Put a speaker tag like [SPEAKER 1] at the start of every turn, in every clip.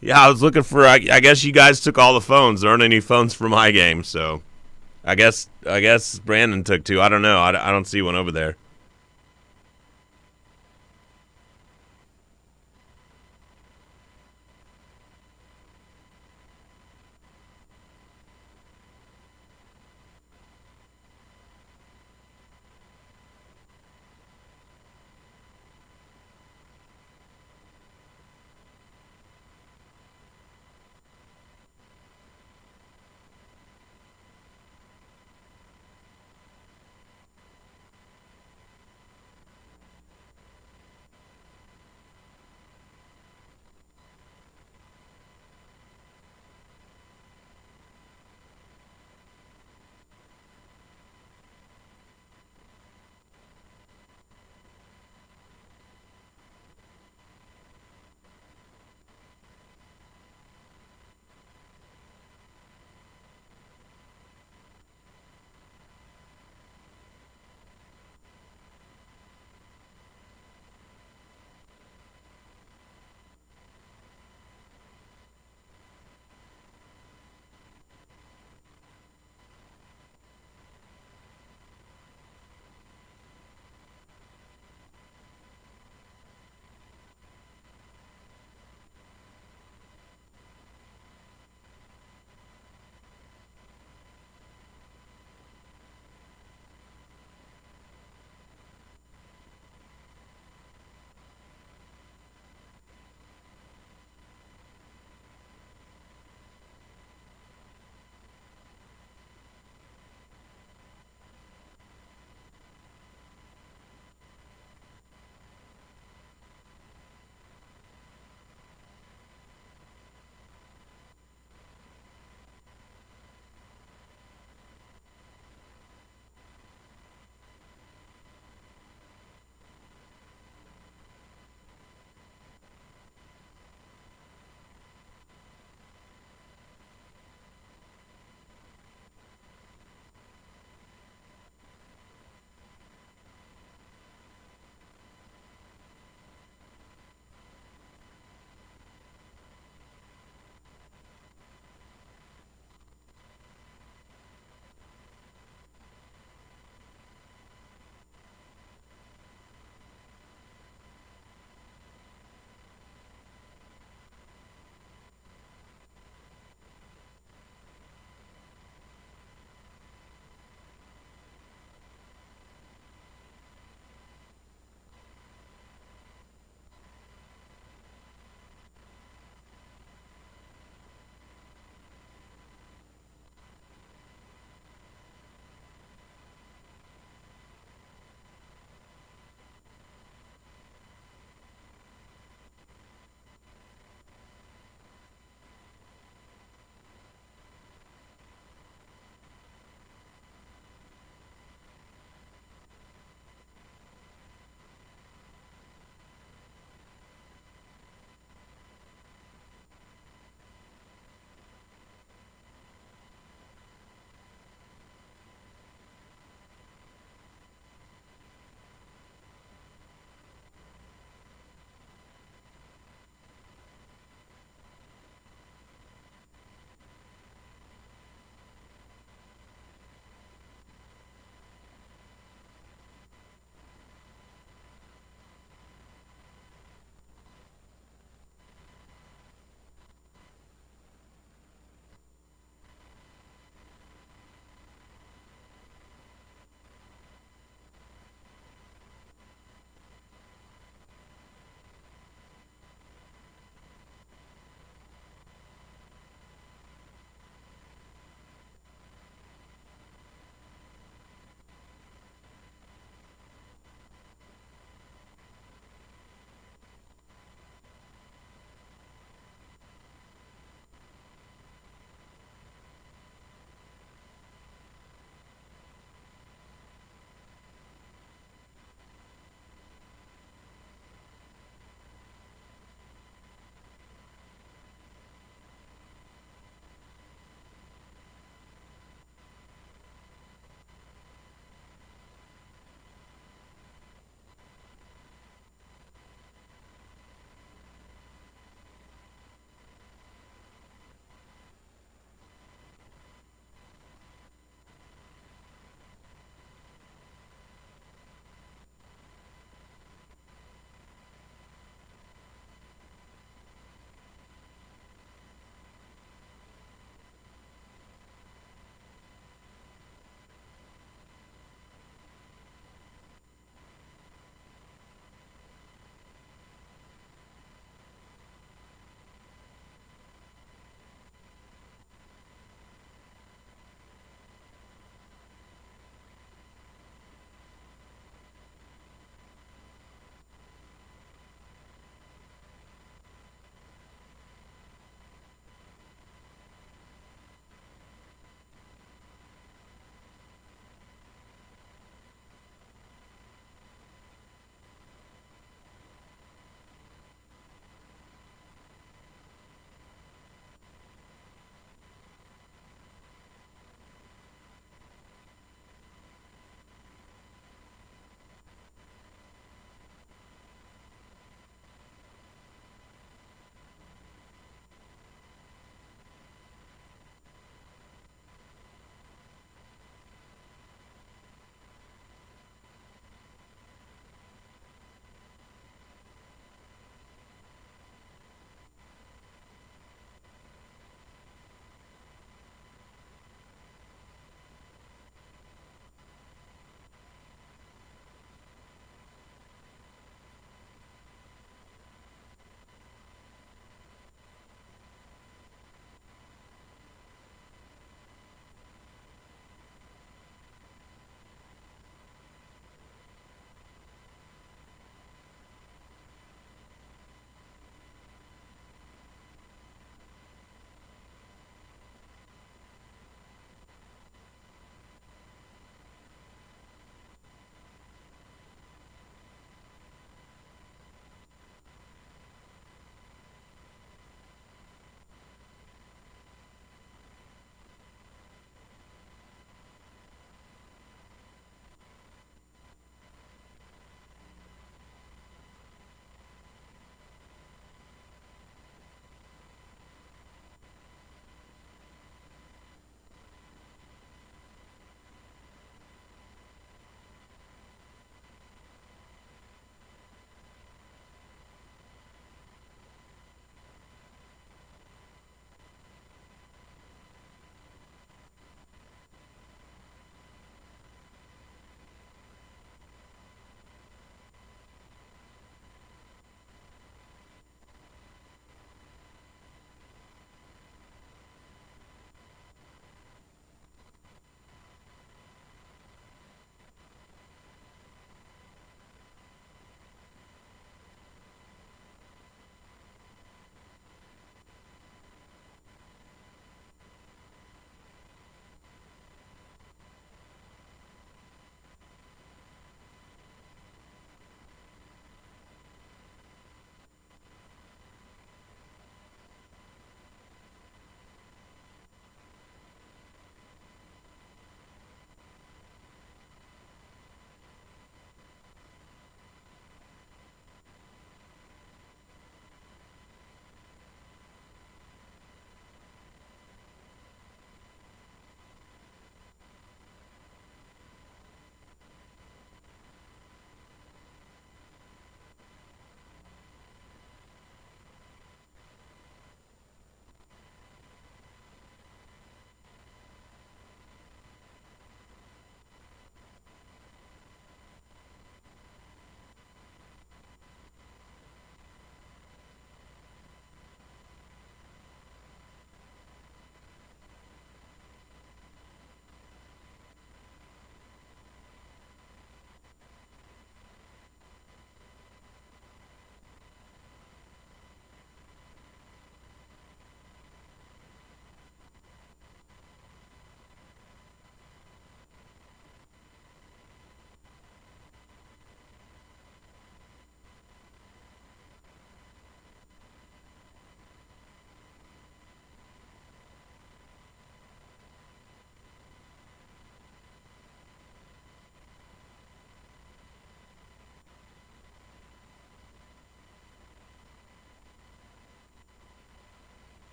[SPEAKER 1] Yeah, I was looking for. I guess you guys took all the phones. There aren't any phones for my game, so I guess Brandon took two. I don't know. I don't see one over there.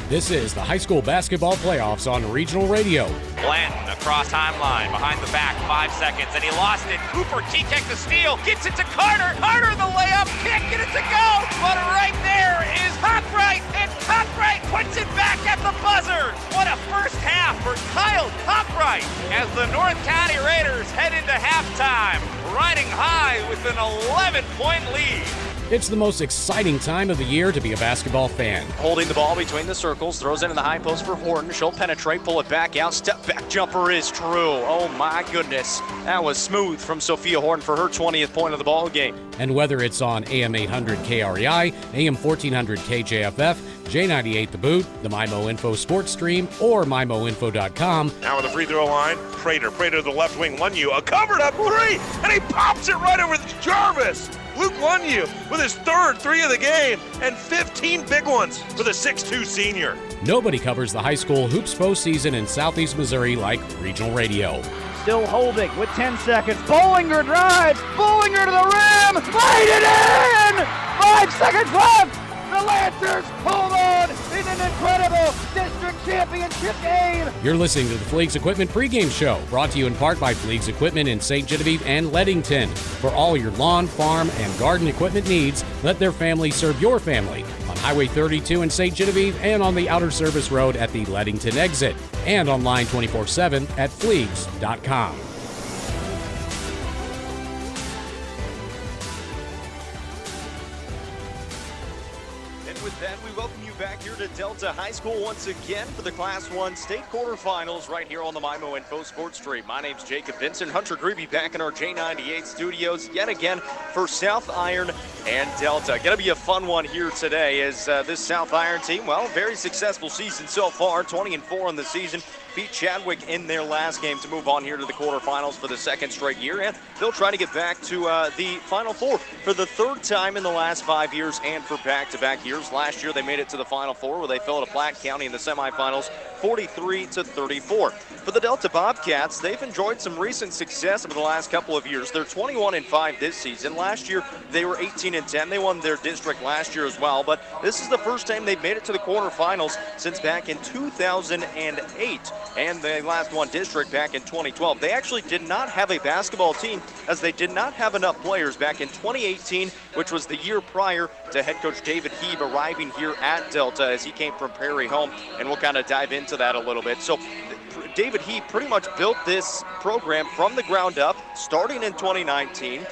[SPEAKER 2] This is the high school basketball playoffs on regional radio.
[SPEAKER 3] Blanton across timeline, behind the back, 5 seconds, and he lost it. Cooper T-Tech the steal, gets it to Carter. Carter the layup, can't get it to go. But right there is Cockbright, and Cockbright puts it back at the buzzer. What a first half for Kyle Cockbright as the North County Raiders head into halftime, riding high with an 11-point lead.
[SPEAKER 2] It's the most exciting time of the year to be a basketball fan.
[SPEAKER 3] Holding the ball between the circles, throws it in the high post for Horton. She'll penetrate, pull it back out. Step back jumper is true. Oh my goodness. That was smooth from Sophia Horton for her 20th point of the ball game.
[SPEAKER 2] And whether it's on AM 800 KREI, AM 1400 KJFF, J98 The Boot, the MyMo Info Sports Stream, or MyMoInfo.com.
[SPEAKER 4] Now with the free throw line, Prater to the left wing, Lunyu, a covered up three, and he pops it right over Jarvis. Luke Lunyu with his third three of the game and 15 big ones for the 6'2 senior.
[SPEAKER 2] Nobody covers the high school hoops postseason in Southeast Missouri like regional radio.
[SPEAKER 5] Still holding with 10 seconds. Bollinger drives. Bollinger to the rim. Laid it in. 5 seconds left. The Lancers hold on in an incredible district championship game.
[SPEAKER 2] You're listening to the Fleegs Equipment pregame show, brought to you in part by Fleegs Equipment in St. Genevieve and Leadington. For all your lawn, farm, and garden equipment needs, let their family serve your family on Highway 32 in St. Genevieve and on the Outer Service Road at the Leadington exit, and online 24/7 at Fleegs.com.
[SPEAKER 3] Then we welcome you back here to Delta High School once again for the Class 1 state quarterfinals right here on the MyMo Info Sports Stream. My name's Jacob Vincent. Hunter Greeby back in our J98 studios yet again for South Iron and Delta. Going to be a fun one here today as this South Iron team, well, very successful season so far, 20-4 on the season. Beat Chadwick in their last game to move on here to the quarterfinals for the second straight year, and they'll try to get back to the Final Four for the third time in the last 5 years and for back-to-back years. Last year they made it to the Final Four where they fell to Platte County in the semifinals 43-34. For the Delta Bobcats, they've enjoyed some recent success over the last couple of years. They're 21-5 this season. Last year they were 18-10. They won their district last year as well, but this is the first time they've made it to the quarterfinals since back in 2008. And they last won district back in 2012. They actually did not have a basketball team as they did not have enough players back in 2018, which was the year prior to head coach David Heeb arriving here at Delta as he came from Prairie Home, and we'll kind of dive into that a little bit. So David Heeb pretty much built this program from the ground up, starting in 2019.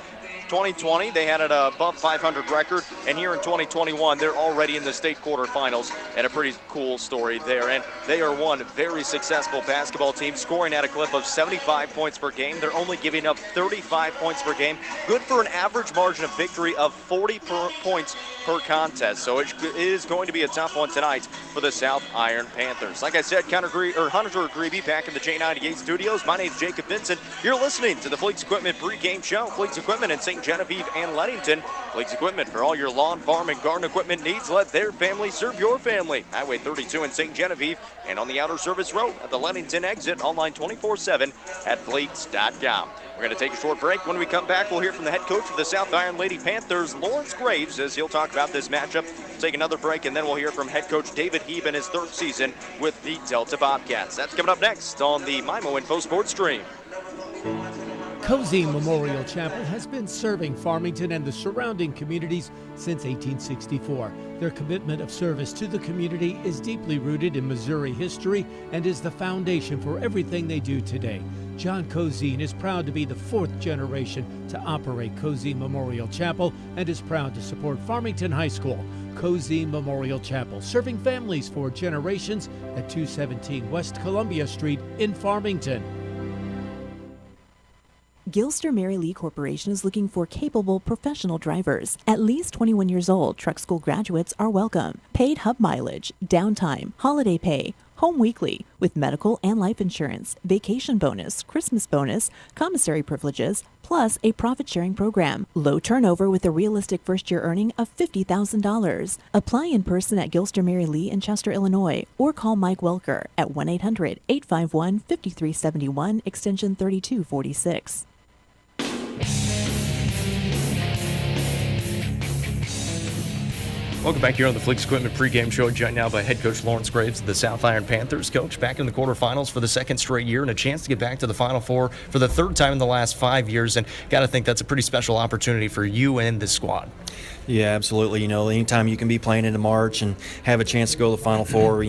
[SPEAKER 3] 2020, they had an above 500 record, and here in 2021, they're already in the state quarterfinals, and a pretty cool story there. And they are one very successful basketball team, scoring at a clip of 75 points per game. They're only giving up 35 points per game, good for an average margin of victory of 40 points per contest. So it is going to be a tough one tonight for the South Iron Panthers. Like I said, Hunter Greeby back in the J98 studios. My name's Jacob Vincent. You're listening to the Fleegs Equipment pregame show. Fleegs Equipment in St. Genevieve and Leadington. Fleegs Equipment for all your lawn, farm, and garden equipment needs. Let their family serve your family. Highway 32 in St. Genevieve and on the Outer Service Road at the Leadington exit. Online 24/7 at Fleegs.com. We're going to take a short break. When we come back, we'll hear from the head coach of the South Iron Lady Panthers, Lawrence Graves, as he'll talk about this matchup. We'll take another break, and then we'll hear from head coach David Heeb in his third season with the Delta Bobcats. That's coming up next on the MyMo Info Sports Stream.
[SPEAKER 6] Cozy Memorial Chapel has been serving Farmington and the surrounding communities since 1864. Their commitment of service to the community is deeply rooted in Missouri history and is the foundation for everything they do today. John Cozine is proud to be the fourth generation to operate Cozy Memorial Chapel and is proud to support Farmington High School. Cozy Memorial Chapel, serving families for generations at 217 West Columbia Street in Farmington.
[SPEAKER 7] Gilster Mary Lee Corporation is looking for capable professional drivers. At least 21 years old, truck school graduates are welcome. Paid hub mileage, downtime, holiday pay, home weekly, with medical and life insurance, vacation bonus, Christmas bonus, commissary privileges, plus a profit-sharing program. Low turnover with a realistic first-year earning of $50,000. Apply in person at Gilster Mary Lee in Chester, Illinois, or call Mike Welker at 1-800-851-5371, extension 3246.
[SPEAKER 8] Welcome back here on the Flex Equipment pregame show, joined now by head coach Lawrence Graves of the South Iron Panthers. Coach, back in the quarterfinals for the second straight year and a chance to get back to the Final Four for the third time in the last 5 years, and got to think that's a pretty special opportunity for you and this squad.
[SPEAKER 9] Yeah, absolutely. Anytime you can be playing into March and have a chance to go to the Final Four,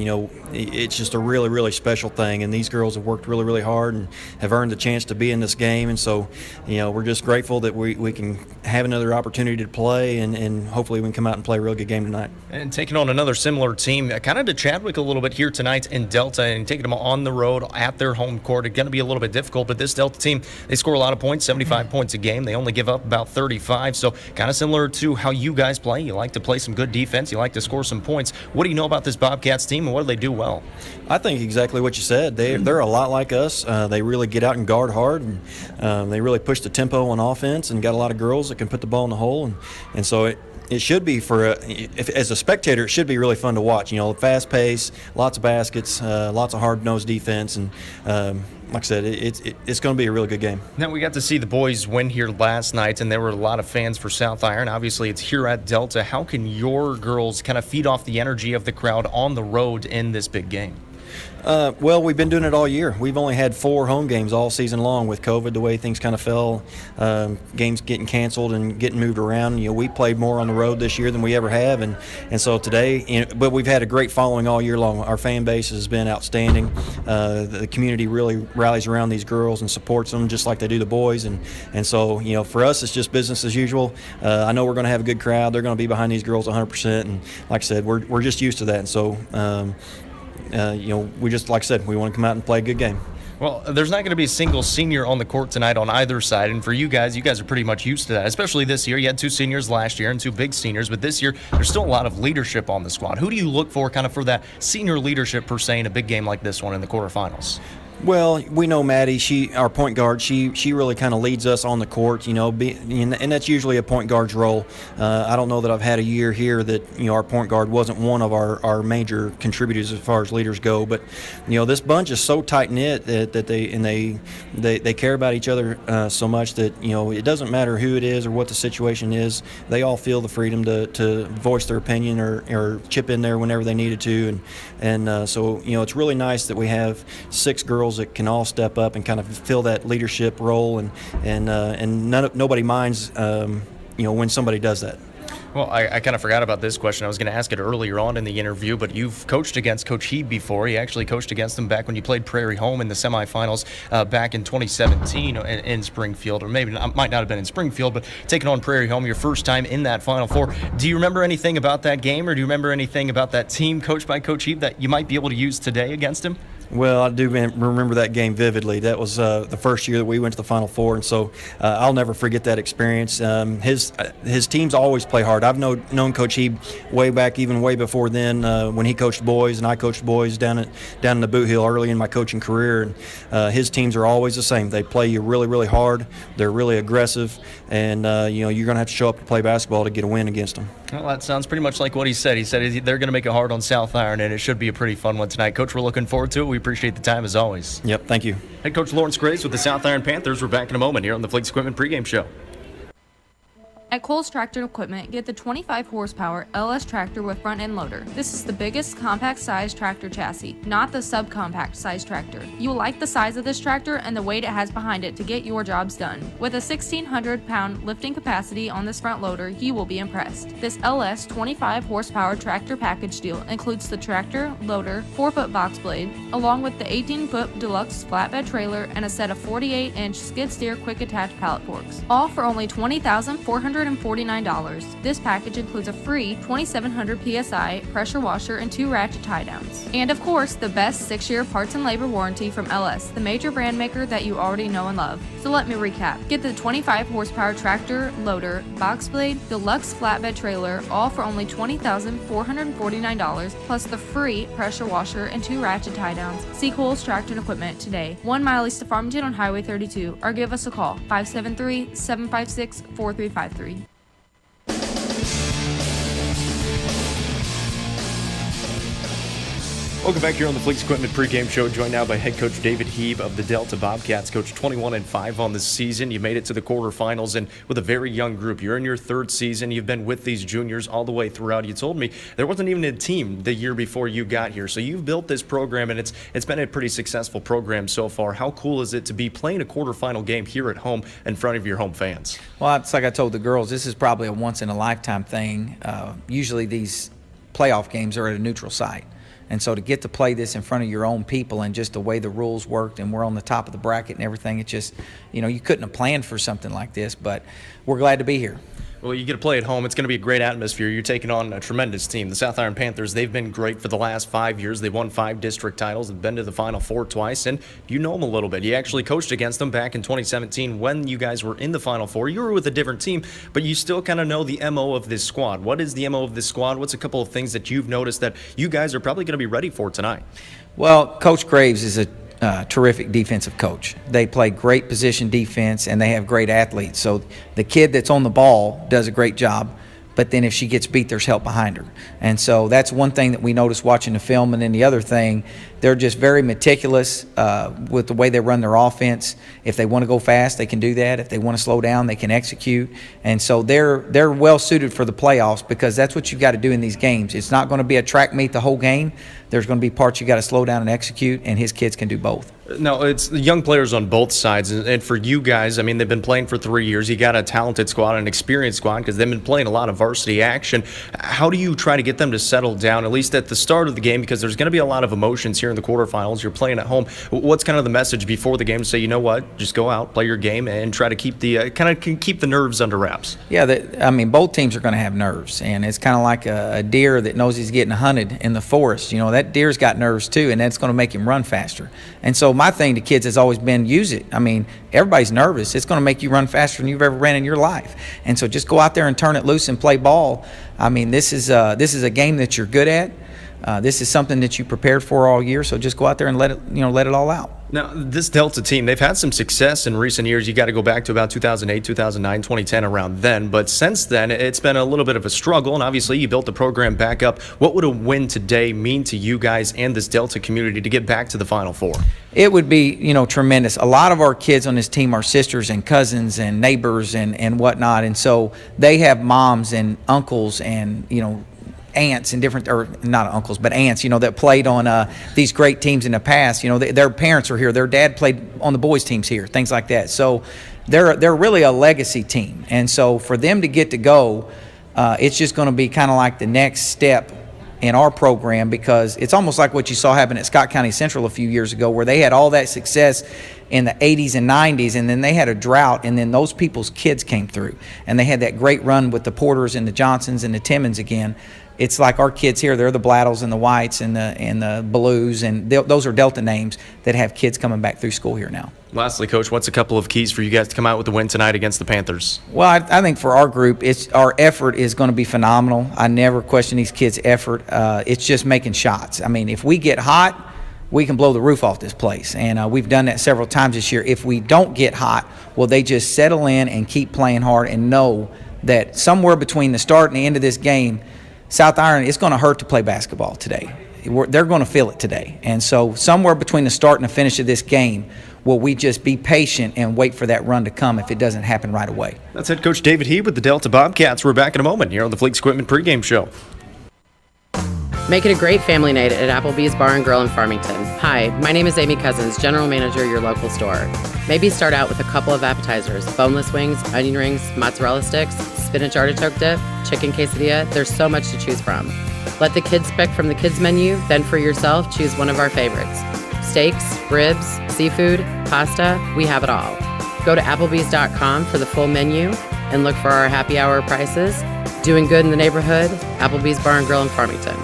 [SPEAKER 9] it's just a really, really special thing. And these girls have worked really, really hard and have earned the chance to be in this game. And so, we're just grateful that we can have another opportunity to play, and hopefully we can come out and play a real good game tonight.
[SPEAKER 8] And taking on another similar team, kind of to Chadwick a little bit here tonight in Delta, and taking them on the road at their home court. It's going to be a little bit difficult, but this Delta team, they score a lot of points, 75 points a game. They only give up about 35, so kind of similar to how you guys play. You like to play some good defense. You like to score some points. What do you know about this Bobcats team, and what do they do well?
[SPEAKER 9] I think exactly what you said. They're a lot like us. They really get out and guard hard, and they really push the tempo on offense, and got a lot of girls that can put the ball in the hole. And so it should be as a spectator, it should be really fun to watch. Fast pace, lots of baskets, lots of hard-nosed defense, and like I said, it's going to be a really good game.
[SPEAKER 8] Now, we got to see the boys win here last night, and there were a lot of fans for South Iron. Obviously, it's here at Delta. How can your girls kind of feed off the energy of the crowd on the road in this big game?
[SPEAKER 9] Well, we've been doing it all year. We've only had 4 home games all season long with COVID, the way things kind of fell, games getting canceled and getting moved around. We played more on the road this year than we ever have, and so today, but we've had a great following all year long. Our fan base has been outstanding. The community really rallies around these girls and supports them just like they do the boys, and so, for us, it's just business as usual. I know we're going to have a good crowd. They're going to be behind these girls 100%, and like I said, we're just used to that, and so we just, like I said, we want to come out and play a good game.
[SPEAKER 8] Well, there's not going to be a single senior on the court tonight on either side, and for you guys are pretty much used to that, especially this year. You had 2 seniors last year and 2 big seniors, but this year there's still a lot of leadership on the squad. Who do you look for kind of for that senior leadership, per se, in a big game like this one in the quarterfinals?
[SPEAKER 9] Well, we know Maddie, our point guard, she really kind of leads us on the court, and that's usually a point guard's role. I don't know that I've had a year here that, our point guard wasn't one of our major contributors as far as leaders go. But, this bunch is so tight-knit that they care about each other so much that, it doesn't matter who it is or what the situation is. They all feel the freedom to voice their opinion or chip in there whenever they needed to. And so, it's really nice that we have 6 girls that can all step up and kind of fill that leadership role, and nobody minds when somebody does that.
[SPEAKER 8] Well, I kind of forgot about this question. I was going to ask it earlier on in the interview, but you've coached against Coach Heeb before. You actually coached against him back when you played Prairie Home in the semifinals back in 2017 in Springfield, or maybe might not have been in Springfield, but taking on Prairie Home your first time in that Final Four. Do you remember anything about that game, or do you remember anything about that team coached by Coach Heeb that you might be able to use today against him?
[SPEAKER 9] Well, I do remember that game vividly. That was the first year that we went to the Final Four, and so I'll never forget that experience. His teams always play hard. I've known Coach Heeb way before then when he coached boys and I coached boys down in the Boot Hill early in my coaching career. And his teams are always the same. They play you really, really hard. They're really aggressive, and you're going to have to show up to play basketball to get a win against them.
[SPEAKER 8] Well, that sounds pretty much like what he said. He said they're going to make it hard on South Iron, and it should be a pretty fun one tonight. Coach, we're looking forward to it. We appreciate the time as always.
[SPEAKER 9] Yep, thank you.
[SPEAKER 8] Head coach Lawrence Graves with the South Iron Panthers. We're back in a moment here on the Flex Equipment pregame show.
[SPEAKER 10] At Kohl's Tractor Equipment, get the 25 horsepower LS tractor with front end loader. This is the biggest compact size tractor chassis, not the subcompact size tractor. You will like the size of this tractor and the weight it has behind it to get your jobs done. With a 1,600 pound lifting capacity on this front loader, you will be impressed. This LS 25 horsepower tractor package deal includes the tractor, loader, 4-foot box blade, along with the 18-foot deluxe flatbed trailer and a set of 48-inch skid steer quick attach pallet forks. All for only $20,449. This package includes a free 2,700 PSI pressure washer and 2 ratchet tie downs. And of course, the best 6-year parts and labor warranty from LS, the major brand maker that you already know and love. So let me recap. Get the 25 horsepower tractor, loader, box blade, deluxe flatbed trailer, all for only $20,449, plus the free pressure washer and 2 ratchet tie downs. See Kohl's Tractor and Equipment today, 1 mile east of Farmington on Highway 32, or give us a call, 573-756-4353.
[SPEAKER 8] Welcome back here on the Fleets Equipment pregame show, joined now by head coach David Heeb of the Delta Bobcats. Coach, 21-5 on the season. You made it to the quarterfinals, and with a very young group. You're in your third season. You've been with these juniors all the way throughout. You told me there wasn't even a team the year before you got here. So you've built this program, and it's been a pretty successful program so far. How cool is it to be playing a quarterfinal game here at home in front of your home fans?
[SPEAKER 11] Well, it's like I told the girls, this is probably a once-in-a-lifetime thing. Usually these playoff games are at a neutral site. And so to get to play this in front of your own people and just the way the rules worked and we're on the top of the bracket and everything, it's just, you couldn't have planned for something like this, but we're glad to be here.
[SPEAKER 8] Well, you get to play at home. It's going to be a great atmosphere. You're taking on a tremendous team. The South Iron Panthers, they've been great for the last 5 years. They've won 5 district titles. They've been to the Final Four twice, and you know them a little bit. You actually coached against them back in 2017 when you guys were in the Final Four. You were with a different team, but you still kind of know the MO of this squad. What is the MO of this squad? What's a couple of things that you've noticed that you guys are probably going to be ready for tonight?
[SPEAKER 11] Well, Coach Graves is a terrific defensive coach. They play great position defense, and they have great athletes. So the kid that's on the ball does a great job, but then if she gets beat, there's help behind her. And so that's one thing that we noticed watching the film. And then the other thing, they're just very meticulous with the way they run their offense. If they want to go fast, they can do that. If they want to slow down, they can execute. And so they're well suited for the playoffs, because that's what you've got to do in these games. It's not going to be a track meet the whole game. There's going to be parts you got to slow down and execute, and his kids can do both.
[SPEAKER 8] No, it's the young players on both sides, and for you guys, I mean, they've been playing for 3 years. You got a talented squad, an experienced squad, because they've been playing a lot of varsity action. How do you try to get them to settle down, at least at the start of the game, because there's going to be a lot of emotions here in the quarterfinals. You're playing at home. What's kind of the message before the game to say, you know what, just go out, play your game, and try to keep the keep the nerves under wraps?
[SPEAKER 11] Yeah, both teams are going to have nerves, and it's kind of like a deer that knows he's getting hunted in the forest. That deer's got nerves too, and that's going to make him run faster. And so my thing to kids has always been, use it. Everybody's nervous. It's going to make you run faster than you've ever ran in your life. And so just go out there and turn it loose and play ball. This is a game that you're good at. This is something that you prepared for all year. So just go out there and let it all out.
[SPEAKER 8] Now, this Delta team, they've had some success in recent years. You got to go back to about 2008, 2009, 2010, around then. But since then, it's been a little bit of a struggle, and obviously you built the program back up. What would a win today mean to you guys and this Delta community to get back to the Final Four?
[SPEAKER 11] It would be, tremendous. A lot of our kids on this team are sisters and cousins and neighbors and whatnot, and so they have moms and uncles and, aunts and different, or not uncles, but aunts, that played on these great teams in the past. Their parents are here. Their dad played on the boys' teams here, things like that. So they're really a legacy team. And so for them to get to go, it's just going to be kind of like the next step in our program, because it's almost like what you saw happen at Scott County Central a few years ago, where they had all that success in the 80s and 90s, and then they had a drought, and then those people's kids came through, and they had that great run with the Porters and the Johnsons and the Timmons again. It's like our kids here, they're the Blattles and the Whites and the Blues, and those are Delta names that have kids coming back through school here now.
[SPEAKER 8] Lastly, Coach, what's a couple of keys for you guys to come out with the win tonight against the Panthers?
[SPEAKER 11] Well, I think for our group, our effort is going to be phenomenal. I never question these kids' effort. It's just making shots. If we get hot, we can blow the roof off this place, and we've done that several times this year. If we don't get hot, well, they just settle in and keep playing hard and know that somewhere between the start and the end of this game, South Iron, it's going to hurt to play basketball today. They're going to feel it today. And so somewhere between the start and the finish of this game, will we just be patient and wait for that run to come if it doesn't happen right away?
[SPEAKER 8] That's head coach David Heeb with the Delta Bobcats. We're back in a moment here on the Fleets Equipment pregame show.
[SPEAKER 12] Make it a great family night at Applebee's Bar and Grill in Farmington. Hi, my name is Amy Cousins, General Manager of your local store. Maybe start out with a couple of appetizers: boneless wings, onion rings, mozzarella sticks, spinach artichoke dip, chicken quesadilla. There's so much to choose from. Let the kids pick from the kids menu, then for yourself, choose one of our favorites. Steaks, ribs, seafood, pasta, we have it all. Go to Applebee's.com for the full menu and look for our happy hour prices. Doing good in the neighborhood, Applebee's Bar and Grill in Farmington.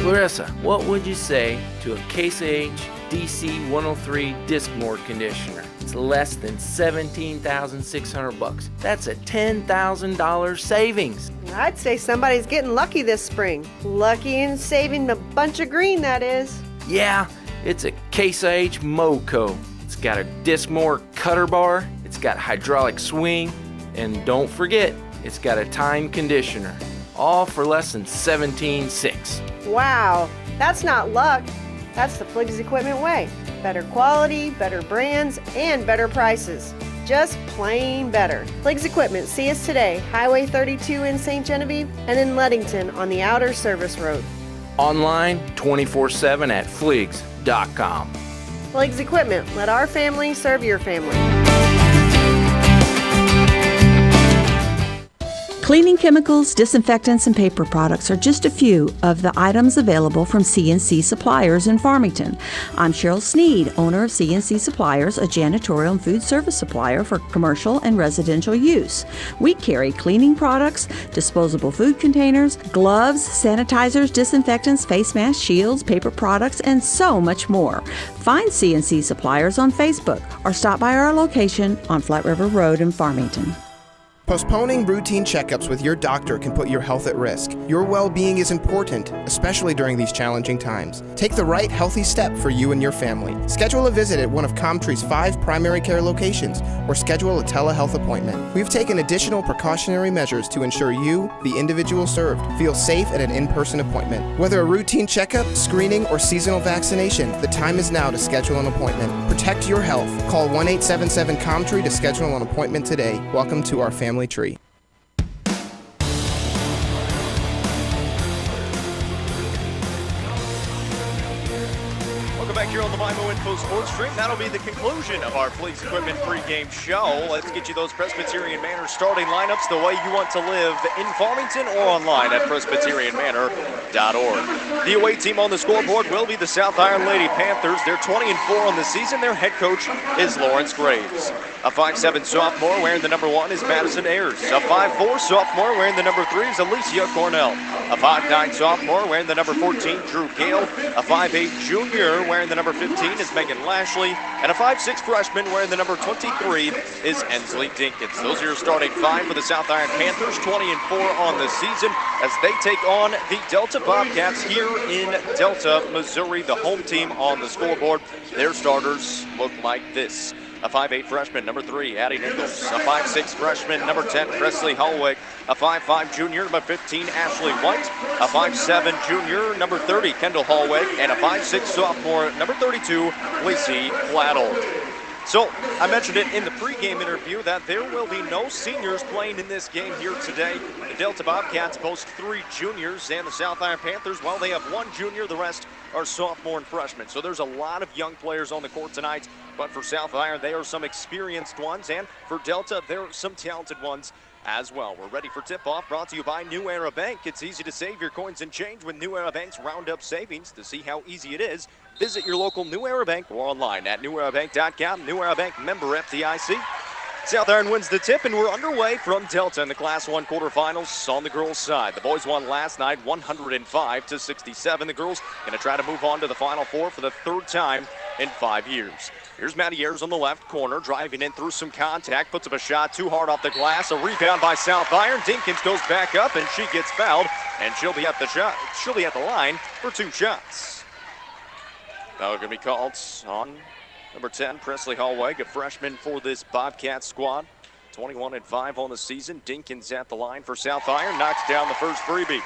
[SPEAKER 13] Larissa, what would you say to a Case IH DC 103 disc mower conditioner? It's less than $17,600. That's a $10,000 savings.
[SPEAKER 14] I'd say somebody's getting lucky this spring. Lucky in saving a bunch of green, that is.
[SPEAKER 13] Yeah, it's a Case IH Moco. It's got a disc mower cutter bar, it's got hydraulic swing, and don't forget, It's got a time conditioner, all for less than $17.6.
[SPEAKER 14] Wow, that's not luck. That's the Fliggs Equipment way. Better quality, better brands, and better prices. Just plain better. Fliggs Equipment, see us today, Highway 32 in St. Genevieve and in Leadington on the Outer Service Road.
[SPEAKER 13] Online 24/7 at fliggs.com.
[SPEAKER 14] Fliggs Equipment, let our family serve your family.
[SPEAKER 15] Cleaning chemicals, disinfectants, and paper products are just a few of the items available from C&C Suppliers in Farmington. I'm Cheryl Sneed, owner of C&C Suppliers, a janitorial and food service supplier for commercial and residential use. We carry cleaning products, disposable food containers, gloves, sanitizers, disinfectants, face masks, shields, paper products, and so much more. Find C&C Suppliers on Facebook or stop by our location on Flat River Road in Farmington.
[SPEAKER 16] Postponing routine checkups with your doctor can put your health at risk. Your well-being is important, especially during these challenging times. Take the right healthy step for you and your family. Schedule a visit at one of Comtree's 5 primary care locations or schedule a telehealth appointment. We've taken additional precautionary measures to ensure you, the individual served, feel safe at an in-person appointment. Whether a routine checkup, screening, or seasonal vaccination, the time is now to schedule an appointment. Protect your health. Call 1-877-COMTREE to schedule an appointment today. Welcome to our family tree.
[SPEAKER 3] Welcome back here on the MIMO Info Sports Stream. That'll be the conclusion of our Fleets Equipment pregame show. Let's get you those Presbyterian Manor starting lineups the way you want to live in Farmington or online at PresbyterianManor.org. The away team on the scoreboard will be the South Iron Lady Panthers. They're 20-4 on the season. Their head coach is Lawrence Graves. A 5'7" sophomore wearing the number 1 is Madison Ayers. A 5'4" sophomore wearing the number 3 is Alicia Cornell. A 5'9" sophomore wearing the number 14, Drew Gale. A 5'8" junior wearing the number 15 is Megan Lashley. And a 5'6" freshman wearing the number 23 is Ensley Dinkins. Those are your starting 5 for the South Iron Panthers, 20-4 on the season as they take on the Delta Bobcats here in Delta, Missouri. The home team on the scoreboard. Their starters look like this. A 5'8" freshman, number 3, Addie Nichols. A 5'6" freshman, number 10, Presley Hallweg. A 5'5" junior, number 15, Ashley White. A 5'7" junior, number 30, Kendall Hallweg. And a 5'6" sophomore, number 32, Lacey Flattle. So, I mentioned it in the pregame interview that there will be no seniors playing in this game here today. The Delta Bobcats boast 3 juniors, and the South Iron Panthers, well, they have 1 junior. The rest are sophomore and freshmen. So there's a lot of young players on the court tonight. But for South Iron, they are some experienced ones. And for Delta, there are some talented ones as well. We're ready for tip-off, brought to you by New Era Bank. It's easy to save your coins and change with New Era Bank's Roundup Savings. To see how easy it is, visit your local New Era Bank or online at newerabank.com. New Era Bank, member FDIC. South Iron wins the tip, and we're underway from Delta in the Class 1 quarterfinals on the girls' side. The boys won last night 105-67. The girls going to try to move on to the Final Four for the 3rd time in 5 years. Here's Maddie Ayers on the left corner, driving in through some contact, puts up a shot too hard off the glass. A rebound by South Iron. Dinkins goes back up, and she gets fouled, and she'll be at the line for 2 shots. Now going to be called on number 10, Presley Hallweg, a freshman for this Bobcat squad. 21-5 on the season. Dinkins at the line for South Iron, knocks down the first freebie.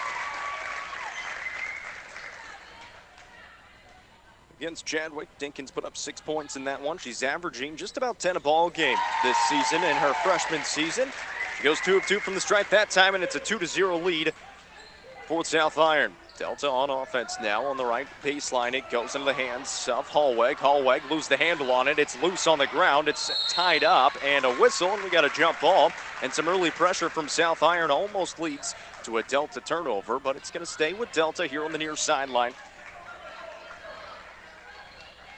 [SPEAKER 3] Against Chadwick, Dinkins put up 6 points in that one. She's averaging just about 10 a ball game this season in her freshman season. She goes 2 of 2 from the stripe that time, and it's a 2-0 lead for South Iron. Delta on offense now on the right baseline. It goes into the hands of Hallweg. Hallweg loses the handle on it. It's loose on the ground. It's tied up, and a whistle, and we got a jump ball. And some early pressure from South Iron almost leads to a Delta turnover, but it's going to stay with Delta here on the near sideline.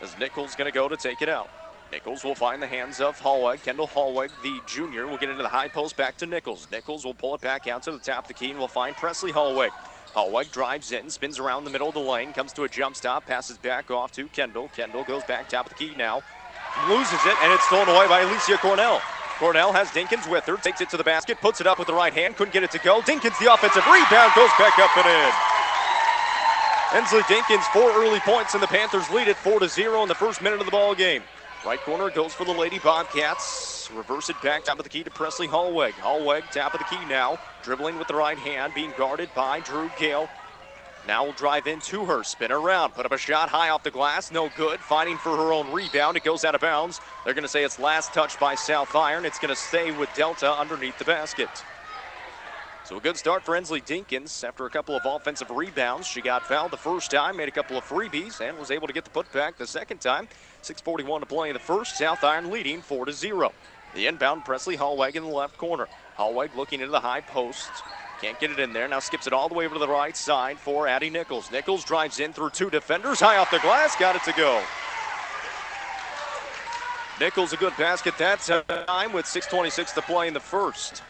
[SPEAKER 3] As Nichols going to go to take it out. Nichols will find the hands of Hallweg. Kendall Hallweg, the junior, will get into the high post back to Nichols. Nichols will pull it back out to the top of the key and will find Presley Hallweg. Hallweg drives in, spins around the middle of the lane, comes to a jump stop, passes back off to Kendall. Kendall goes back top of the key now. Loses it, and it's stolen away by Alicia Cornell. Cornell has Dinkins with her, takes it to the basket, puts it up with the right hand, couldn't get it to go. Dinkins, the offensive rebound, goes back up and in. Ensley Dinkins, 4 early points, and the Panthers lead it 4-0 in the first minute of the ball game. Right corner goes for the Lady Bobcats. Nichols. Reverse it back, top of the key to Presley Hallweg. Hallweg, top of the key now. Dribbling with the right hand, being guarded by Drew Gale. Now will drive into her, spin around, put up a shot high off the glass, no good. Fighting for her own rebound, it goes out of bounds. They're going to say it's last touch by South Iron. It's going to stay with Delta underneath the basket. So a good start for Ensley Dinkins after a couple of offensive rebounds. She got fouled the first time, made a couple of freebies, and was able to get the putback the second time. 6:41 to play in the first. South Iron leading 4-0. The inbound, Presley Hallweg in the left corner. Hallweg looking into the high post. Can't get it in there. Now skips it all the way over to the right side for Addie Nichols. Nichols drives in through two defenders. High off the glass. Got it to go. Nichols a good basket that time with 6:26 to play in the first.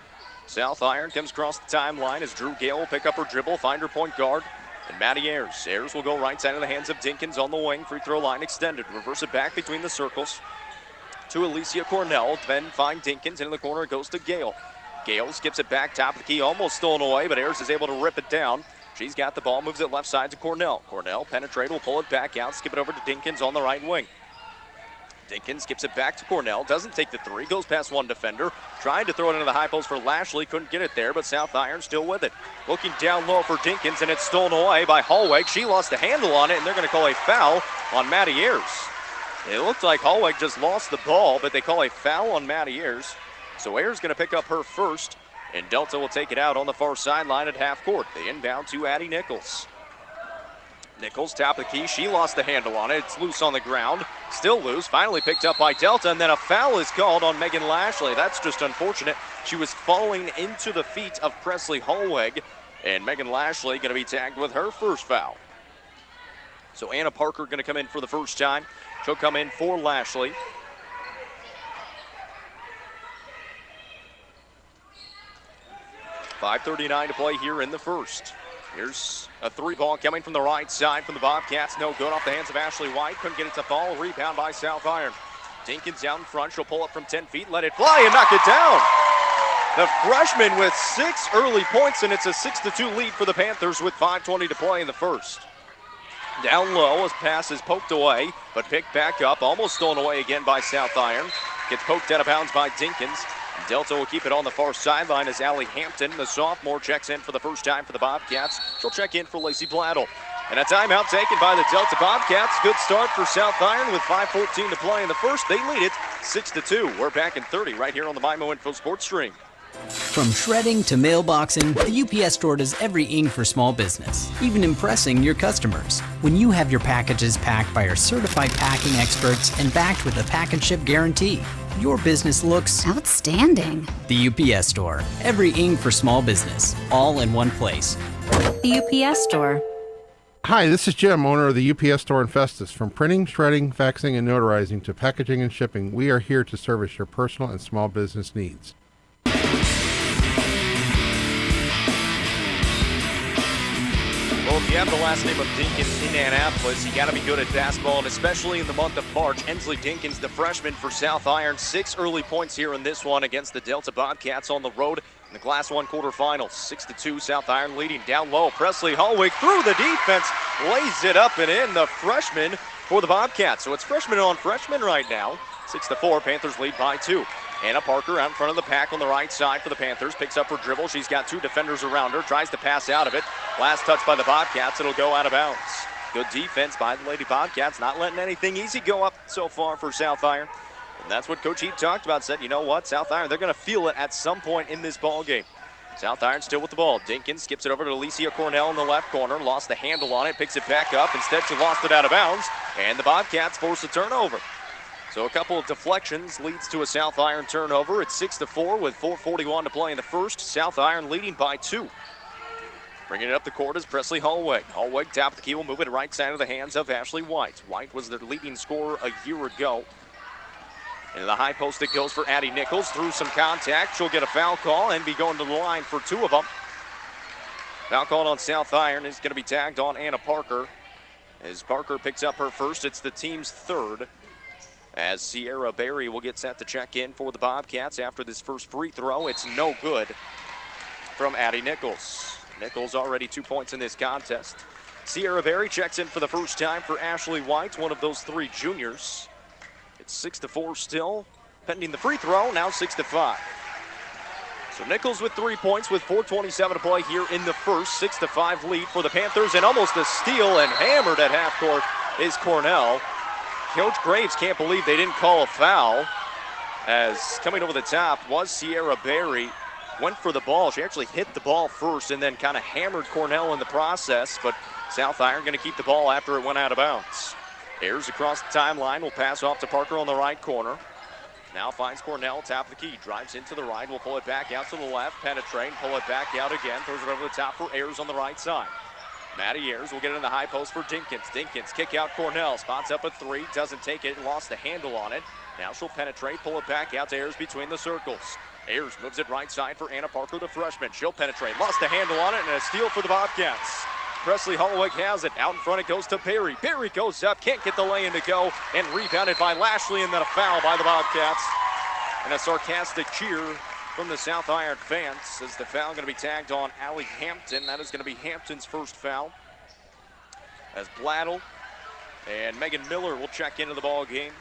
[SPEAKER 3] South Iron comes across the timeline as Drew Gale will pick up her dribble, find her point guard. And Maddie Ayers. Ayers will go right side of the hands of Dinkins on the wing. Free throw line extended. Reverse it back between the circles to Alicia Cornell. Then find Dinkins. Into the corner it goes to Gale. Gale skips it back, top of the key, almost stolen away, but Ayers is able to rip it down. She's got the ball, moves it left side to Cornell. Cornell penetrate, will pull it back out, skip it over to Dinkins on the right wing. Dinkins skips it back to Cornell, doesn't take the three, goes past one defender. Tried to throw it into the high post for Lashley, couldn't get it there, but South Iron still with it. Looking down low for Dinkins, and it's stolen away by Hallweg. She lost the handle on it, and they're going to call a foul on Maddie Ayers. It looked like Hallweg just lost the ball, but they call a foul on Maddie Ayers. So Ayers going to pick up her first, and Delta will take it out on the far sideline at half court. They inbound to Addie Nichols. Nichols, top of the key. She lost the handle on it. It's loose on the ground. Still loose. Finally picked up by Delta, and then a foul is called on Megan Lashley. That's just unfortunate. She was falling into the feet of Presley Hallweg, and Megan Lashley going to be tagged with her first foul. So Anna Parker going to come in for the first time. She'll come in for Lashley. 5:39 to play here in the first. Here's a three ball coming from the right side from the Bobcats. No good off the hands of Ashley White. Couldn't get it to fall. Rebound by South Iron. Dinkins down in front. She'll pull up from 10 feet. Let it fly and knock it down. The freshman with 6 early points, and it's a 6-2 lead for the Panthers with 5:20 to play in the first. Down low as pass is poked away, but picked back up. Almost stolen away again by South Iron. Gets poked out of bounds by Dinkins. Delta will keep it on the far sideline as Allie Hampton, the sophomore, checks in for the first time for the Bobcats. She'll check in for Lacey Blattle. And a timeout taken by the Delta Bobcats. Good start for South Iron with 5:14 to play in the first. They lead it 6-2. We're back in 30 right here on the MyMo Info Sports Stream.
[SPEAKER 17] From shredding to mailboxing, the UPS Store does everything for small business, even impressing your customers. When you have your packages packed by our certified packing experts and backed with a package ship guarantee, your business looks outstanding. The UPS Store, everything for small business, all in one place.
[SPEAKER 18] The UPS Store.
[SPEAKER 19] Hi, this is Jim, owner of the UPS Store in Festus. From printing, shredding, faxing, and notarizing to packaging and shipping, we are here to service your personal and small business needs.
[SPEAKER 3] Well, if you have the last name of Dinkins in Annapolis, you got to be good at basketball, and especially in the month of March. Ensley Dinkins, the freshman for South Iron, 6 early points here in this one against the Delta Bobcats on the road in the Class 1 quarterfinals. 6-2, South Iron leading down low. Presley Hallweg through the defense, lays it up and in, the freshman for the Bobcats. So it's freshman on freshman right now. 6-4, Panthers lead by 2. Anna Parker out in front of the pack on the right side for the Panthers. Picks up her dribble. She's got 2 defenders around her. Tries to pass out of it. Last touch by the Bobcats. It'll go out of bounds. Good defense by the Lady Bobcats. Not letting anything easy go up so far for South Iron. And that's what Coach Heap talked about. Said, you know what, South Iron, they're going to feel it at some point in this ball game. South Iron still with the ball. Dinkins skips it over to Alicia Cornell in the left corner. Lost the handle on it. Picks it back up. Instead, she lost it out of bounds. And the Bobcats force a turnover. So a couple of deflections leads to a South Iron turnover. It's 6-4 with 4:41 to play in the first. South Iron leading by 2. Bringing it up the court is Presley Hallweg. Hallweg, top of the key, will move it right side of the hands of Ashley White. White was their leading scorer a year ago. In the high post it goes for Addie Nichols. Through some contact, she'll get a foul call and be going to the line for 2 of them. Foul call on South Iron is going to be tagged on Anna Parker. As Parker picks up her first, it's the team's 3rd. As Sierra Berry will get set to check in for the Bobcats after this first free throw. It's no good from Addie Nichols. Nichols already 2 points in this contest. Sierra Berry checks in for the first time for Ashley White, one of those 3 juniors. It's 6-4 still. pending the free throw, now 6-5. So Nichols with 3 points with 4:27 to play here in the first. 6-5 lead for the Panthers, and almost a steal and hammered at half court is Cornell. Coach Graves can't believe they didn't call a foul, as coming over the top was Sierra Berry. Went for the ball. She actually hit the ball first and then kind of hammered Cornell in the process, but South Iron going to keep the ball after it went out of bounds. Ayers across the timeline will pass off to Parker on the right corner. Now finds Cornell, top of the key, drives into the right, will pull it back out to the left, penetrate, pull it back out again, throws it over the top for Ayers on the right side. Maddie Ayers will get it in the high post for Dinkins. Dinkins kick out Cornell, spots up a three, doesn't take it, lost the handle on it. Now she'll penetrate, pull it back out to Ayers between the circles. Ayers moves it right side for Anna Parker, the freshman. She'll penetrate, lost the handle on it, and a steal for the Bobcats. Presley Holloweg has it. Out in front it goes to Perry. Perry goes up, can't get the lay-in to go, and rebounded by Lashley, and then a foul by the Bobcats. And a sarcastic cheer from the South Iron fans as the foul going to be tagged on Allie Hampton. That is going to be Hampton's first foul. As Blattle and Megan Miller will check into the ball game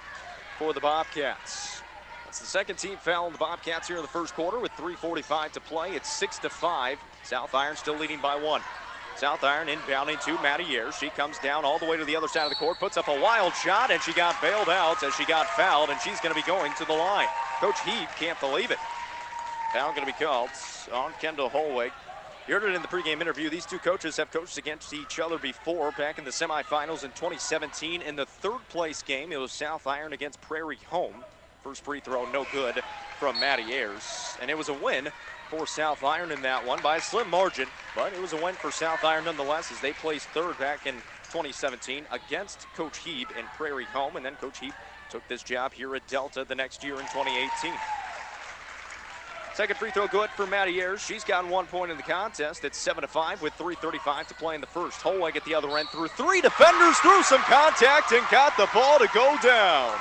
[SPEAKER 3] for the Bobcats. That's the second team foul on the Bobcats here in the first quarter with 3:45 to play. It's 6-5. South Iron still leading by 1. South Iron inbounding to Maddie Ayers. She comes down all the way to the other side of the court, puts up a wild shot, and she got bailed out as she got fouled, and she's going to be going to the line. Coach Heap can't believe it. Foul going to be called on Kendall Holloweg. You heard it in the pregame interview. These two coaches have coached against each other before, back in the semifinals in 2017. In the third place game, it was South Iron against Prairie Home. First free throw, no good from Maddie Ayers. And it was a win for South Iron in that one by a slim margin, but it was a win for South Iron nonetheless as they placed third back in 2017 against Coach Heap in Prairie Home, and then Coach Heap took this job here at Delta the next year in 2018. Second free throw good for Maddie Ayers. She's gotten 1 point in the contest. It's 7-5 with 3:35 to play in the first. Holloweg at the other end through 3 defenders, through some contact, and got the ball to go down.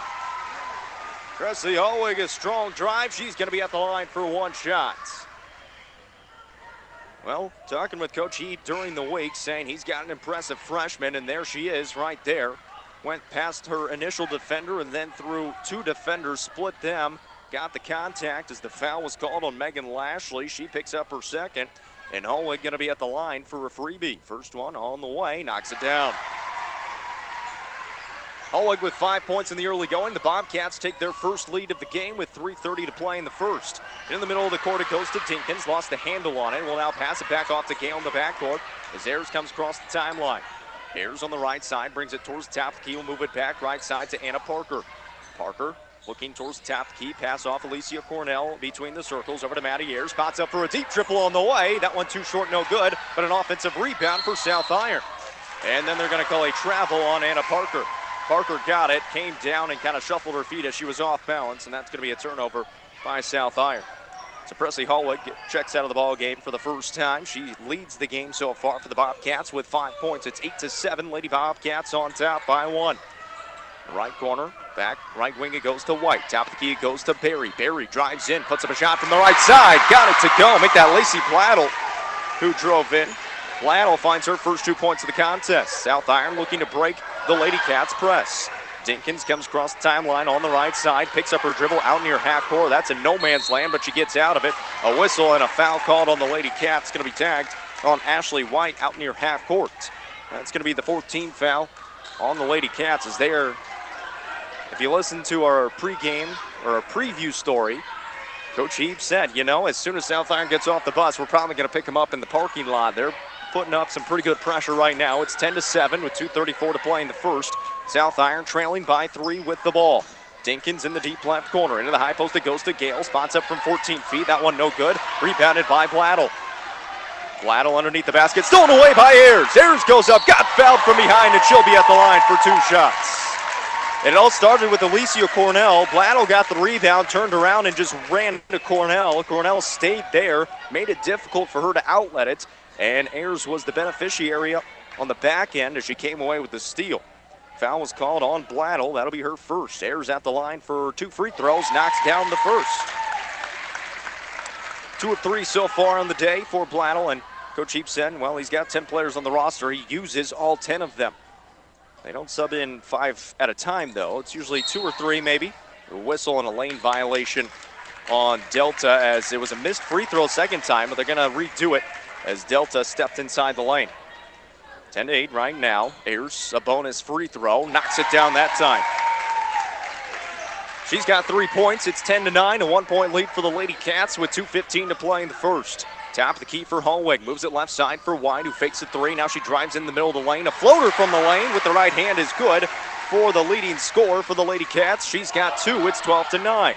[SPEAKER 3] Presley Holloweg, a strong drive. She's going to be at the line for one shot. Well, talking with Coach Heap during the week, saying he's got an impressive freshman, and there she is right there. Went past her initial defender and then through 2 defenders, split them, got the contact as the foul was called on Megan Lashley. She picks up her second, and Holloweg going to be at the line for a freebie. First one on the way, knocks it down. Holloweg with 5 points in the early going. The Bobcats take their first lead of the game with 3:30 to play in the first. In the middle of the court, it goes to Dinkins. Lost the handle on it. Will now pass it back off to Gale in the backcourt as Ayers comes across the timeline. Ayers on the right side, brings it towards the top of the key. Will move it back right side to Anna Parker. Parker looking towards the top of the key. Pass off Alicia Cornell between the circles over to Maddie Ayers. Spots up for a deep triple on the way. That one too short, no good, but an offensive rebound for South Iron. And then they're going to call a travel on Anna Parker. Parker got it, came down and kind of shuffled her feet as she was off balance, and that's going to be a turnover by South Iron. So Presley Holloweg checks out of the ball game for the first time. She leads the game so far for the Bobcats with 5 points. It's 8-7. Lady Bobcats on top by 1. Right corner, back right wing it goes to White. Top of the key it goes to Berry. Berry drives in, puts up a shot from the right side. Got it to go. Make that Lacey Blattle who drove in. Blattle finds her first 2 points of the contest. South Iron looking to break the Lady Cats press. Dinkins comes across the timeline on the right side, picks up her dribble out near half court. That's a no man's land, but she gets out of it. A whistle and a foul called on the Lady Cats. Going to be tagged on Ashley White out near half court. That's going to be the 14th foul on the Lady Cats as they are, if you listen to our pregame or our preview story, Coach Heap said, you know, as soon as South Iron gets off the bus, we're probably going to pick them up in the parking lot. They're putting up some pretty good pressure right now. It's 10-7 with 2:34 to play in the first. South Iron trailing by 3 with the ball. Dinkins in the deep left corner. Into the high post it goes to Gale. Spots up from 14 feet. That one no good. Rebounded by Blattle. Blattle underneath the basket. Stolen away by Ayers. Ayers goes up. Got fouled from behind, and she'll be at the line for 2 shots. It all started with Alicia Cornell. Blattle got the rebound, turned around, and just ran to Cornell. Cornell stayed there, made it difficult for her to outlet it, and Ayers was the beneficiary on the back end as she came away with the steal. Foul was called on Blattle. That'll be her first. Ayers at the line for 2 free throws, knocks down the first. 2 of 3 so far on the day for Blattle, and Coach Heap said, well, he's got 10 players on the roster. He uses all 10 of them. They don't sub in 5 at a time, though. It's usually 2 or 3, maybe. A whistle and a lane violation on Delta, as it was a missed free throw second time, but they're going to redo it as Delta stepped inside the lane. 10-8 right now. Ayers, a bonus free throw, knocks it down that time. She's got 3 points. It's 10-9, a 1-point lead for the Lady Cats with 2:15 to play in the first. Top of the key for Hallweg, moves it left side for White, who fakes a three. Now she drives in the middle of the lane. A floater from the lane with the right hand is good for the leading scorer for the Lady Cats. She's got 2. It's 12-9.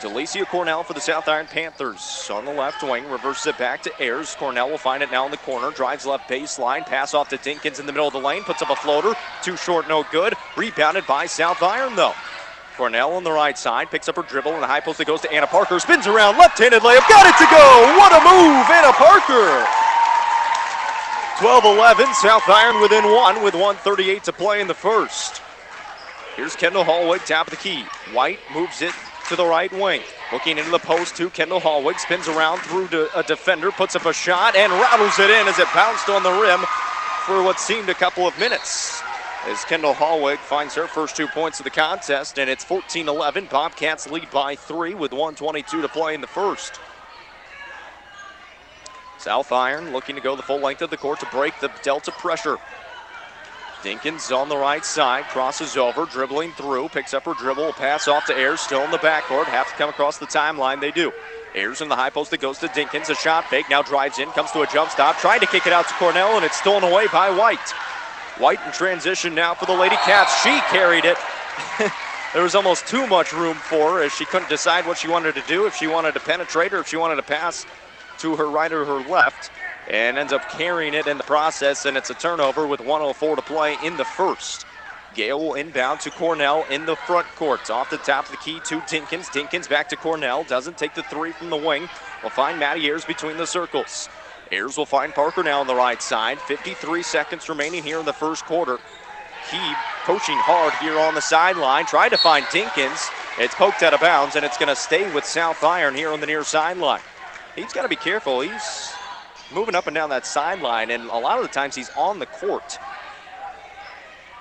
[SPEAKER 3] Delicia Cornell for the South Iron Panthers on the left wing, reverses it back to Ayers. Cornell will find it now in the corner, drives left baseline, pass off to Dinkins in the middle of the lane, puts up a floater, too short, no good. Rebounded by South Iron though. Cornell on the right side, picks up her dribble in the high post that goes to Anna Parker, spins around, left-handed layup, got it to go! What a move, Anna Parker! 12-11, South Iron within 1 with 1:38 to play in the first. Here's Kendall Hallweg, top of the key. White moves it to the right wing. Looking into the post to Kendall Hallweg, spins around through to a defender, puts up a shot, and rattles it in as it bounced on the rim for what seemed a couple of minutes. As Kendall Hallweg finds her first 2 points of the contest, and it's 14-11. Bobcats lead by 3 with 1:22 to play in the first. South Iron looking to go the full length of the court to break the Delta pressure. Dinkins on the right side, crosses over, dribbling through, picks up her dribble, pass off to Ayers, still in the backcourt, have to come across the timeline, they do. Ayers in the high post that goes to Dinkins, a shot fake, now drives in, comes to a jump stop, trying to kick it out to Cornell, and it's stolen away by White. White in transition now for the Lady Cats. She carried it. There was almost too much room for her as she couldn't decide what she wanted to do, if she wanted to penetrate or if she wanted to pass to her right or her left, and ends up carrying it in the process, and it's a turnover with 1:04 to play in the first. Gale will inbound to Cornell in the front court. Off the top of the key to Dinkins. Dinkins back to Cornell. Doesn't take the three from the wing. We'll find Maddie Ayers between the circles. Ayers will find Parker now on the right side. 53 seconds remaining here in the first quarter. Heeb coaching hard here on the sideline. Tried to find Dinkins. It's poked out of bounds, and it's going to stay with South Iron here on the near sideline. He's got to be careful. He's moving up and down that sideline, and a lot of the times he's on the court.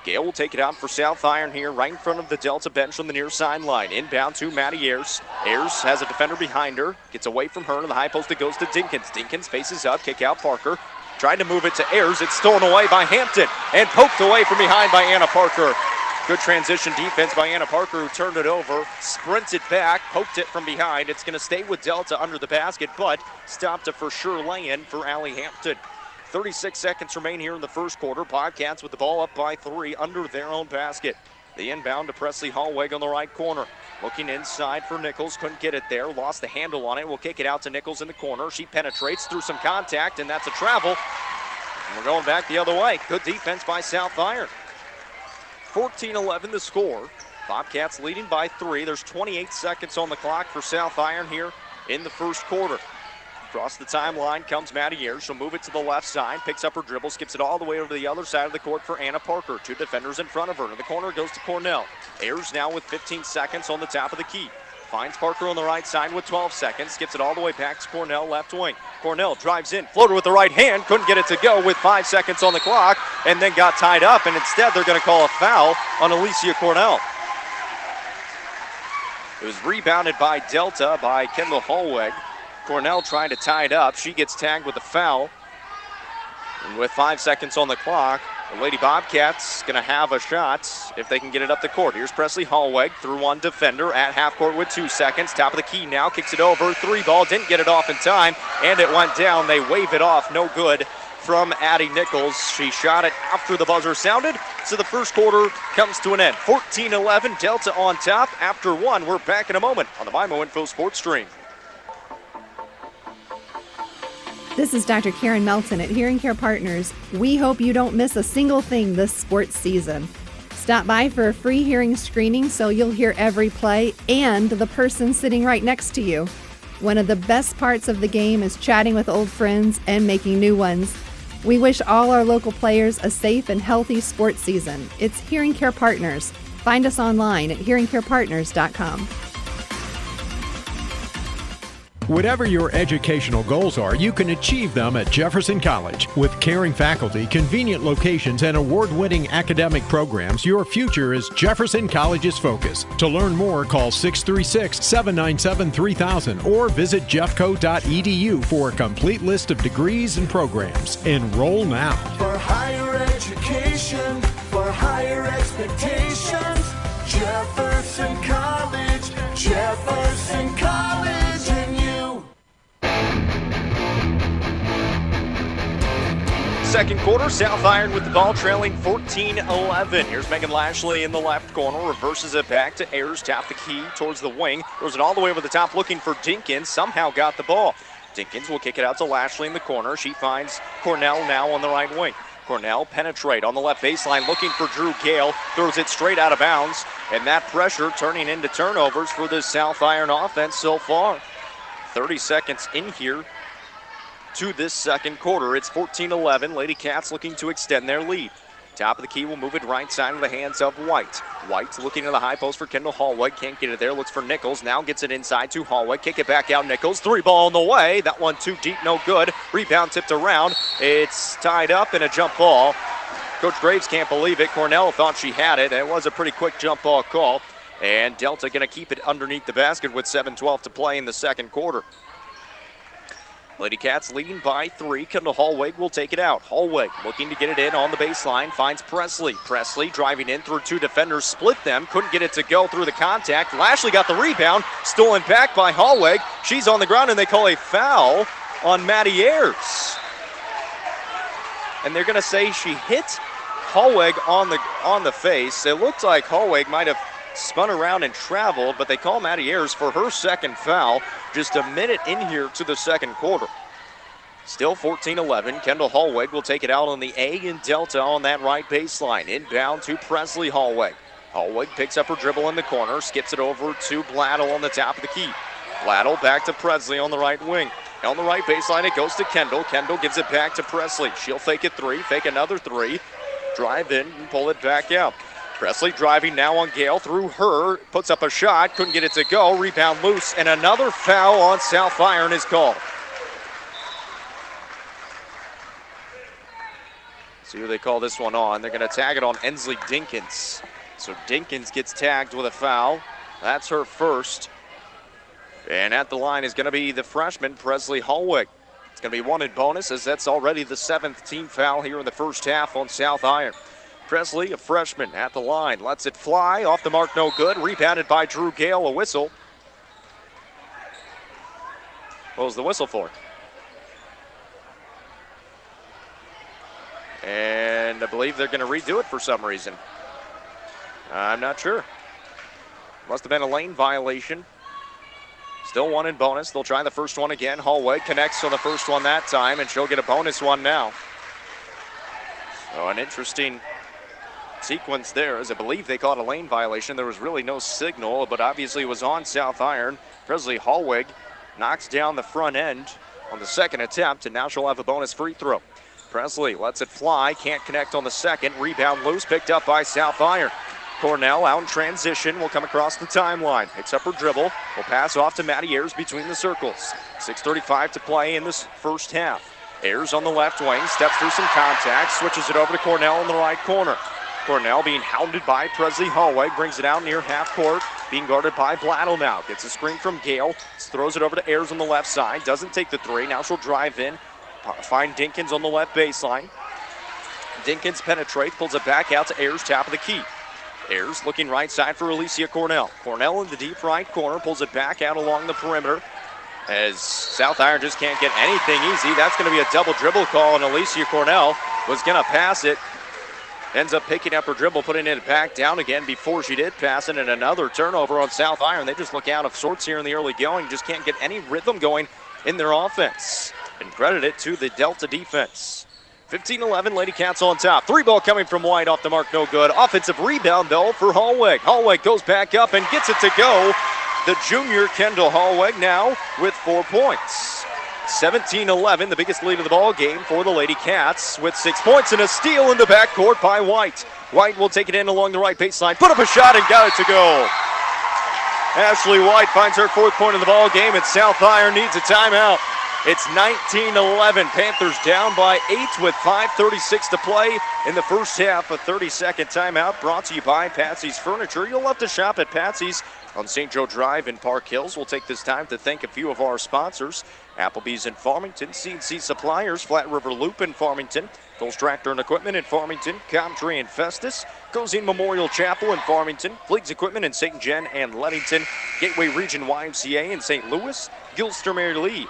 [SPEAKER 3] Gale will take it out for South Iron here right in front of the Delta bench on the near sideline. Inbound to Maddie Ayers. Ayers has a defender behind her. Gets away from her to the high post. It goes to Dinkins. Dinkins faces up. Kick out Parker. Tried to move it to Ayers. It's stolen away by Hampton and poked away from behind by Anna Parker. Good transition defense by Anna Parker, who turned it over, sprinted back, poked it from behind. It's going to stay with Delta under the basket, but stopped a for sure lay-in for Allie Hampton. 36 seconds remain here in the first quarter. Bobcats with the ball up by 3 under their own basket. The inbound to Presley Hallweg on the right corner. Looking inside for Nichols. Couldn't get it there. Lost the handle on it. We'll kick it out to Nichols in the corner. She penetrates through some contact, and that's a travel. And we're going back the other way. Good defense by South Iron. 14-11 the score. Bobcats leading by 3. There's 28 seconds on the clock for South Iron here in the first quarter. Across the timeline comes Maddie Ayers. She'll move it to the left side, picks up her dribble, skips it all the way over to the other side of the court for Anna Parker. 2 defenders in front of her. In the corner goes to Cornell. Ayers now with 15 seconds on the top of the key. Finds Parker on the right side with 12 seconds. Skips it all the way back to Cornell, left wing. Cornell drives in, floater with the right hand. Couldn't get it to go with 5 seconds on the clock, and then got tied up, and instead they're going to call a foul on Alicia Cornell. It was rebounded by Delta by Kendall Hallweg. Cornell trying to tie it up. She gets tagged with a foul. And with 5 seconds on the clock, the Lady Bobcats going to have a shot if they can get it up the court. Here's Presley Hallweg through one defender at half court with 2 seconds. Top of the key now, kicks it over. 3 ball, didn't get it off in time, and it went down. They wave it off, no good from Addie Nichols. She shot it after the buzzer sounded, so the first quarter comes to an end. 14-11, Delta on top. After 1, we're back in a moment on the MyMo Info Sports Stream.
[SPEAKER 20] This is Dr. Karen Melton at Hearing Care Partners. We hope you don't miss a single thing this sports season. Stop by for a free hearing screening so you'll hear every play and the person sitting right next to you. One of the best parts of the game is chatting with old friends and making new ones. We wish all our local players a safe and healthy sports season. It's Hearing Care Partners. Find us online at hearingcarepartners.com.
[SPEAKER 21] Whatever your educational goals are, you can achieve them at Jefferson College. With caring faculty, convenient locations, and award-winning academic programs, your future is Jefferson College's focus. To learn more, call 636-797-3000 or visit jeffco.edu for a complete list of degrees and programs. Enroll now.
[SPEAKER 22] For higher education, for higher expectations, Jefferson College, Jefferson College.
[SPEAKER 3] Second quarter, South Iron with the ball trailing 14-11. Here's Megan Lashley in the left corner, reverses it back to Ayers, tap the key towards the wing, throws it all the way over the top looking for Dinkins, somehow got the ball. Dinkins will kick it out to Lashley in the corner. She finds Cornell now on the right wing. Cornell penetrate on the left baseline looking for Drew Gale, throws it straight out of bounds, and that pressure turning into turnovers for the South Iron offense so far. 30 seconds in here to this second quarter. It's 14-11. Lady Cats looking to extend their lead. Top of the key will move it right side of the hands of White. White looking at the high post for Kendall Hallweg. Can't get it there. Looks for Nichols. Now gets it inside to Hallweg. Kick it back out. Nichols. 3-ball on the way. That one too deep. No good. Rebound tipped around. It's tied up in a jump ball. Coach Graves can't believe it. Cornell thought she had it. It was a pretty quick jump ball call. And Delta going to keep it underneath the basket with 7:12 to play in the second quarter. Lady Cats leading by 3. Kendall Hallweg will take it out. Hallweg looking to get it in on the baseline. Finds Presley. Presley driving in through 2 defenders. Split them. Couldn't get it to go through the contact. Lashley got the rebound. Stolen back by Hallweg. She's on the ground and they call a foul on Maddie Ayers. And they're going to say she hit Hallweg on the face. It looked like Hallweg might have spun around and traveled, but they call Maddie Ayers for her second foul. Just a minute in here to the second quarter. Still 14-11. Kendall Hallweg will take it out on the A in Delta on that right baseline. Inbound to Presley Hallweg. Hallweg picks up her dribble in the corner, skips it over to Bladdle on the top of the key. Bladdle back to Presley on the right wing. On the right baseline, it goes to Kendall. Kendall gives it back to Presley. She'll fake it 3, fake another 3, drive in and pull it back out. Presley driving now on Gale through her, puts up a shot, couldn't get it to go, rebound loose, and another foul on South Iron is called. See who they call this one on. They're going to tag it on Ensley Dinkins. So Dinkins gets tagged with a foul. That's her first. And at the line is going to be the freshman, Presley Hallweg. It's going to be 1 in bonus, as that's already the 7th team foul here in the first half on South Iron. Presley, a freshman, at the line, lets it fly, off the mark, no good, rebounded by Drew Gale, a whistle. What was the whistle for? And I believe they're going to redo it for some reason. I'm not sure. Must have been a lane violation. Still 1 in bonus. They'll try the first one again. Hallweg connects on the first one that time, and she'll get a bonus one now. So an interesting sequence there, as I believe they called a lane violation. There was really no signal, but obviously it was on South Iron. Presley Hallweg knocks down the front end on the second attempt, and now she'll have a bonus free throw. Presley lets it fly, can't connect on the second. Rebound loose, picked up by South Iron. Cornell out in transition, will come across the timeline. Picks up her dribble, will pass off to Maddie Ayers between the circles. 6:35 to play in this first half. Ayers on the left wing, steps through some contact, switches it over to Cornell in the right corner. Cornell being hounded by Presley Hallweg, brings it out near half court, being guarded by Bladdle now. Gets a screen from Gale, throws it over to Ayers on the left side, doesn't take the 3. Now she'll drive in, find Dinkins on the left baseline. Dinkins penetrates, pulls it back out to Ayers, top of the key. Ayers looking right side for Alicia Cornell. Cornell in the deep right corner, pulls it back out along the perimeter. As South Iron just can't get anything easy. That's going to be a double dribble call, and Alicia Cornell was going to pass it. Ends up picking up her dribble, putting it back down again before she did pass it, and another turnover on South Iron. They just look out of sorts here in the early going, just can't get any rhythm going in their offense. And credit it to the Delta defense. 15-11, Lady Cats on top. 3-ball coming from White, off the mark, no good. Offensive rebound, though, for Hallweg. Hallweg goes back up and gets it to go. The junior Kendall Hallweg now with 4 points. 17-11, the biggest lead of the ball game for the Lady Cats, with 6 points and a steal in the backcourt by White. White will take it in along the right baseline, put up a shot and got it to go. Ashley White finds her 4th point of the ball game, and South Iron needs a timeout. It's 19-11. Panthers down by 8 with 5:36 to play in the first half. A 30-second timeout brought to you by Patsy's Furniture. You'll love to shop at Patsy's on St. Joe Drive in Park Hills. We'll take this time to thank a few of our sponsors. Applebee's in Farmington, C&C Suppliers, Flat River Loop in Farmington, Coles Tractor and Equipment in Farmington, Comtree in Festus, Cozine Memorial Chapel in Farmington, Fleets Equipment in St. John and Leadington, Gateway Region YMCA in St. Louis, Gilster Mary Lee,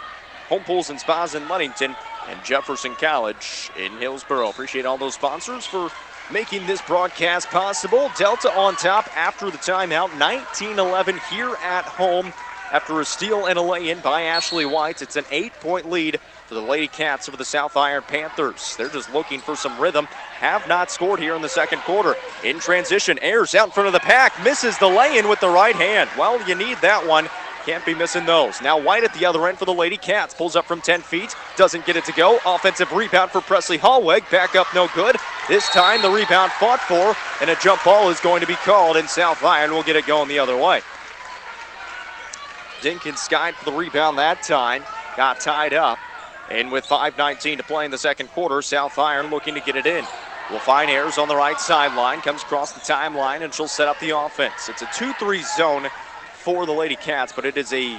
[SPEAKER 3] Home Pools and Spas in Leadington, and Jefferson College in Hillsboro. Appreciate all those sponsors for making this broadcast possible. Delta on top after the timeout, 19-11 here at home after a steal and a lay-in by Ashley White. It's an 8-point lead for the Lady Cats over the South Iron Panthers. They're just looking for some rhythm. Have not scored here in the second quarter. In transition, Ayers out in front of the pack, misses the lay-in with the right hand. Well, you need that one. Can't be missing those. Now White at the other end for the Lady Cats. Pulls up from 10 feet. Doesn't get it to go. Offensive rebound for Presley Hallweg. Back up, no good. This time the rebound fought for, and a jump ball is going to be called, and South Iron will get it going the other way. Dinkins skied for the rebound that time. Got tied up. And with 5:19 to play in the second quarter, South Iron looking to get it in. We'll find Ayers on the right sideline. Comes across the timeline, and she'll set up the offense. It's a 2-3 zone for the Lady Cats, but it is a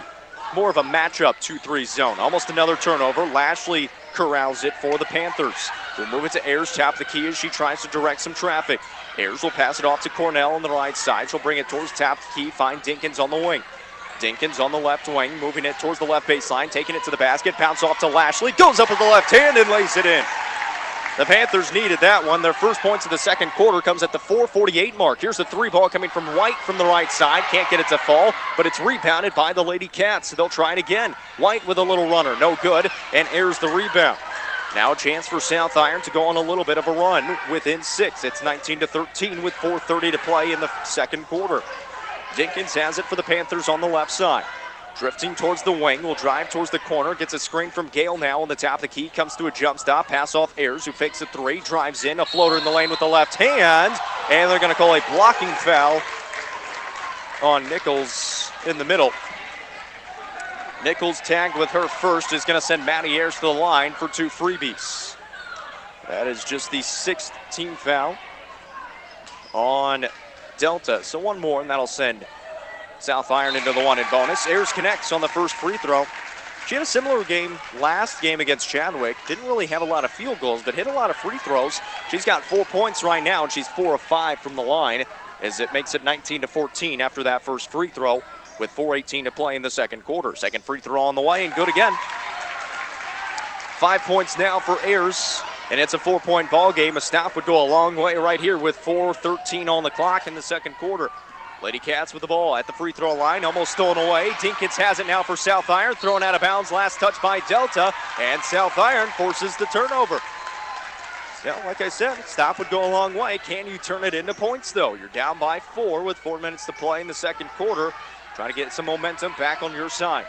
[SPEAKER 3] more of a matchup 2-3 zone. Almost another turnover. Lashley corrals it for the Panthers. We'll move it to Ayers, top the key as she tries to direct some traffic. Ayers will pass it off to Cornell on the right side. She'll bring it towards top the key, find Dinkins on the wing. Dinkins on the left wing, moving it towards the left baseline, taking it to the basket, bounce off to Lashley, goes up with the left hand and lays it in. The Panthers needed that one. Their first points of the second quarter comes at the 4:48 mark. Here's the three ball coming from White from the right side. Can't get it to fall, but it's rebounded by the Lady Cats. So they'll try it again. White with a little runner, no good, and Ayers the rebound. Now a chance for South Iron to go on a little bit of a run within 6. It's 19-13 with 4:30 to play in the second quarter. Dinkins has it for the Panthers on the left side. Drifting towards the wing, will drive towards the corner, gets a screen from Gale now on the top of the key, comes to a jump stop, pass off Ayers, who fakes a three, drives in, a floater in the lane with the left hand, and they're going to call a blocking foul on Nichols in the middle. Nichols tagged with her first is going to send Maddie Ayers to the line for 2 freebies. That is just the 6th team foul on Delta, so one more, and that'll send South Iron into the 1 in bonus. Ayers connects on the first free throw. She had a similar game last game against Chadwick. Didn't really have a lot of field goals, but hit a lot of free throws. She's got 4 points right now, and she's 4 of 5 from the line, as it makes it 19-14 after that first free throw with 4:18 to play in the second quarter. Second free throw on the way, and good again. 5 points now for Ayers, and it's a 4-point ball game. A stop would go a long way right here with 4:13 on the clock in the second quarter. Lady Cats with the ball at the free throw line, almost stolen away. Dinkins has it now for South Iron, thrown out of bounds, last touch by Delta, and South Iron forces the turnover. So, like I said, stop would go a long way. Can you turn it into points, though? You're down by 4 with 4 minutes to play in the second quarter. Trying to get some momentum back on your side.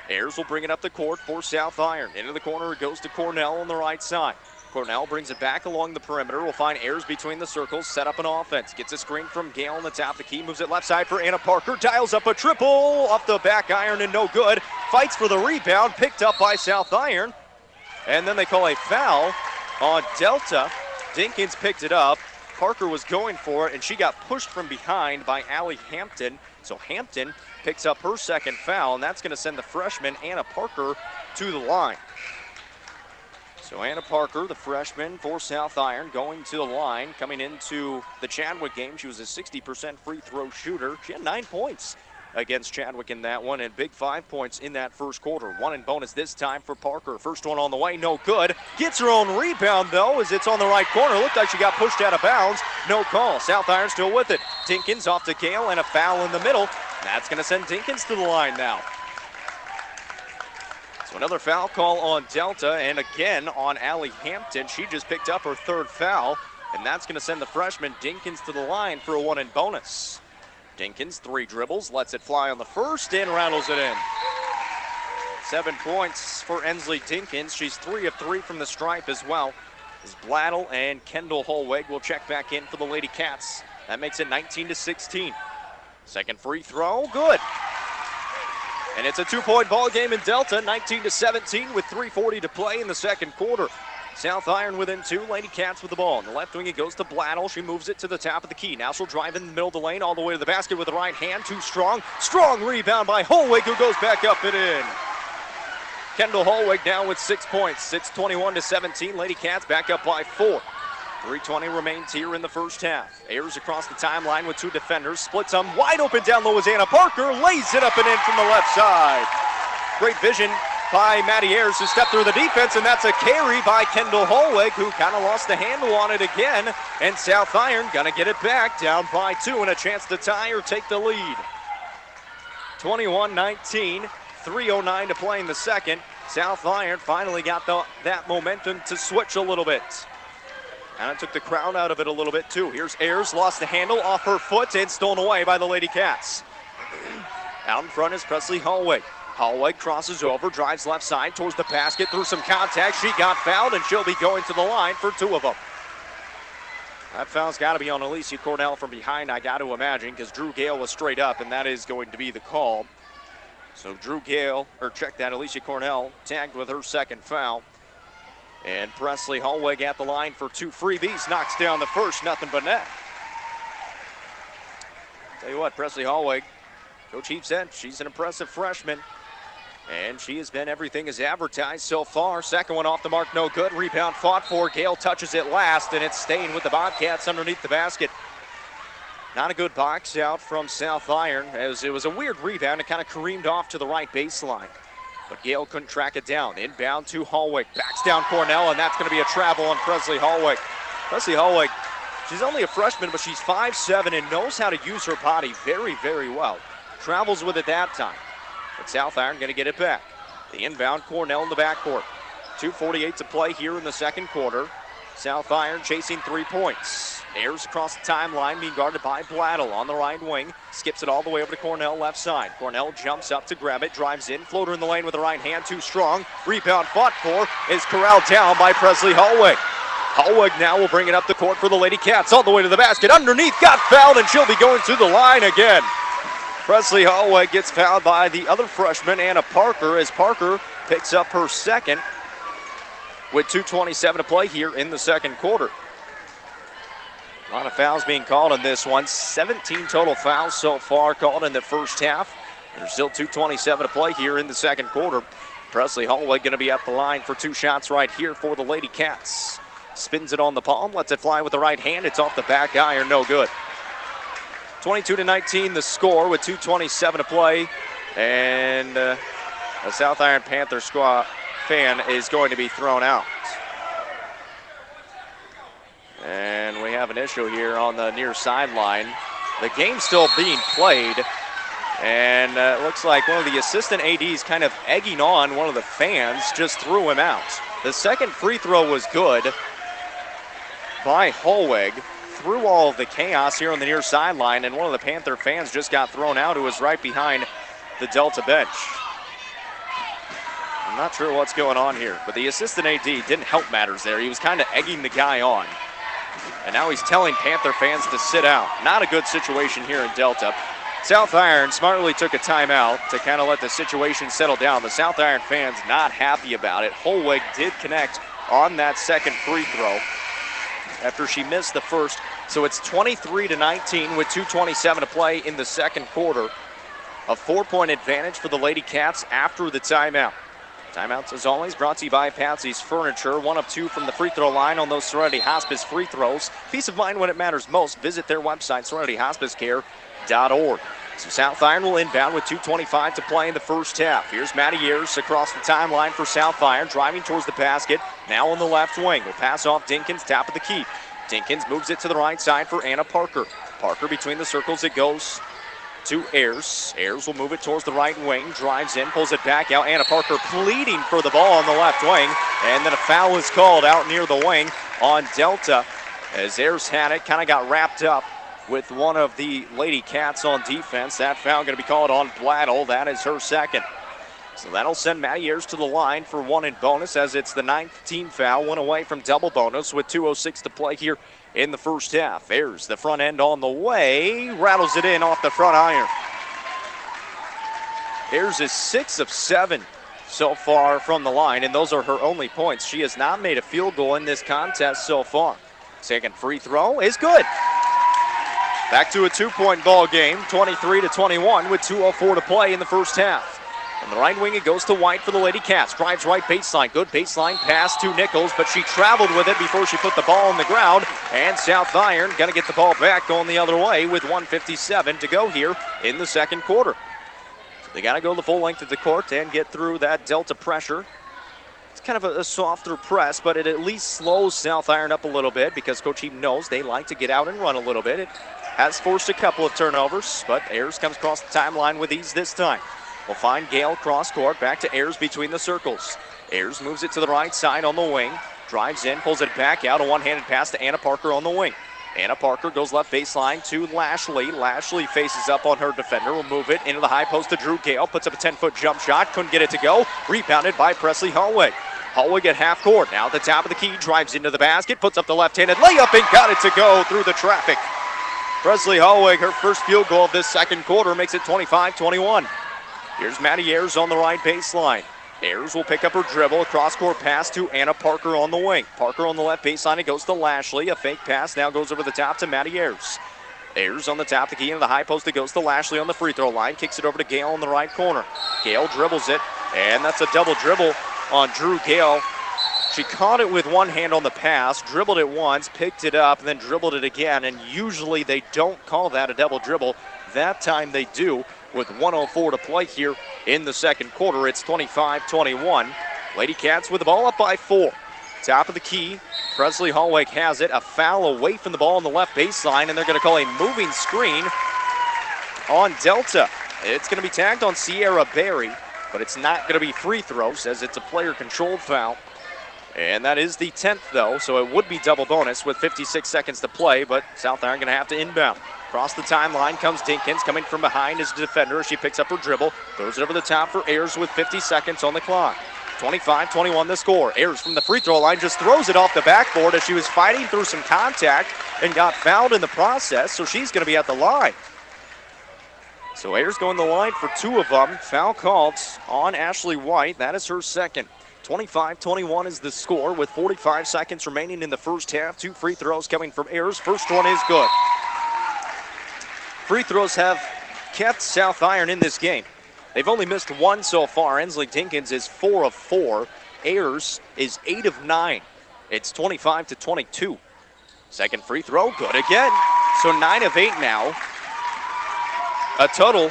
[SPEAKER 3] Ayers will bring it up the court for South Iron. Into the corner, it goes to Cornell on the right side. Cornell brings it back along the perimeter. We'll find Ayers between the circles, set up an offense. Gets a screen from Gale on the top of the key, moves it left side for Anna Parker. Dials up a triple off the back iron and no good. Fights for the rebound, picked up by South Iron. And then they call a foul on Delta. Dinkins picked it up. Parker was going for it, and she got pushed from behind by Allie Hampton. So Hampton picks up her second foul, and that's going to send the freshman Anna Parker to the line. So Anna Parker, the freshman for South Iron, going to the line. Coming into the Chadwick game, she was a 60% free throw shooter. She had 9 points against Chadwick in that one, and big 5 points in that first quarter. 1 in bonus this time for Parker. First one on the way, no good. Gets her own rebound, though, as it's on the right corner. Looked like she got pushed out of bounds. No call. South Iron still with it. Dinkins off to Gale, and a foul in the middle. That's going to send Dinkins to the line now. So another foul call on Delta, and again on Allie Hampton. She just picked up her 3rd foul, and that's going to send the freshman Dinkins to the line for a 1 in bonus. Dinkins, 3 dribbles, lets it fly on the first, and rattles it in. 7 points for Ensley Dinkins. She's 3 of 3 from the stripe as well. As Blattle and Kendall Holweg will check back in for the Lady Cats. That makes it 19-16. Second free throw, good. And it's a 2-point ball game in Delta, 19-17 with 3:40 to play in the second quarter. South Iron within 2, Lady Cats with the ball. On the left wing, it goes to Blattle. She moves it to the top of the key. Now she'll drive in the middle of the lane all the way to the basket with the right hand. Too strong. Strong rebound by Holwig, who goes back up and in. Kendall Holwig now with 6 points. It's 21-17. Lady Cats back up by 4. 3:20 remains here in the first half. Ayers across the timeline with 2 defenders. Splits them wide open down low as Anna Parker lays it up and in from the left side. Great vision by Maddie Ayers, who stepped through the defense, and that's a carry by Kendall Holwig, who kind of lost the handle on it again. And South Iron gonna get it back, down by 2 and a chance to tie or take the lead. 21-19, 3:09 to play in the second. South Iron finally got that momentum to switch a little bit. And it took the crowd out of it a little bit too. Here's Ayers, lost the handle off her foot and stolen away by the Lady Cats. Out in front is Presley Holwig. Holwig crosses over, drives left side towards the basket, through some contact. She got fouled, and she'll be going to the line for 2 of them. That foul's got to be on Alicia Cornell from behind, I got to imagine, because Drew Gale was straight up, and that is going to be the call. So Alicia Cornell tagged with her second foul. And Presley Holwig at the line for 2 freebies, knocks down the first, nothing but net. Tell you what, Presley Holwig, Coach Heap said she's an impressive freshman. And she has been everything as advertised so far. Second one off the mark, no good. Rebound fought for. Gale touches it last, and it's staying with the Bobcats underneath the basket. Not a good box out from South Iron, as it was a weird rebound. It kind of careened off to the right baseline. But Gale couldn't track it down. Inbound to Holwig. Backs down Cornell, and that's going to be a travel on Presley Holwig. Presley Holwig, she's only a freshman, but she's 5'7" and knows how to use her body very, very well. Travels with it that time. But South Iron going to get it back. The inbound, Cornell in the backcourt. 2:48 to play here in the second quarter. South Iron chasing 3 points. Ayers across the timeline, being guarded by Blattle on the right wing. Skips it all the way over to Cornell left side. Cornell jumps up to grab it, drives in. Floater in the lane with the right hand, too strong. Rebound fought for, is corralled down by Presley Holwig. Holwig now will bring it up the court for the Lady Cats. All the way to the basket, underneath, got fouled, and she'll be going to the line again. Presley Holwig gets fouled by the other freshman, Anna Parker, as Parker picks up her second with 2:27 to play here in the second quarter. A lot of fouls being called in this one. 17 total fouls so far called in the first half. There's still 2:27 to play here in the second quarter. Presley Holwig going to be at the line for 2 shots right here for the Lady Cats. Spins it on the palm, lets it fly with the right hand. It's off the back iron, no good. 22-19 the score with 2:27 to play. And the South Iron Panther squad fan is going to be thrown out. And we have an issue here on the near sideline. The game's still being played. And it looks like one of the assistant ADs kind of egging on one of the fans, just threw him out. The second free throw was good by Holwig. Through all of the chaos here on the near sideline, and one of the Panther fans just got thrown out, who was right behind the Delta bench. I'm not sure what's going on here, but the assistant AD didn't help matters there. He was kind of egging the guy on. And now he's telling Panther fans to sit out. Not a good situation here in Delta. South Iron smartly took a timeout to kind of let the situation settle down. The South Iron fans not happy about it. Holwig did connect on that second free throw after she missed the first. So it's 23-19 with 2:27 to play in the second quarter. A 4-point advantage for the Lady Cats after the timeout. Timeouts, as always, brought to you by Patsy's Furniture. 1 of 2 from the free throw line on those Serenity Hospice free throws. Peace of mind when it matters most. Visit their website, serenityhospicecare.org. So South Iron will inbound with 2:25 to play in the first half. Here's Maddie Ayers across the timeline for South Iron, driving towards the basket. Now on the left wing. Will pass off Dinkins, top of the key. Dinkins moves it to the right side for Anna Parker. Parker between the circles, it goes to Ayers. Ayers will move it towards the right wing, drives in, pulls it back out. Anna Parker pleading for the ball on the left wing, and then a foul is called out near the wing on Delta as Ayers had it, kind of got wrapped up with one of the Lady Cats on defense. That foul going to be called on Blattle. That is her second. So that'll send Maddie Ayers to the line for one in bonus, as it's the 9th team foul, one away from double bonus with 2:06 to play here in the first half. Ayers, the front end on the way, rattles it in off the front iron. Ayers is 6 of 7 so far from the line, and those are her only points. She has not made a field goal in this contest so far. Second free throw is good. Back to a 2-point ball game, 23-21 with 2:04 to play in the first half. On the right wing, it goes to White for the Lady Cats. Drives right baseline. Good baseline pass to Nichols, but she traveled with it before she put the ball on the ground. And South Iron going to get the ball back going the other way with 1:57 to go here in the second quarter. So they got to go the full length of the court and get through that Delta pressure. It's kind of a softer press, but it at least slows South Iron up a little bit because Coach Heaton knows they like to get out and run a little bit. It has forced a couple of turnovers, but Ayers comes across the timeline with ease this time. We'll find Gale cross court, back to Ayers between the circles. Ayers moves it to the right side on the wing, drives in, pulls it back out, a one-handed pass to Anna Parker on the wing. Anna Parker goes left baseline to Lashley. Lashley faces up on her defender, will move it into the high post to Drew Gale, puts up a 10-foot jump shot, couldn't get it to go, rebounded by Presley Hallweg. Hallweg at half court, now at the top of the key, drives into the basket, puts up the left-handed layup and got it to go through the traffic. Presley Hallweg, her first field goal of this second quarter, makes it 25-21. Here's Maddie Ayers on the right baseline. Ayers will pick up her dribble, a cross-court pass to Anna Parker on the wing. Parker on the left baseline, it goes to Lashley. A fake pass now goes over the top to Maddie Ayers. Ayers on the top, the key into the high post, it goes to Lashley on the free throw line. Kicks it over to Gale in the right corner. Gale dribbles it, and that's a double dribble on Drew Gale. She caught it with one hand on the pass, dribbled it once, picked it up, and then dribbled it again. And usually they don't call that a double dribble. That time they do. With 1:04 to play here in the second quarter, it's 25-21. Lady Cats with the ball up by 4. Top of the key, Presley Hallweg has it. A foul away from the ball on the left baseline, and they're going to call a moving screen on Delta. It's going to be tagged on Sierra Berry, but it's not going to be free throws as it's a player-controlled foul. And that is the 10th, though, so it would be double bonus with 56 seconds to play, but South Iron going to have to inbound. Across the timeline comes Dinkins, coming from behind as a defender. She picks up her dribble, throws it over the top for Ayers with 50 seconds on the clock. 25-21 the score. Ayers from the free throw line just throws it off the backboard as she was fighting through some contact and got fouled in the process, so she's going to be at the line. So Ayers going to the line for 2 of them. Foul called on Ashley White. That is her second. 25-21 is the score with 45 seconds remaining in the first half. 2 free throws coming from Ayers. First one is good. Free throws have kept South Iron in this game. They've only missed 1 so far. Ensley Dinkins is 4 of 4. Ayers is 8 of 9. It's 25-22. Second free throw, good again. So 9 of 8 now. A total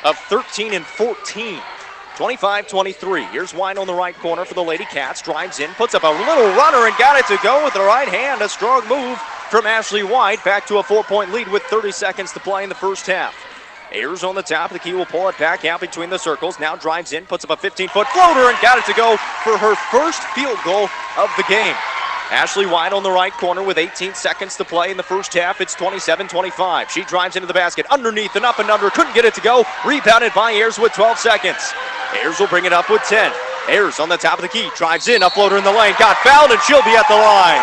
[SPEAKER 3] of 13 and 14. 25-23. Here's White on the right corner for the Lady Cats. Drives in, puts up a little runner and got it to go with the right hand. A strong move from Ashley White, back to a 4-point lead with 30 seconds to play in the first half. Ayers on the top of the key will pull it back out between the circles. Now drives in, puts up a 15-foot floater and got it to go for her first field goal of the game. Ashley White on the right corner with 18 seconds to play in the first half. It's 27-25. She drives into the basket, underneath and up and under, couldn't get it to go. Rebounded by Ayers with 12 seconds. Ayers will bring it up with 10. Ayers on the top of the key, drives in, a floater in the lane, got fouled, and she'll be at the line.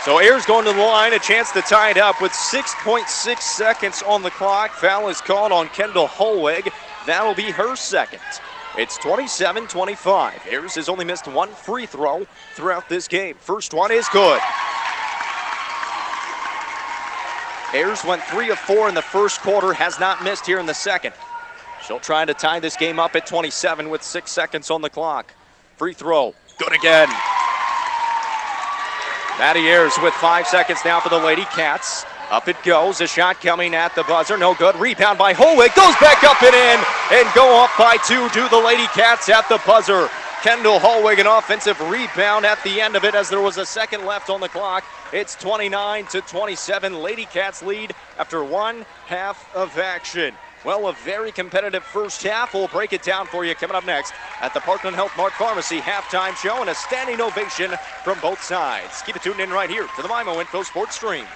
[SPEAKER 3] So Ayers going to the line, a chance to tie it up with 6.6 seconds on the clock. Foul is called on Kendall Hallweg. That'll be her second. It's 27-25. Ayers has only missed 1 free throw throughout this game. First one is good. Ayers went 3 of 4 in the first quarter, has not missed here in the second. She'll try to tie this game up at 27 with 6 seconds on the clock. Free throw, good again. Maddie Ayers with 5 seconds now for the Lady Cats. Up it goes, a shot coming at the buzzer, no good. Rebound by Hallweg, goes back up and in, and go off by 2 to the Lady Cats at the buzzer. Kendall Hallweg, an offensive rebound at the end of it as there was a second left on the clock. It's 29-27. Lady Cats lead after 1 half of action. Well, a very competitive first half. We'll break it down for you coming up next at the Parkland Health Mart Pharmacy halftime show, and a standing ovation from both sides. Keep it tuned in right here to the Mimo Info Sports Stream.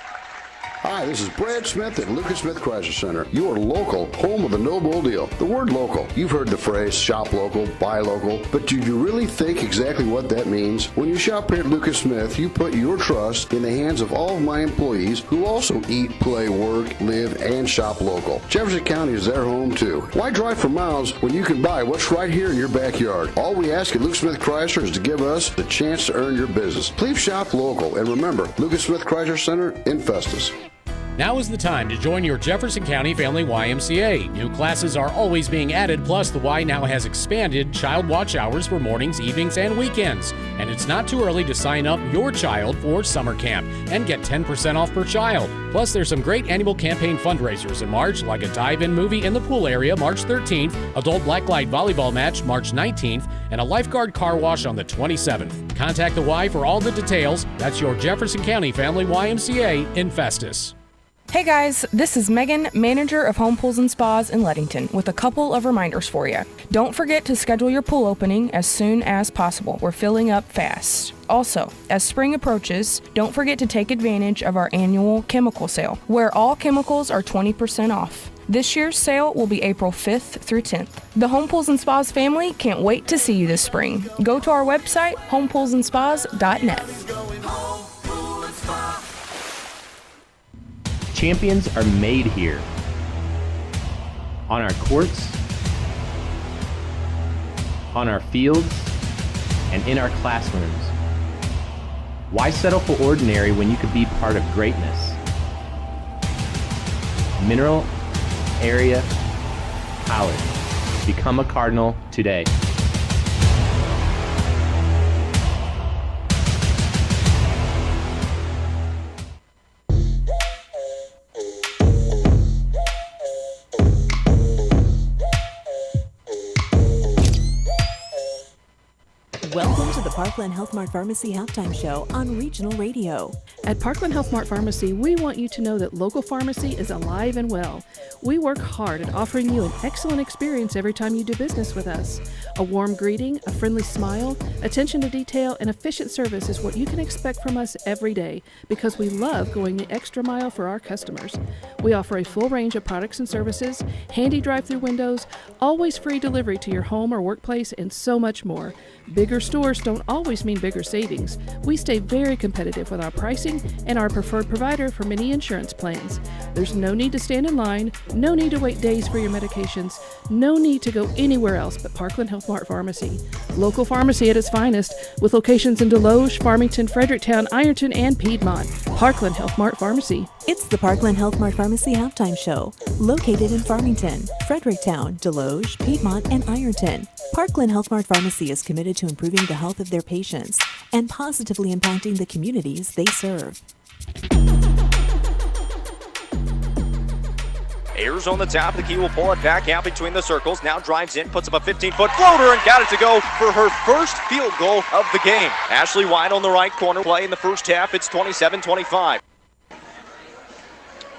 [SPEAKER 1] Hi, this is Brad Smith at Lucas Smith Chrysler Center, your local home of the no bull deal. The word local, you've heard the phrase shop local, buy local, but do you really think exactly what that means? When you shop here at Lucas Smith, you put your trust in the hands of all of my employees who also eat, play, work, live, and shop local. Jefferson County is their home too. Why drive for miles when you can buy what's right here in your backyard? All we ask at Lucas Smith Chrysler is to give us the chance to earn your business. Please shop local, and remember, Lucas Smith Chrysler Center in Festus.
[SPEAKER 2] Now is the time to join your Jefferson County Family YMCA. New classes are always being added, plus the Y now has expanded child watch hours for mornings, evenings, and weekends. And it's not too early to sign up your child for summer camp and get 10% off per child. Plus, there's some great annual campaign fundraisers in March, like a dive-in movie in the pool area March 13th, adult blacklight volleyball match March 19th, and a lifeguard car wash on the 27th. Contact the Y for all the details. That's your Jefferson County Family YMCA in Festus.
[SPEAKER 4] Hey guys, this is Megan, manager of Home Pools and Spas in Leadington, with a couple of reminders for you. Don't forget to schedule your pool opening as soon as possible. We're filling up fast. Also, as spring approaches, don't forget to take advantage of our annual chemical sale, where all chemicals are 20% off. This year's sale will be April 5th through 10th. The Home Pools and Spas family can't wait to see you this spring. Go to our website, homepoolsandspas.net.
[SPEAKER 23] Champions are made here, on our courts, on our fields, and in our classrooms. Why settle for ordinary when you could be part of greatness? Mineral Area College. Become a Cardinal today.
[SPEAKER 7] Welcome to the Parkland Health Mart Pharmacy Halftime Show on Regional Radio.
[SPEAKER 24] At Parkland Health Mart Pharmacy, we want you to know that local pharmacy is alive and well. We work hard at offering you an excellent experience every time you do business with us. A warm greeting, a friendly smile, attention to detail, and efficient service is what you can expect from us every day because we love going the extra mile for our customers. We offer a full range of products and services, handy drive-through windows, always free delivery to your home or workplace, and so much more. Bigger stores don't always mean bigger savings. We stay very competitive with our pricing and our preferred provider for many insurance plans. There's no need to stand in line, no need to wait days for your medications, no need to go anywhere else but Parkland Health Mart Pharmacy. Local pharmacy at its finest, with locations in Deloge, Farmington, Fredericktown, Ironton, and Piedmont. Parkland Health Mart Pharmacy.
[SPEAKER 7] It's the Parkland Health Mart Pharmacy Halftime Show, located in Farmington, Fredericktown, Deloge, Piedmont, and Ironton. Parkland Health Mart Pharmacy is committed to improving the health of their patients and positively impacting the communities they serve.
[SPEAKER 3] Ayers on the top of the key will pull it back out between the circles. Now drives in, puts up a 15-foot floater, and got it to go for her first field goal of the game. Ashley White on the right corner. Play in the first half. It's 27-25.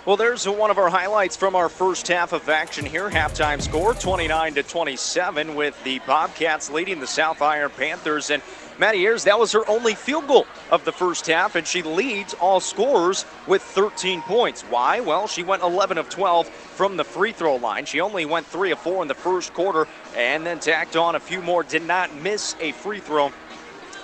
[SPEAKER 3] Well, there's one of our highlights from our first half of action here. Halftime score 29-27 with the Bobcats leading the South Iron Panthers. And Maddie Ayers, that was her only field goal of the first half, and she leads all scorers with 13 points. Why? Well, she went 11 of 12 from the free throw line. She only went 3 of 4 in the first quarter and then tacked on a few more. Did not miss a free throw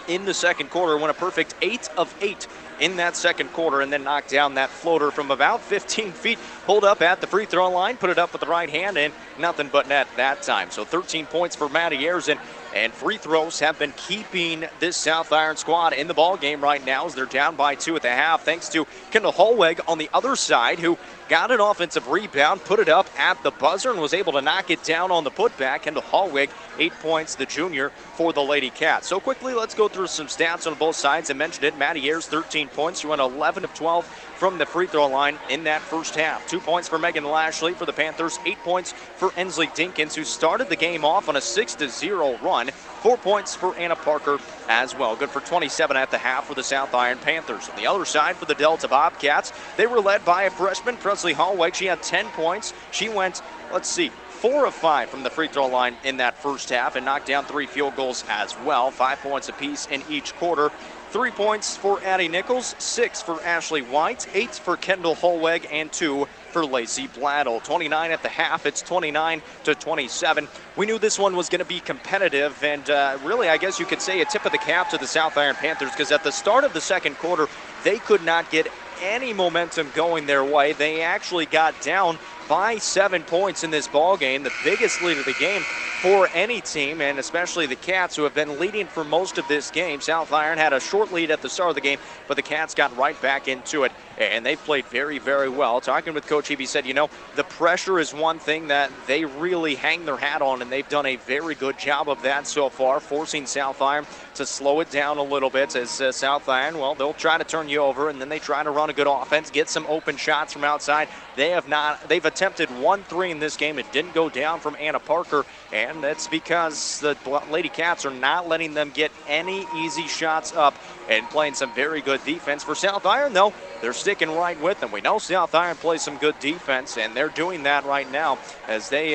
[SPEAKER 3] in the second quarter. Went a perfect 8 of 8 in that second quarter, and then knocked down that floater from about 15 feet, pulled up at the free throw line, put it up with the right hand, and nothing but net that time. So 13 points for Maddie Ayers, and free throws have been keeping this South Iron squad in the ball game right now as they're down by 2 at the half, thanks to Kendall Holweg on the other side, who got an offensive rebound, put it up at the buzzer, and was able to knock it down on the putback. Kendall Holweg, 8 points, the junior, for the Lady Cats. So quickly, let's go through some stats on both sides. I mentioned it, Maddie Ayers, 13 points. She went 11 of 12 from the free throw line in that first half. 2 points for Megan Lashley for the Panthers, 8 points for Ensley Dinkins, who started the game off on a 6-0 run. 4 points for Anna Parker as well. Good for 27 at the half for the South Iron Panthers. On the other side for the Delta Bobcats, they were led by a freshman, Presley Holweg. She had 10 points. She went, 4 of 5 from the free throw line in that first half and knocked down 3 field goals as well. 5 points apiece in each quarter 3 points for Addie Nichols, 6 for Ashley White, 8 for Kendall Holweg, and 2 for Lacey Blattle. 29 at the half. It's 29-27. We knew this one was going to be competitive, and really, I guess you could say a tip of the cap to the South Iron Panthers, because at the start of the second quarter, they could not get any momentum going their way. They actually got down by 7 points in this ball game, the biggest lead of the game for any team, and especially the Cats, who have been leading for most of this game. South Iron had a short lead at the start of the game, but the Cats got right back into it, and they played very, very well. Talking with Coach Eby, said, the pressure is one thing that they really hang their hat on, and they've done a very good job of that so far, forcing South Iron to slow it down a little bit, as South Iron, well, they'll try to turn you over, and then they try to run a good offense, get some open shots from outside. They've attempted 1-3 in this game. It didn't go down from Anna Parker, and that's because the Lady Cats are not letting them get any easy shots up and playing some very good defense. For South Iron, though, they're sticking right with them. We know South Iron plays some good defense, and they're doing that right now, as they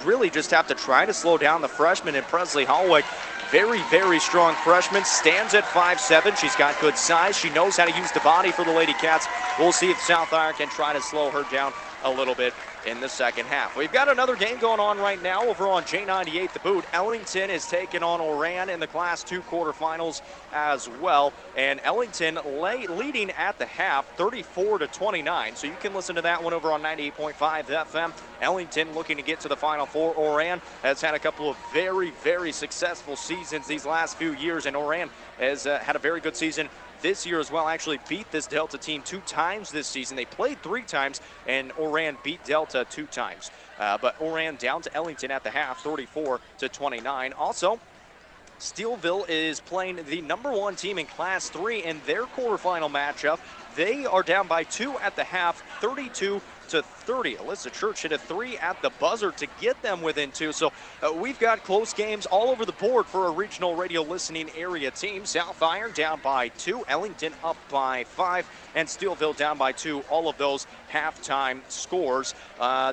[SPEAKER 3] really just have to try to slow down the freshman in Presley Holweg. Very, very strong freshman, stands at 5'7". She's got good size. She knows how to use the body for the Lady Cats. We'll see if South Iron can try to slow her down a little bit in the second half. We've got another game going on right now over on J98 The Boot. Ellington is taking on Oran in the Class 2 quarterfinals as well. And Ellington leading at the half, 34-29. So you can listen to that one over on 98.5 FM. Ellington looking to get to the Final Four. Oran has had a couple of very, very successful seasons these last few years, and Oran has had a very good season this year as well. Actually beat this Delta team 2 times this season. They played 3 times, and Oran beat Delta 2 times. But Oran down to Ellington at the half, 34-29. Also, Steelville is playing the #1 team in Class 3 in their quarterfinal matchup. They are down by 2 at the half, 32-30. Alyssa Church hit a 3 at the buzzer to get them within 2. So we've got close games all over the board for a regional radio listening area team. South Iron down by 2, Ellington up by 5, and Steelville down by 2. All of those halftime scores.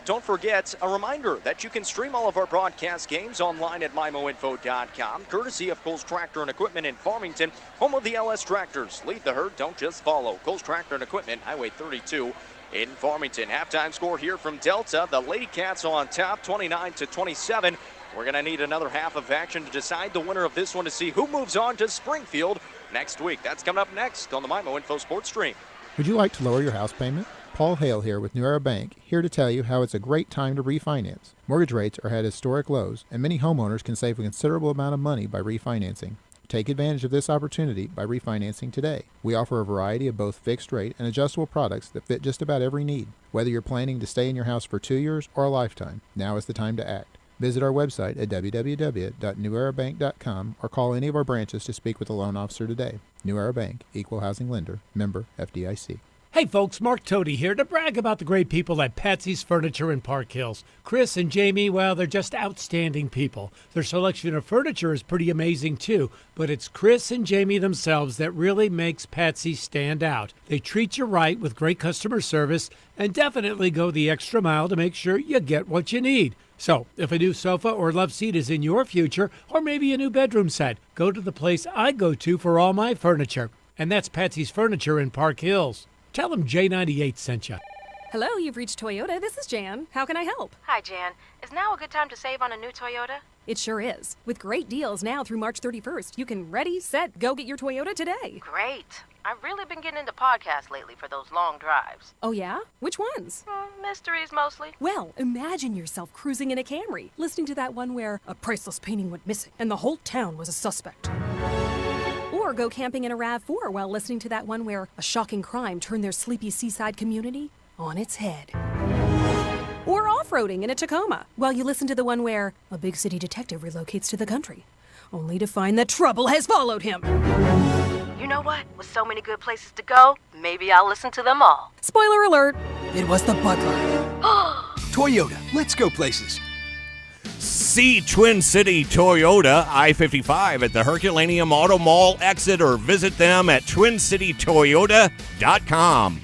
[SPEAKER 3] Don't forget, a reminder that you can stream all of our broadcast games online at MIMOinfo.com, courtesy of Coles Tractor and Equipment in Farmington, home of the LS Tractors. Lead the herd, don't just follow. Coles Tractor and Equipment, Highway 32 in Farmington. Halftime score here from Delta. The Lady Cats on top, 29-27. We're going to need another half of action to decide the winner of this one to see who moves on to Springfield next week. That's coming up next on the MIMO Info Sports Stream.
[SPEAKER 5] Would you like to lower your house payment? Paul Hale here with New Era Bank, here to tell you how it's a great time to refinance. Mortgage rates are at historic lows, and many homeowners can save a considerable amount of money by refinancing. Take advantage of this opportunity by refinancing today. We offer a variety of both fixed rate and adjustable products that fit just about every need. Whether you're planning to stay in your house for 2 years or a lifetime, now is the time to act. Visit our website at www.newerabank.com or call any of our branches to speak with a loan officer today. New Era Bank, Equal Housing Lender, member FDIC.
[SPEAKER 6] Hey folks, Mark Toady here to brag about the great people at Patsy's Furniture in Park Hills. Chris and Jamie, well, they're just outstanding people. Their selection of furniture is pretty amazing too, but it's Chris and Jamie themselves that really makes Patsy stand out. They treat you right with great customer service and definitely go the extra mile to make sure you get what you need. So, if a new sofa or love seat is in your future, or maybe a new bedroom set, go to the place I go to for all my furniture. And that's Patsy's Furniture in Park Hills. Tell them J98 sent you.
[SPEAKER 9] Hello, you've reached Toyota. This is Jan. How can I help?
[SPEAKER 10] Hi, Jan. Is now a good time to save on a new Toyota?
[SPEAKER 9] It sure is. With great deals now through March 31st, you can ready, set, go get your Toyota today.
[SPEAKER 10] Great. I've really been getting into podcasts lately for those long drives.
[SPEAKER 9] Oh, yeah? Which ones?
[SPEAKER 10] Mysteries, mostly.
[SPEAKER 9] Well, imagine yourself cruising in a Camry, listening to that one where a priceless painting went missing and the whole town was a suspect. Or go camping in a RAV4 while listening to that one where a shocking crime turned their sleepy seaside community on its head. Or off-roading in a Tacoma while you listen to the one where a big city detective relocates to the country, only to find that trouble has followed him.
[SPEAKER 10] You know what? With so many good places to go, maybe I'll listen to them all.
[SPEAKER 9] Spoiler alert.
[SPEAKER 25] It was the butler. Toyota, let's go places.
[SPEAKER 26] See Twin City Toyota, I-55 at the Herculaneum Auto Mall exit, or visit them at twincitytoyota.com.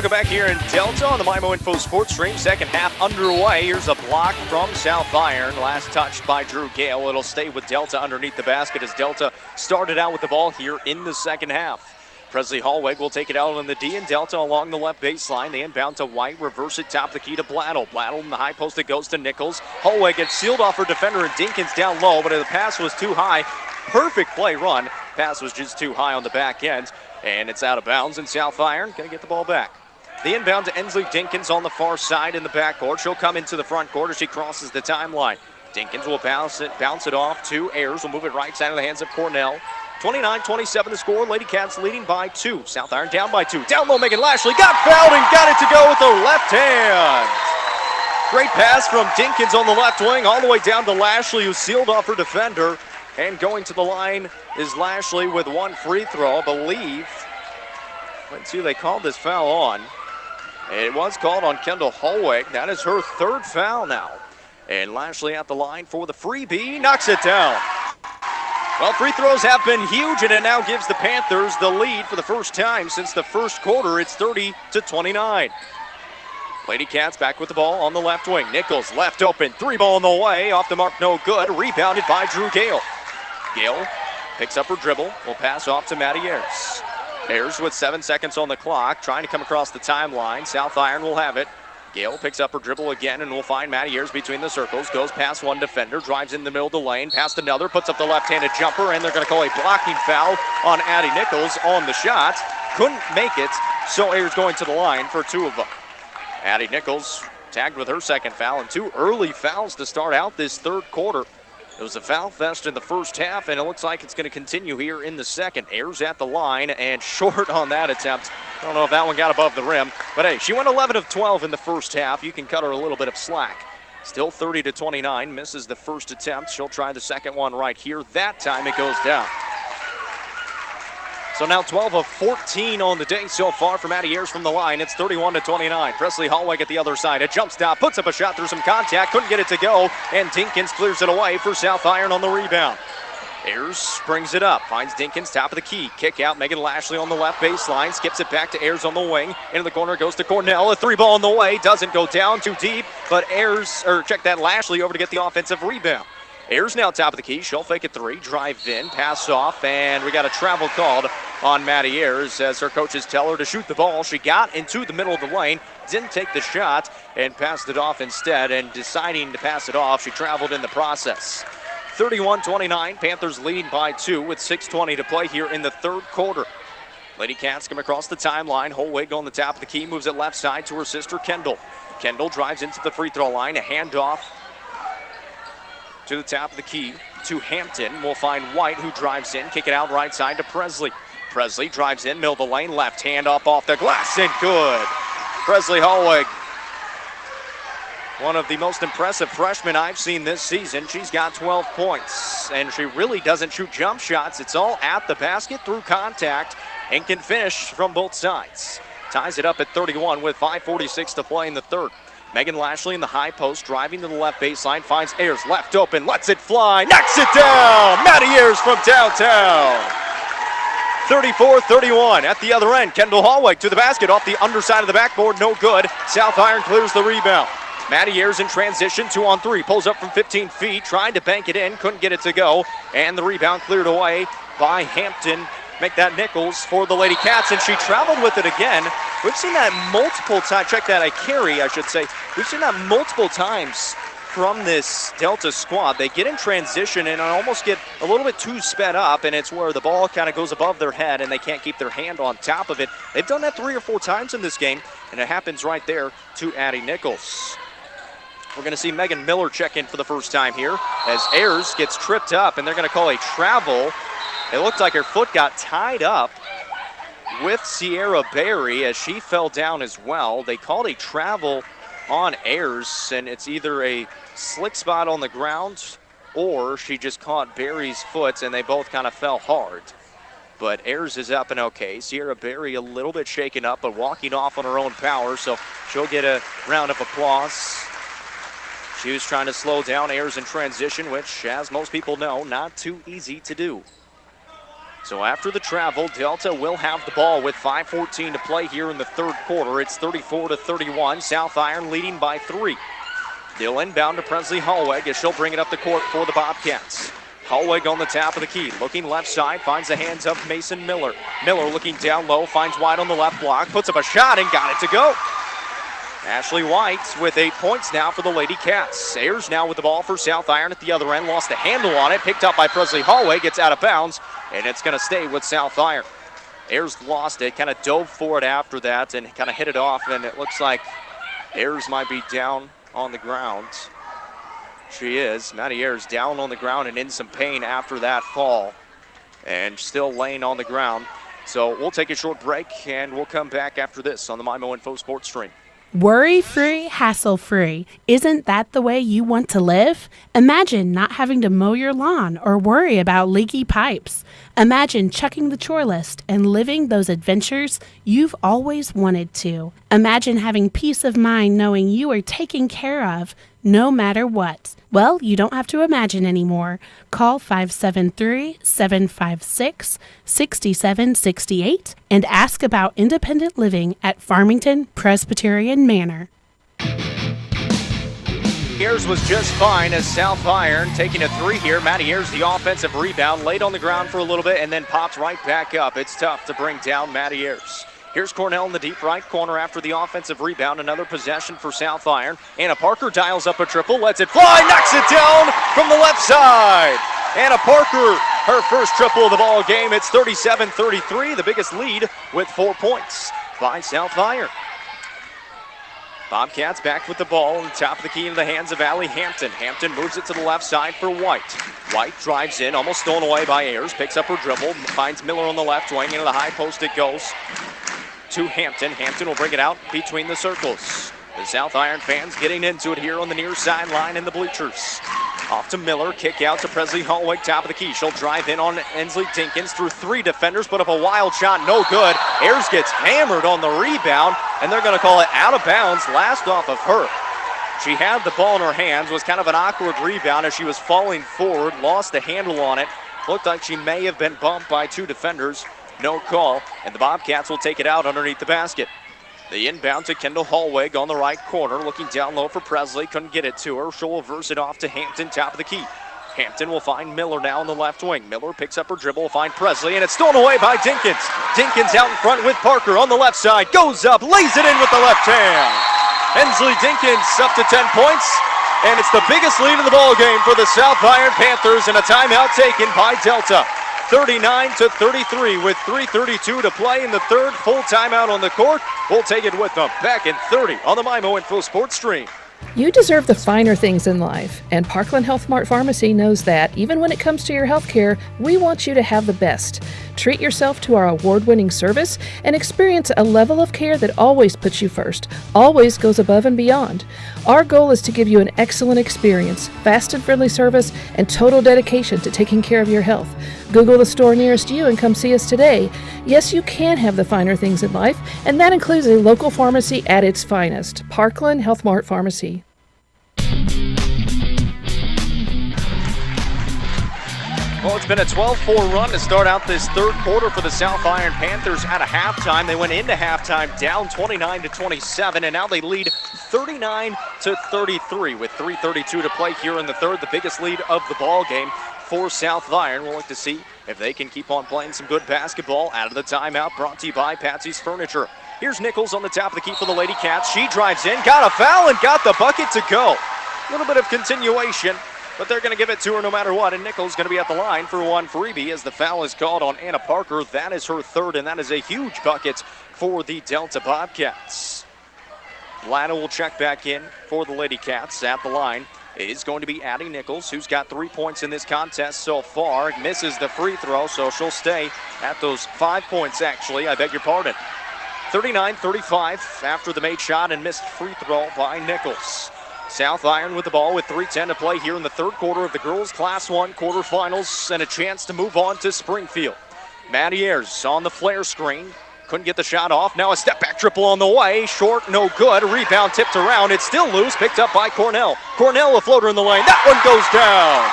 [SPEAKER 3] Welcome back here in Delta on the MyMo Info Sports Stream. Second half underway. Here's a block from South Iron. Last touched by Drew Gale. It'll stay with Delta underneath the basket as Delta started out with the ball here in the second half. Presley Hallweg will take it out on the D, and Delta along the left baseline. They inbound to White, reverse it, top the key to Blattle. Blattle in the high post, it goes to Nichols. Hallweg gets sealed off her defender, and Dinkins down low, but the pass was too high. Perfect play run. Pass was just too high on the back end, and it's out of bounds, and South Iron going to get the ball back. The inbound to Ensley Dinkins on the far side in the backcourt. She'll come into the front court as she crosses the timeline. Dinkins will bounce it off to Ayers. Will move it right side of the hands of Cornell. 29-27 the score. Lady Cats leading by 2. South Iron down by 2. Down low, Megan Lashley got fouled and got it to go with the left hand. Great pass from Dinkins on the left wing all the way down to Lashley, who sealed off her defender. And going to the line is Lashley with one free throw, I believe. Let's see who they called this foul on. It was called on Kendall Hallweg. That is her third foul now. And Lashley at the line for the freebie, knocks it down. Well, free throws have been huge, and it now gives the Panthers the lead for the first time since the first quarter. It's 30-29. Lady Cats back with the ball on the left wing. Nichols left open, 3-ball in the way, off the mark, no good. Rebounded by Drew Gale. Gale picks up her dribble, will pass off to Maddie Ayers. Ayers with 7 seconds on the clock, trying to come across the timeline. South Iron will have it. Gale picks up her dribble again and will find Maddie Ayers between the circles. Goes past one defender, drives in the middle of the lane, past another, puts up the left-handed jumper, and they're going to call a blocking foul on Addie Nichols on the shot. Couldn't make it, so Ayers going to the line for 2 of them. Addie Nichols tagged with her second foul, and 2 early fouls to start out this third quarter. It was a foul fest in the first half, and it looks like it's going to continue here in the second. Ayers at the line and short on that attempt. I don't know if that one got above the rim, but hey, she went 11 of 12 in the first half. You can cut her a little bit of slack. Still 30-29, misses the first attempt. She'll try the second one right here. That time it goes down. So now 12 of 14 on the day so far for Maddie Ayers from the line. It's 31-29. Presley Hallweg at the other side. A jump stop, puts up a shot through some contact. Couldn't get it to go, and Dinkins clears it away for South Iron on the rebound. Ayers brings it up, finds Dinkins, top of the key. Kick out, Megan Lashley on the left baseline. Skips it back to Ayers on the wing. Into the corner goes to Cornell. A 3-ball in the way. Doesn't go down too deep, but Lashley over to get the offensive rebound. Ayers now top of the key. She'll fake a 3, drive in, pass off, and we got a travel called on Maddie Ayers as her coaches tell her to shoot the ball. She got into the middle of the lane, didn't take the shot, and passed it off instead. And deciding to pass it off, she traveled in the process. 31-29, Panthers leading by 2 with 6:20 to play here in the third quarter. Lady Cats come across the timeline. Hallweg on the top of the key, moves it left side to her sister Kendall. Kendall drives into the free throw line, a handoff to the top of the key to Hampton. We'll find White, who drives in, kick it out right side to Presley. Presley drives in, middle of the lane, left hand up off the glass, and good. Presley Hallweg, one of the most impressive freshmen I've seen this season. She's got 12 points, and she really doesn't shoot jump shots. It's all at the basket through contact and can finish from both sides. Ties it up at 31 with 5:46 to play in the third. Megan Lashley in the high post, driving to the left baseline, finds Ayers left open, lets it fly, knocks it down! Maddie Ayers from downtown. 34-31 at the other end. Kendall Hallweg to the basket off the underside of the backboard, no good. South Iron clears the rebound. Maddie Ayers in transition, 2-on-3, pulls up from 15 feet, tried to bank it in, couldn't get it to go, and the rebound cleared away by Hampton. Make that Nichols for the Lady Cats, and she traveled with it again. We've seen that multiple times. Check that, carry, I should say. We've seen that multiple times from this Delta squad. They get in transition and almost get a little bit too sped up, and it's where the ball kind of goes above their head and they can't keep their hand on top of it. They've done that 3 or 4 times in this game, and it happens right there to Addie Nichols. We're going to see Megan Miller check in for the first time here as Ayers gets tripped up, and they're going to call a travel. It looked like her foot got tied up with Sierra Berry as she fell down as well. They called a travel on Ayers, and it's either a slick spot on the ground or she just caught Berry's foot, and they both kind of fell hard. But Ayers is up and okay. Sierra Berry a little bit shaken up, but walking off on her own power, so she'll get a round of applause. She was trying to slow down Ayers in transition, which, as most people know, not too easy to do. So after the travel, Delta will have the ball with 5:14 to play here in the third quarter. It's 34-31. South Iron leading by 3. They'll inbound to Presley Hallweg as she'll bring it up the court for the Bobcats. Hallweg on the top of the key, looking left side, finds the hands of Mason Miller. Miller looking down low, finds White on the left block, puts up a shot and got it to go. Ashley White with 8 points now for the Lady Cats. Ayers now with the ball for South Iron at the other end, lost the handle on it, picked up by Presley Hallweg, gets out of bounds, and it's going to stay with South Iron. Ayers lost it, kind of dove for it after that and kind of hit it off, and it looks like Ayers might be down on the ground. She is. Maddie Ayers down on the ground and in some pain after that fall, and still laying on the ground. So we'll take a short break, and we'll come back after this on the MyMo Info Sports Stream.
[SPEAKER 8] Worry-free, hassle-free. Isn't that the way you want to live? Imagine not having to mow your lawn or worry about leaky pipes. Imagine checking the chore list and living those adventures you've always wanted to. Imagine having peace of mind knowing you are taken care of no matter what. Well, you don't have to imagine anymore. Call 573-756-6768 and ask about independent living at Farmington Presbyterian Manor.
[SPEAKER 3] Ayers was just fine as South Iron taking a 3 here. Maddie Ayers, the offensive rebound, laid on the ground for a little bit and then popped right back up. It's tough to bring down Maddie Ayers. Here's Cornell in the deep right corner after the offensive rebound. Another possession for South Iron. Anna Parker dials up a triple, lets it fly, knocks it down from the left side. Anna Parker, her first triple of the ball game. It's 37-33, the biggest lead with 4 points by South Iron. Bobcats back with the ball on the top of the key in the hands of Allie Hampton. Hampton moves it to the left side for White. White drives in, almost stolen away by Ayers, picks up her dribble, finds Miller on the left wing, into the high post it goes to Hampton. Hampton will bring it out between the circles. The South Iron fans getting into it here on the near sideline in the bleachers. Off to Miller, kick out to Presley Hallweg, top of the key. She'll drive in on Ensley Dinkins through 3 defenders, put up a wild shot, no good. Ayers gets hammered on the rebound, and they're going to call it out of bounds, last off of her. She had the ball in her hands, was kind of an awkward rebound as she was falling forward, lost the handle on it. Looked like she may have been bumped by 2 defenders. No call, and the Bobcats will take it out underneath the basket. The inbound to Kendall Hallweg on the right corner, looking down low for Presley, couldn't get it to her. She'll reverse it off to Hampton, top of the key. Hampton will find Miller now on the left wing. Miller picks up her dribble, will find Presley, and it's stolen away by Dinkins. Dinkins out in front with Parker on the left side, goes up, lays it in with the left hand. Ensley Dinkins up to 10 points, and it's the biggest lead of the ball game for the South Iron Panthers, and a timeout taken by Delta. 39-33 with 3:32 to play in the third. Full timeout on the court. We'll take it with them. Back in 30 on the MyMo Info Sports Stream.
[SPEAKER 24] You deserve the finer things in life, and Parkland Health Mart Pharmacy knows that. Even when it comes to your health care, we want you to have the best. Treat yourself to our award-winning service and experience a level of care that always puts you first, always goes above and beyond. Our goal is to give you an excellent experience, fast and friendly service, and total dedication to taking care of your health. Google the store nearest you and come see us today. Yes, you can have the finer things in life, and that includes a local pharmacy at its finest. Parkland Health Mart Pharmacy.
[SPEAKER 3] Well, it's been a 12-4 run to start out this third quarter for the South Iron Panthers at a halftime. They went into halftime down 29-27, and now they lead 39-33 with 3:32 to play here in the third, the biggest lead of the ball game for South Iron. We'll look to see if they can keep on playing some good basketball. Out of the timeout, brought to you by Patsy's Furniture. Here's Nichols on the top of the key for the Lady Cats. She drives in, got a foul, and got the bucket to go. A little bit of continuation, but they're going to give it to her no matter what, and Nichols going to be at the line for one freebie as the foul is called on Anna Parker. That is her third, and that is a huge bucket for the Delta Bobcats. Lana will check back in for the Lady Cats. At the line is going to be Addie Nichols, who's got 3 points in this contest so far. Misses the free throw, so she'll stay at those 5 points, actually. I beg your pardon. 39-35 after the made shot and missed free throw by Nichols. South Iron with the ball with 3:10 to play here in the third quarter of the girls' Class 1 quarterfinals, and a chance to move on to Springfield. Maddie Ayers on the flare screen. Couldn't get the shot off. Now a step-back triple on the way. Short, no good. Rebound tipped around. It's still loose. Picked up by Cornell. Cornell, a floater in the lane. That one goes down.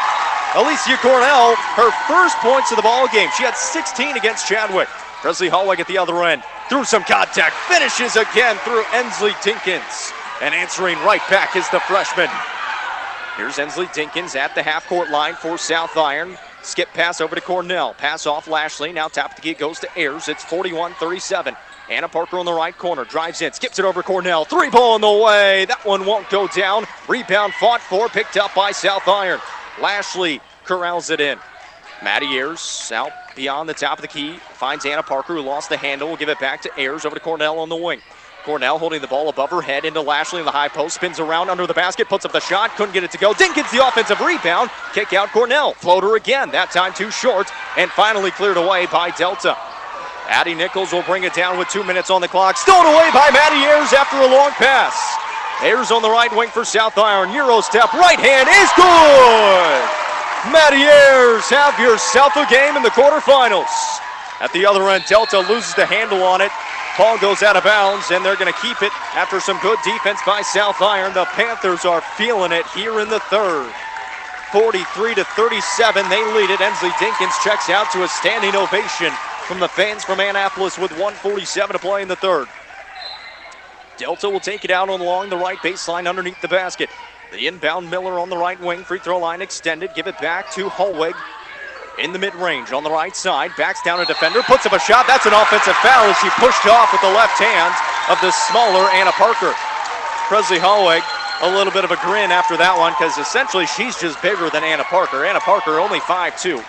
[SPEAKER 3] Alicia Cornell, her first points of the ball game. She had 16 against Chadwick. Presley Hallweg at the other end. Through some contact. Finishes again through Ensley Dinkins. And answering right back is the freshman. Here's Ensley Dinkins at the half-court line for South Iron. Skip pass over to Cornell. Pass off Lashley. Now top of the key goes to Ayers. It's 41-37. Anna Parker on the right corner. Drives in. Skips it over Cornell. Three ball in the way. That one won't go down. Rebound fought for. Picked up by South Iron. Lashley corrals it in. Maddie Ayers out beyond the top of the key. Finds Anna Parker, who lost the handle. Will give it back to Ayers over to Cornell on the wing. Cornell holding the ball above her head into Lashley in the high post. Spins around under the basket. Puts up the shot. Couldn't get it to go. Dinkins the offensive rebound. Kick out Cornell. Floater again. That time too short. And finally cleared away by Delta. Addie Nichols will bring it down with 2 minutes on the clock. Stolen away by Maddie Ayers after a long pass. Ayers on the right wing for South Iron. Euro step. Right hand is good. Maddie Ayers, have yourself a game in the quarterfinals. At the other end, Delta loses the handle on it. Ball goes out of bounds, and they're going to keep it after some good defense by South Iron. The Panthers are feeling it here in the third. 43-37, they lead it. Ensley Dinkins checks out to a standing ovation from the fans from Annapolis with 1:47 to play in the third. Delta will take it out along the right baseline underneath the basket. The inbound Miller on the right wing, free throw line extended. Give it back to Hallweg in the mid-range on the right side. Backs down a defender, puts up a shot. That's an offensive foul as she pushed off with the left hand of the smaller Anna Parker. Presley Hallweg, a little bit of a grin after that one because essentially she's just bigger than Anna Parker. Anna Parker only 5'2".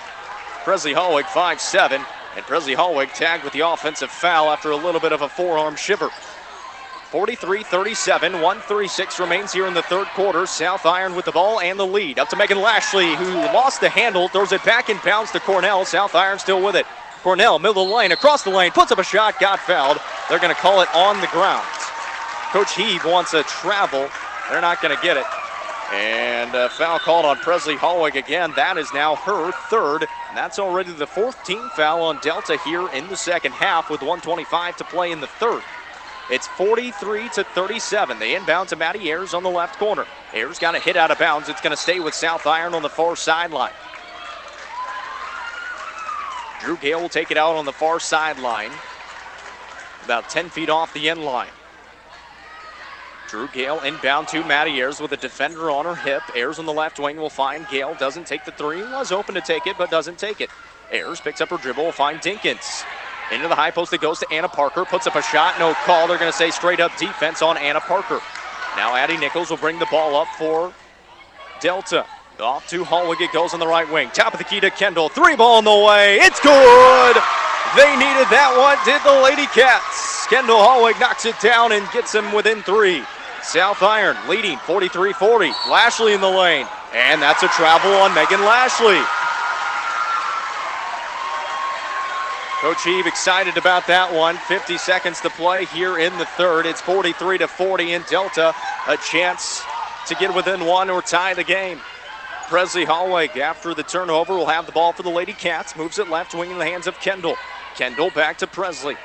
[SPEAKER 3] Presley Hallweg 5'7", and Presley Hallweg tagged with the offensive foul after a little bit of a forearm shiver. 43-37, 1:36 remains here in the third quarter. South Iron with the ball and the lead. Up to Megan Lashley, who lost the handle, throws it back in bounds to Cornell. South Iron still with it. Cornell, middle of the lane, across the lane, puts up a shot, got fouled. They're going to call it on the ground. Coach Heave wants a travel. They're not going to get it. And a foul called on Presley Hallweg again. That is now her third. And that's already the fourth team foul on Delta here in the second half with 1:25 to play in the third. It's 43-37. They inbound to Maddie Ayers on the left corner. Ayers got a hit out of bounds. It's going to stay with South Iron on the far sideline. Drew Gale will take it out on the far sideline, about 10 feet off the end line. Drew Gale inbound to Maddie Ayers with a defender on her hip. Ayers on the left wing will find Gale. Doesn't take the three. Was open to take it, but doesn't take it. Ayers picks up her dribble. Will find Dinkins. Into the high post, it goes to Anna Parker. Puts up a shot, no call. They're going to say straight up defense on Anna Parker. Now Addie Nichols will bring the ball up for Delta. Off to Hallweg, it goes on the right wing. Top of the key to Kendall. Three ball in the way. It's good. They needed that one, did the Lady Cats. Kendall Hallweg knocks it down and gets them within three. South Iron leading 43-40. Lashley in the lane. And that's a travel on Megan Lashley. Coach Heave excited about that one. 50 seconds to play here in the third. It's 43-40 in Delta. A chance to get within one or tie the game. Presley Hallweg, after the turnover, will have the ball for the Lady Cats. Moves it left wing in the hands of Kendall. Kendall back to Presley.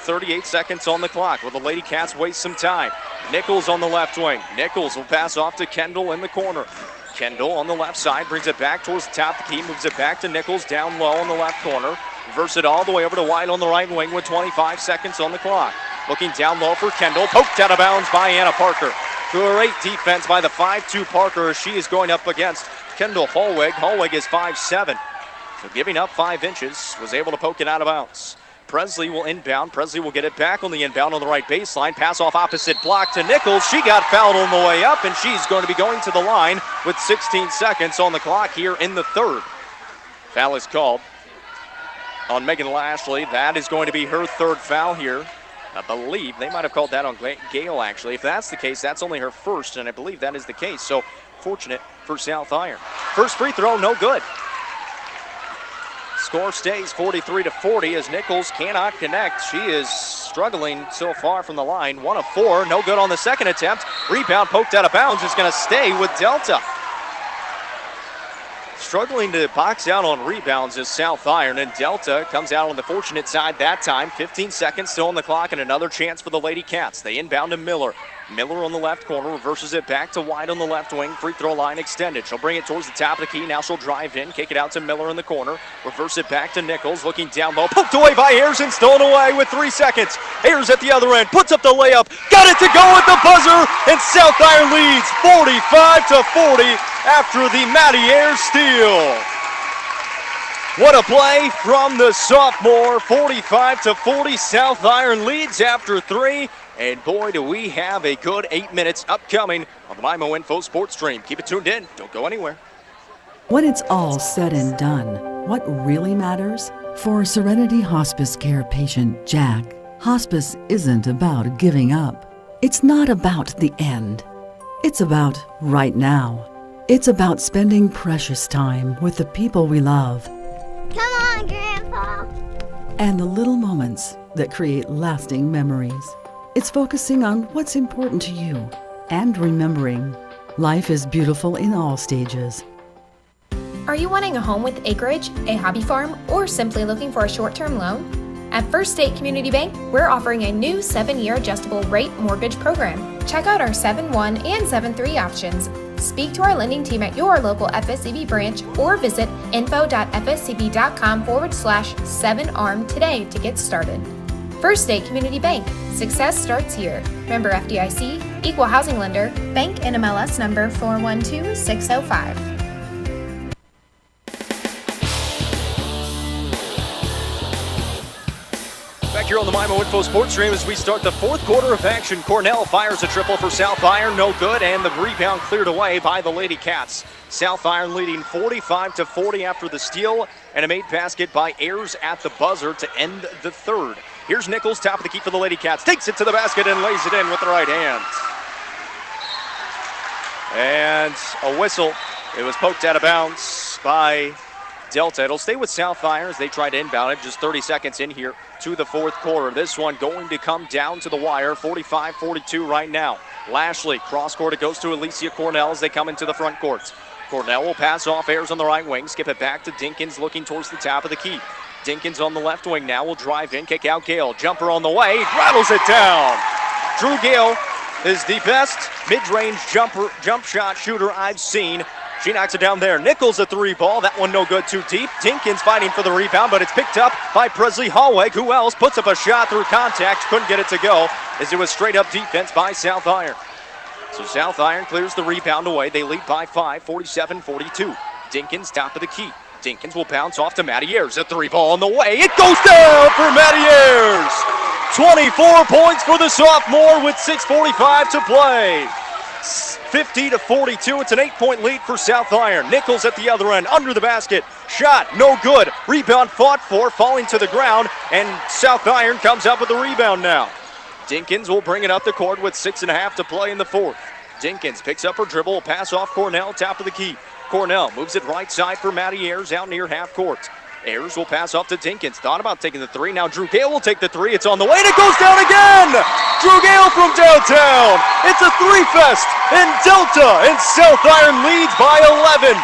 [SPEAKER 3] 38 seconds on the clock. Will the Lady Cats waste some time? Nichols on the left wing. Nichols will pass off to Kendall in the corner. Kendall on the left side brings it back towards the top of the key. Moves it back to Nichols down low on the left corner. Reverse it all the way over to White on the right wing with 25 seconds on the clock. Looking down low for Kendall. Poked out of bounds by Anna Parker. Great defense by the 5'2 Parker as she is going up against Kendall Hallweg. Hallweg is 5'7. So giving up 5 inches, was able to poke it out of bounds. Presley will inbound. Presley will get it back on the inbound on the right baseline. Pass off opposite block to Nichols. She got fouled on the way up, and she's going to be going to the line with 16 seconds on the clock here in the third. Foul is called on Megan Lashley. That is going to be her third foul here. I believe they might have called that on Gale, actually. If that's the case, that's only her first, and I believe that is the case. So fortunate for South Iron. First free throw, no good. Score stays 43-40 as Nichols cannot connect. She is struggling so far from the line. 1 of 4, no good on the second attempt. Rebound poked out of bounds. It's going to stay with Delta. Struggling to box out on rebounds is South Iron, and Delta comes out on the fortunate side that time. 15 seconds still on the clock and another chance for the Lady Cats. They inbound to Miller. Miller on the left corner, reverses it back to White on the left wing. Free throw line extended. She'll bring it towards the top of the key. Now she'll drive in, kick it out to Miller in the corner. Reverse it back to Nichols, looking down low. Poked away by Ayers and stolen away with 3 seconds. Ayers at the other end, puts up the layup. Got it to go at the buzzer, and South Iron leads 45-40 after the Maddie Ayers steal. What a play from the sophomore. 45-40, South Iron leads after 3. And boy, do we have a good 8 minutes upcoming on the MyMo Info Sports Stream. Keep it tuned in. Don't go anywhere.
[SPEAKER 11] When it's all said and done, what really matters? For Serenity Hospice Care patient Jack, hospice isn't about giving up. It's not about the end. It's about right now. It's about spending precious time with the people we love.
[SPEAKER 12] Come on, Grandpa!
[SPEAKER 11] And the little moments that create lasting memories. It's focusing on what's important to you and remembering life is beautiful in all stages.
[SPEAKER 13] Are you wanting a home with acreage, a hobby farm, or simply looking for a short-term loan? At First State Community Bank, we're offering a new 7-year adjustable rate mortgage program. Check out our 7-1 and 7-3 options. Speak to our lending team at your local FSCB branch or visit info.fscb.com/7ARM today to get started. First State Community Bank. Success starts here. Member FDIC, Equal Housing Lender, Bank NMLS number 412605.
[SPEAKER 3] Back here on the MyMo Info Sports Stream as we start the fourth quarter of action. Cornell fires a triple for South Iron, no good, and the rebound cleared away by the Lady Cats. South Iron leading 45-40 after the steal and a made basket by Ayers at the buzzer to end the third. Here's Nichols, top of the key for the Lady Cats. Takes it to the basket and lays it in with the right hand. And a whistle. It was poked out of bounds by Delta. It'll stay with South Iron as they try to inbound it. Just 30 seconds in here to the fourth quarter. This one going to come down to the wire. 45-42 right now. Lashley, cross court. It goes to Alicia Cornell as they come into the front court. Cornell will pass off Ayers on the right wing. Skip it back to Dinkins looking towards the top of the key. Dinkins on the left wing now will drive in, kick out Gale. Jumper on the way, rattles it down. Drew Gale is the best mid-range jump shot shooter I've seen. She knocks it down there. Nichols a three ball. That one no good, too deep. Dinkins fighting for the rebound, but it's picked up by Presley Hallweg. Who else puts up a shot through contact? Couldn't get it to go as it was straight up defense by South Iron. So South Iron clears the rebound away. They lead by 5, 47-42. Dinkins top of the key. Dinkins will bounce off to Maddie Ayers. A three ball on the way. It goes down for Maddie Ayers. 24 points for the sophomore with 6:45 to play. 50-42. It's an 8-point lead for South Iron. Nichols at the other end, under the basket. Shot, no good. Rebound fought for, falling to the ground, and South Iron comes up with the rebound now. Dinkins will bring it up the court with 6.5 to play in the fourth. Dinkins picks up her dribble, will pass off Cornell, top of the key. Cornell moves it right side for Maddie Ayers out near half court. Ayers will pass off to Dinkins. Thought about taking the three. Now Drew Gale will take the three. It's on the way, and it goes down again! Drew Gale from downtown. It's a three-fest in Delta, and South Iron leads by 11.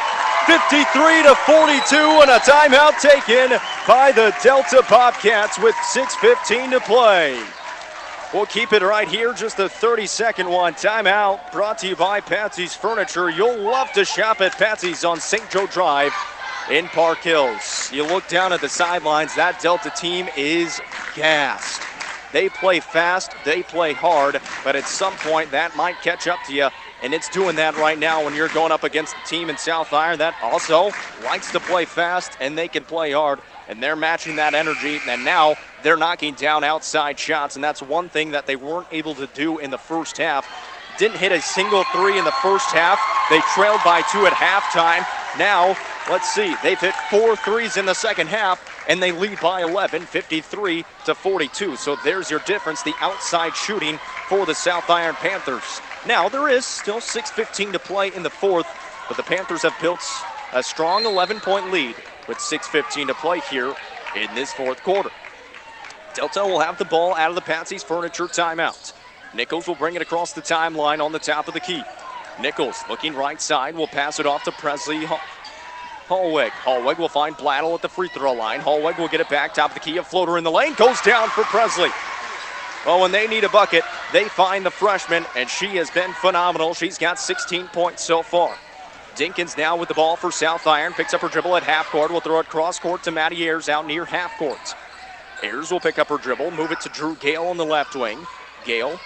[SPEAKER 3] 53-42, and a timeout taken by the Delta Bobcats with 6:15 to play. We'll keep it right here, just a 30-second one. Timeout brought to you by Patsy's Furniture. You'll love to shop at Patsy's on St. Joe Drive in Park Hills. You look down at the sidelines, that Delta team is gassed. They play fast, they play hard, but at some point that might catch up to you, and it's doing that right now when you're going up against the team in South Iron that also likes to play fast and they can play hard, and they're matching that energy, and now they're knocking down outside shots, and that's one thing that they weren't able to do in the first half. Didn't hit a single three in the first half. They trailed by 2 at halftime. Now, let's see, they've hit 4 threes in the second half, and they lead by 11, 53-42. So there's your difference, the outside shooting for the South Iron Panthers. Now, there is still 6:15 to play in the fourth, but the Panthers have built a strong 11-point lead with 6:15 to play here in this fourth quarter. Delta will have the ball out of the Patsy's Furniture timeout. Nichols will bring it across the timeline on the top of the key. Nichols looking right side, will pass it off to Presley Hallweg. Hallweg will find Blattle at the free throw line. Hallweg will get it back, top of the key, a floater in the lane, goes down for Presley. Well, when they need a bucket, they find the freshman, and she has been phenomenal. She's got 16 points so far. Dinkins now with the ball for South Iron. Picks up her dribble at half court. Will throw it cross court to Maddie Ayers out near half court. Ayers will pick up her dribble, move it to Drew Gale on the left wing. Gale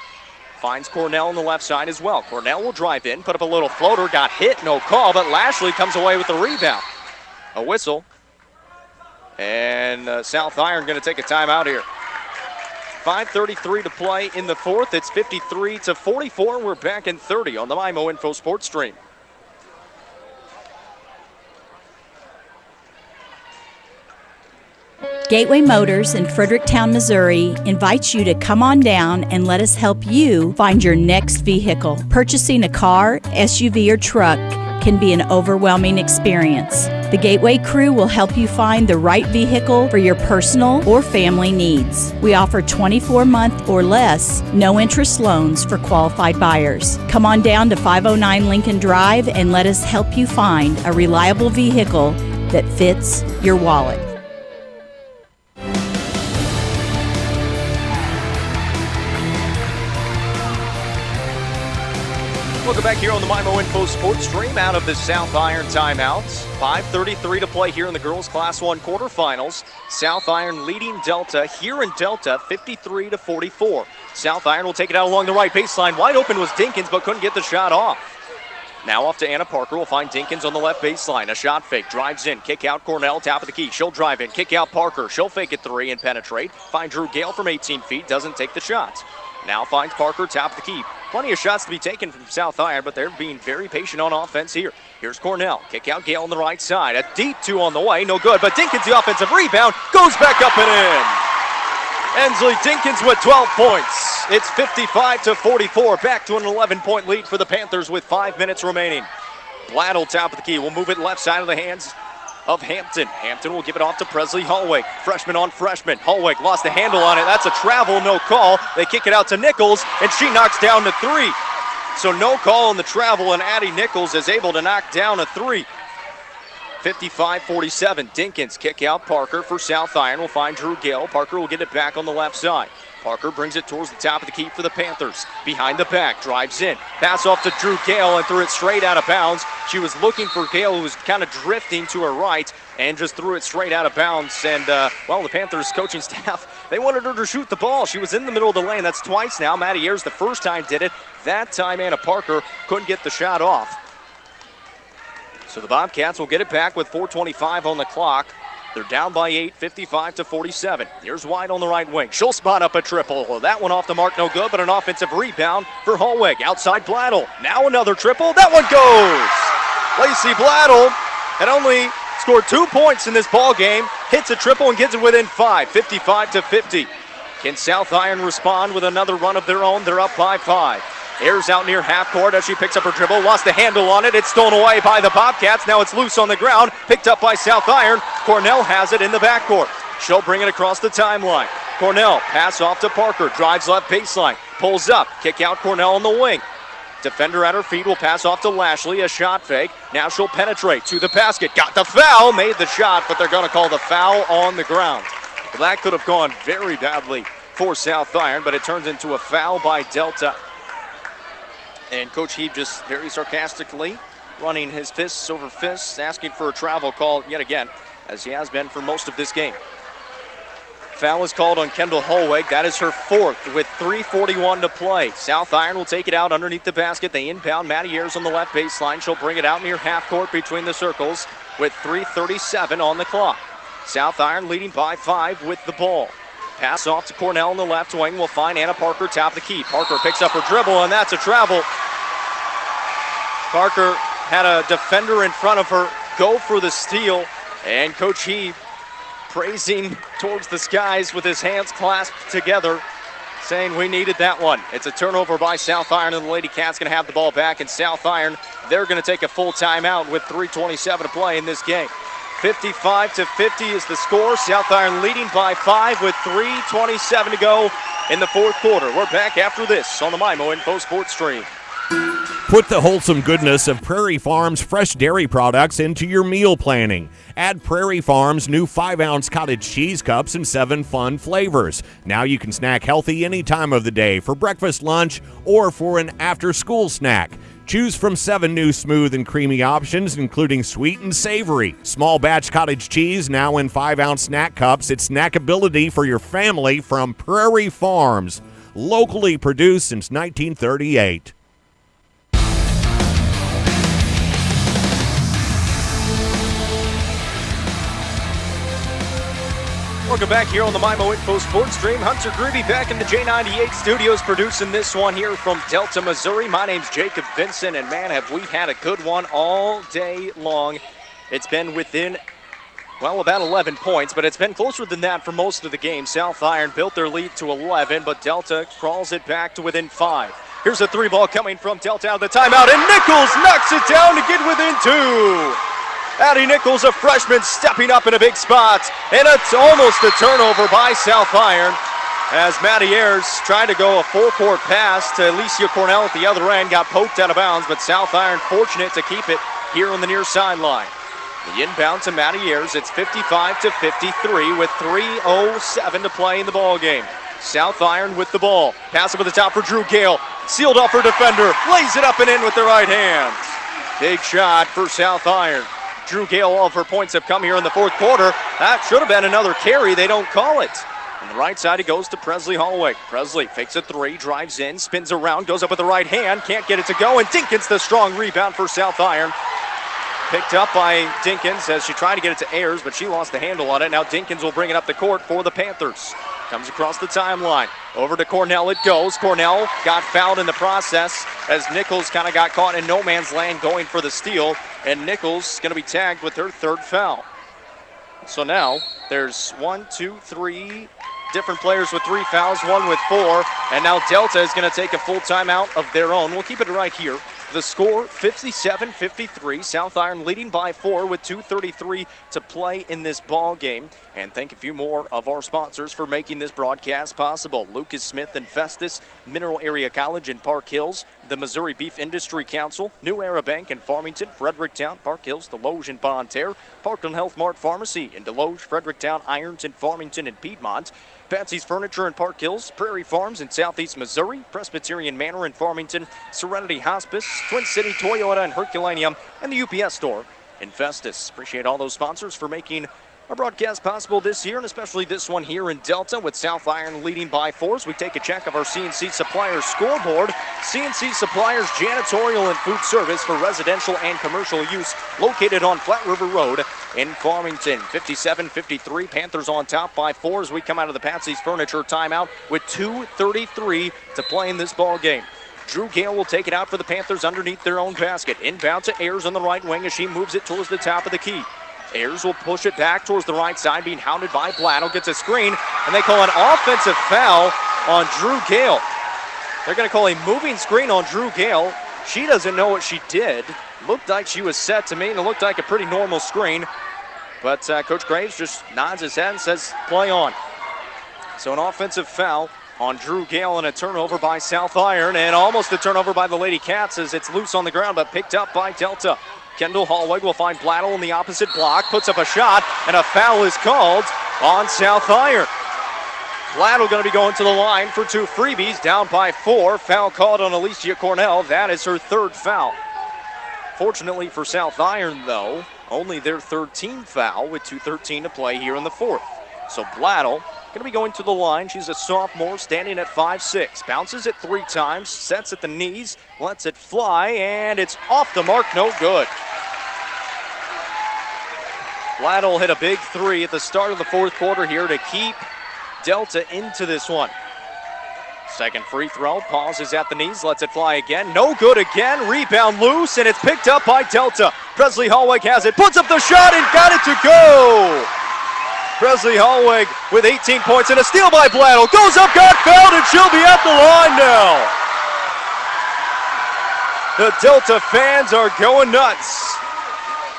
[SPEAKER 3] finds Cornell on the left side as well. Cornell will drive in, put up a little floater, got hit, no call, but Lashley comes away with the rebound. A whistle. And South Iron going to take a timeout here. 5:33 to play in the fourth. It's 53-44. We're back in 30 on the MyMo Info Sports Stream.
[SPEAKER 14] Gateway Motors in Fredericktown, Missouri invites you to come on down and let us help you find your next vehicle. Purchasing a car, SUV, or truck can be an overwhelming experience. The Gateway crew will help you find the right vehicle for your personal or family needs. We offer 24-month or less, no-interest loans for qualified buyers. Come on down to 509 Lincoln Drive and let us help you find a reliable vehicle that fits your wallet.
[SPEAKER 3] Welcome back here on the MyMo Info Sports Stream out of the South Iron timeouts. 5:33 to play here in the girls' Class 1 quarterfinals. South Iron leading Delta here in Delta 53-44. South Iron will take it out along the right baseline. Wide open was Dinkins, but couldn't get the shot off. Now off to Anna Parker. We'll find Dinkins on the left baseline. A shot fake. Drives in. Kick out Cornell. Top of the key. She'll drive in. Kick out Parker. She'll fake it three and penetrate. Find Drew Gale from 18 feet. Doesn't take the shot. Now finds Parker. Top of the key. Plenty of shots to be taken from South Iron, but they're being very patient on offense here. Here's Cornell. Kick out Gale on the right side. A deep two on the way. No good, but Dinkins, the offensive rebound, goes back up and in. Ensley Dinkins with 12 points. It's 55-44. Back to an 11-point lead for the Panthers with 5 minutes remaining. Blattle, top of the key. We'll move it left side of the hands of Hampton. Hampton will give it off to Presley Hallweg. Freshman on freshman. Hallweg lost the handle on it. That's a travel, no call. They kick it out to Nichols, and she knocks down the three. So no call on the travel, and Addie Nichols is able to knock down a three. 55-47. Dinkins kick out Parker for South Iron. Will find Drew Gale. Parker will get it back on the left side. Parker brings it towards the top of the key for the Panthers. Behind the back, drives in. Pass off to Drew Gale and threw it straight out of bounds. She was looking for Gale, who was kind of drifting to her right, and just threw it straight out of bounds. And, well, the Panthers coaching staff, they wanted her to shoot the ball. She was in the middle of the lane. That's twice now. Maddie Ayers the first time did it. That time Anna Parker couldn't get the shot off. So the Bobcats will get it back with 4:25 on the clock. They're down by 8, 55-47. Here's White on the right wing. She'll spot up a triple. That one off the mark, no good, but an offensive rebound for Hallweg. Outside Blattle. Now another triple. That one goes. Lacey Blattle had only scored 2 points in this ball game. Hits a triple and gets it within 5, 55-50. Can South Iron respond with another run of their own? They're up by 5. Ayers out near half court as she picks up her dribble. Lost the handle on it. It's stolen away by the Bobcats. Now it's loose on the ground. Picked up by South Iron. Cornell has it in the backcourt. She'll bring it across the timeline. Cornell, pass off to Parker. Drives left baseline. Pulls up. Kick out Cornell on the wing. Defender at her feet will pass off to Lashley. A shot fake. Now she'll penetrate to the basket. Got the foul. Made the shot, but they're going to call the foul on the ground. Well, that could have gone very badly for South Iron, but it turns into a foul by Delta. And Coach Heeb just very sarcastically running his fists over fists, asking for a travel call yet again, as he has been for most of this game. Foul is called on Kendall Hallweg. That is her fourth with 3:41 to play. South Iron will take it out underneath the basket. They inbound. Maddie Ayers on the left baseline. She'll bring it out near half court between the circles with 3:37 on the clock. South Iron leading by 5 with the ball. Pass off to Cornell on the left wing. We'll find Anna Parker top of the key. Parker picks up her dribble, and that's a travel. Parker had a defender in front of her go for the steal, and Coach Heeb praising towards the skies with his hands clasped together, saying we needed that one. It's a turnover by South Iron, and the Lady Cats going to have the ball back, and South Iron, they're going to take a full timeout with 3:27 to play in this game. 55-50 is the score. South Iron leading by 5 with 3:27 to go in the fourth quarter. We're back after this on the MyMo Info Sports Stream.
[SPEAKER 26] Put the wholesome goodness of Prairie Farms fresh dairy products into your meal planning. Add Prairie Farms new 5-ounce cottage cheese cups and 7 fun flavors. Now you can snack healthy any time of the day for breakfast, lunch, or for an after-school snack. Choose from 7 new smooth and creamy options, including sweet and savory. Small batch cottage cheese now in 5-ounce snack cups. It's snackability for your family from Prairie Farms. Locally produced since 1938.
[SPEAKER 3] Welcome back here on the MIMO Info Sports Stream. Hunter Greavy back in the J98 studios producing this one here from Delta, Missouri. My name's Jacob Vincent, and man, have we had a good one all day long. It's been within, well, about 11 points, but it's been closer than that for most of the game. South Iron built their lead to 11, but Delta crawls it back to within 5. Here's a 3-ball coming from Delta out of the timeout, and Nichols knocks it down to get within 2. Addie Nichols, a freshman, stepping up in a big spot, and it's almost a turnover by South Iron as Maddie Ayers tried to go a full-court pass to Alicia Cornell at the other end, got poked out of bounds, but South Iron fortunate to keep it here on the near sideline. The inbound to Maddie Ayers, it's 55-53 with 3:07 to play in the ball game. South Iron with the ball, pass over the top for Drew Gale, sealed off her defender, lays it up and in with the right hand. Big shot for South Iron. Drew Gale, all of her points have come here in the fourth quarter. That should have been another carry. They don't call it. On the right side, it goes to Presley Hallway. Presley fakes a 3, drives in, spins around, goes up with the right hand, can't get it to go, and Dinkins the strong rebound for South Iron. Picked up by Dinkins as she tried to get it to Ayers, but she lost the handle on it. Now Dinkins will bring it up the court for the Panthers. Comes across the timeline. Over to Cornell it goes. Cornell got fouled in the process as Nichols kind of got caught in no man's land going for the steal. And Nichols going to be tagged with her 3rd foul. So now there's 1, 2, 3 different players with 3 fouls, 1 with 4. And now Delta is going to take a full timeout of their own. We'll keep it right here. The score, 57-53. South Iron leading by 4 with 2:33 to play in this ball game. And thank a few more of our sponsors for making this broadcast possible. Lucas Smith and Festus, Mineral Area College in Park Hills, the Missouri Beef Industry Council, New Era Bank in Farmington, Fredericktown, Park Hills, Deloge and Bonne Terre, Parkland Health Mart Pharmacy in Deloge, Fredericktown, Ironton, Farmington, and Piedmont, Patsy's Furniture in Park Hills, Prairie Farms in Southeast Missouri, Presbyterian Manor in Farmington, Serenity Hospice, Twin City Toyota and Herculaneum, and the UPS store in Festus. Appreciate all those sponsors for making our broadcast possible this year, and especially this one here in Delta with South Iron leading by 4. As we take a check of our CNC Suppliers scoreboard. CNC Suppliers janitorial and food service for residential and commercial use located on Flat River Road in Farmington. 57-53, Panthers on top by 4 as we come out of the Patsy's Furniture timeout with 2:33 to play in this ball game. Drew Gale will take it out for the Panthers underneath their own basket. Inbound to Ayers on the right wing as she moves it towards the top of the key. Ayers will push it back towards the right side, being hounded by Blattle. Gets a screen, and they call an offensive foul on Drew Gale. They're going to call a moving screen on Drew Gale. She doesn't know what she did. Looked like she was set to me, and it looked like a pretty normal screen. But Coach Graves just nods his head and says, play on. So an offensive foul on Drew Gale and a turnover by South Iron, and almost a turnover by the Lady Cats as it's loose on the ground, but picked up by Delta. Kendall Hallweg will find Blattle in the opposite block, puts up a shot, and a foul is called on South Iron. Blattle going to be going to the line for 2 freebies, down by 4. Foul called on Alicia Cornell. That is her 3rd foul. Fortunately for South Iron, though, only their 3rd team foul with 2:13 to play here in the 4th. So Blattle going to be going to the line. She's a sophomore, standing at 5'6". Bounces it 3 times, sets at the knees, lets it fly, and it's off the mark, no good. Blattle hit a big 3 at the start of the 4th quarter here to keep Delta into this one. Second free throw, pauses at the knees, lets it fly again. No good again, rebound loose, and it's picked up by Delta. Presley Hallweg has it, puts up the shot, and got it to go. Presley Hallweg with 18 points and a steal by Blattle. Goes up, got fouled, and she'll be at the line now. The Delta fans are going nuts.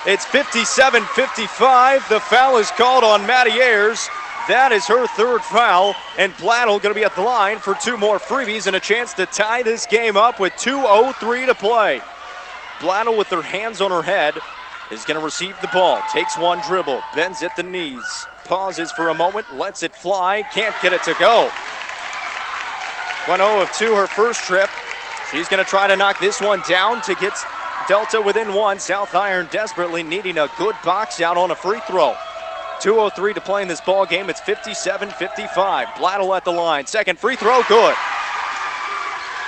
[SPEAKER 3] It's 57-55. The foul is called on Maddie Ayers. That is her third foul, and Blattle going to be at the line for 2 more freebies and a chance to tie this game up with 2:03 to play. Blattle with her hands on her head is going to receive the ball, takes one dribble, bends at the knees, pauses for a moment, lets it fly, can't get it to go. 0 of 2 her first trip. She's going to try to knock this one down to get Delta within 1. South Iron desperately needing a good box out on a free throw. 2:03 to play in this ball game. It's 57-55. Blattle at the line. Second free throw, good.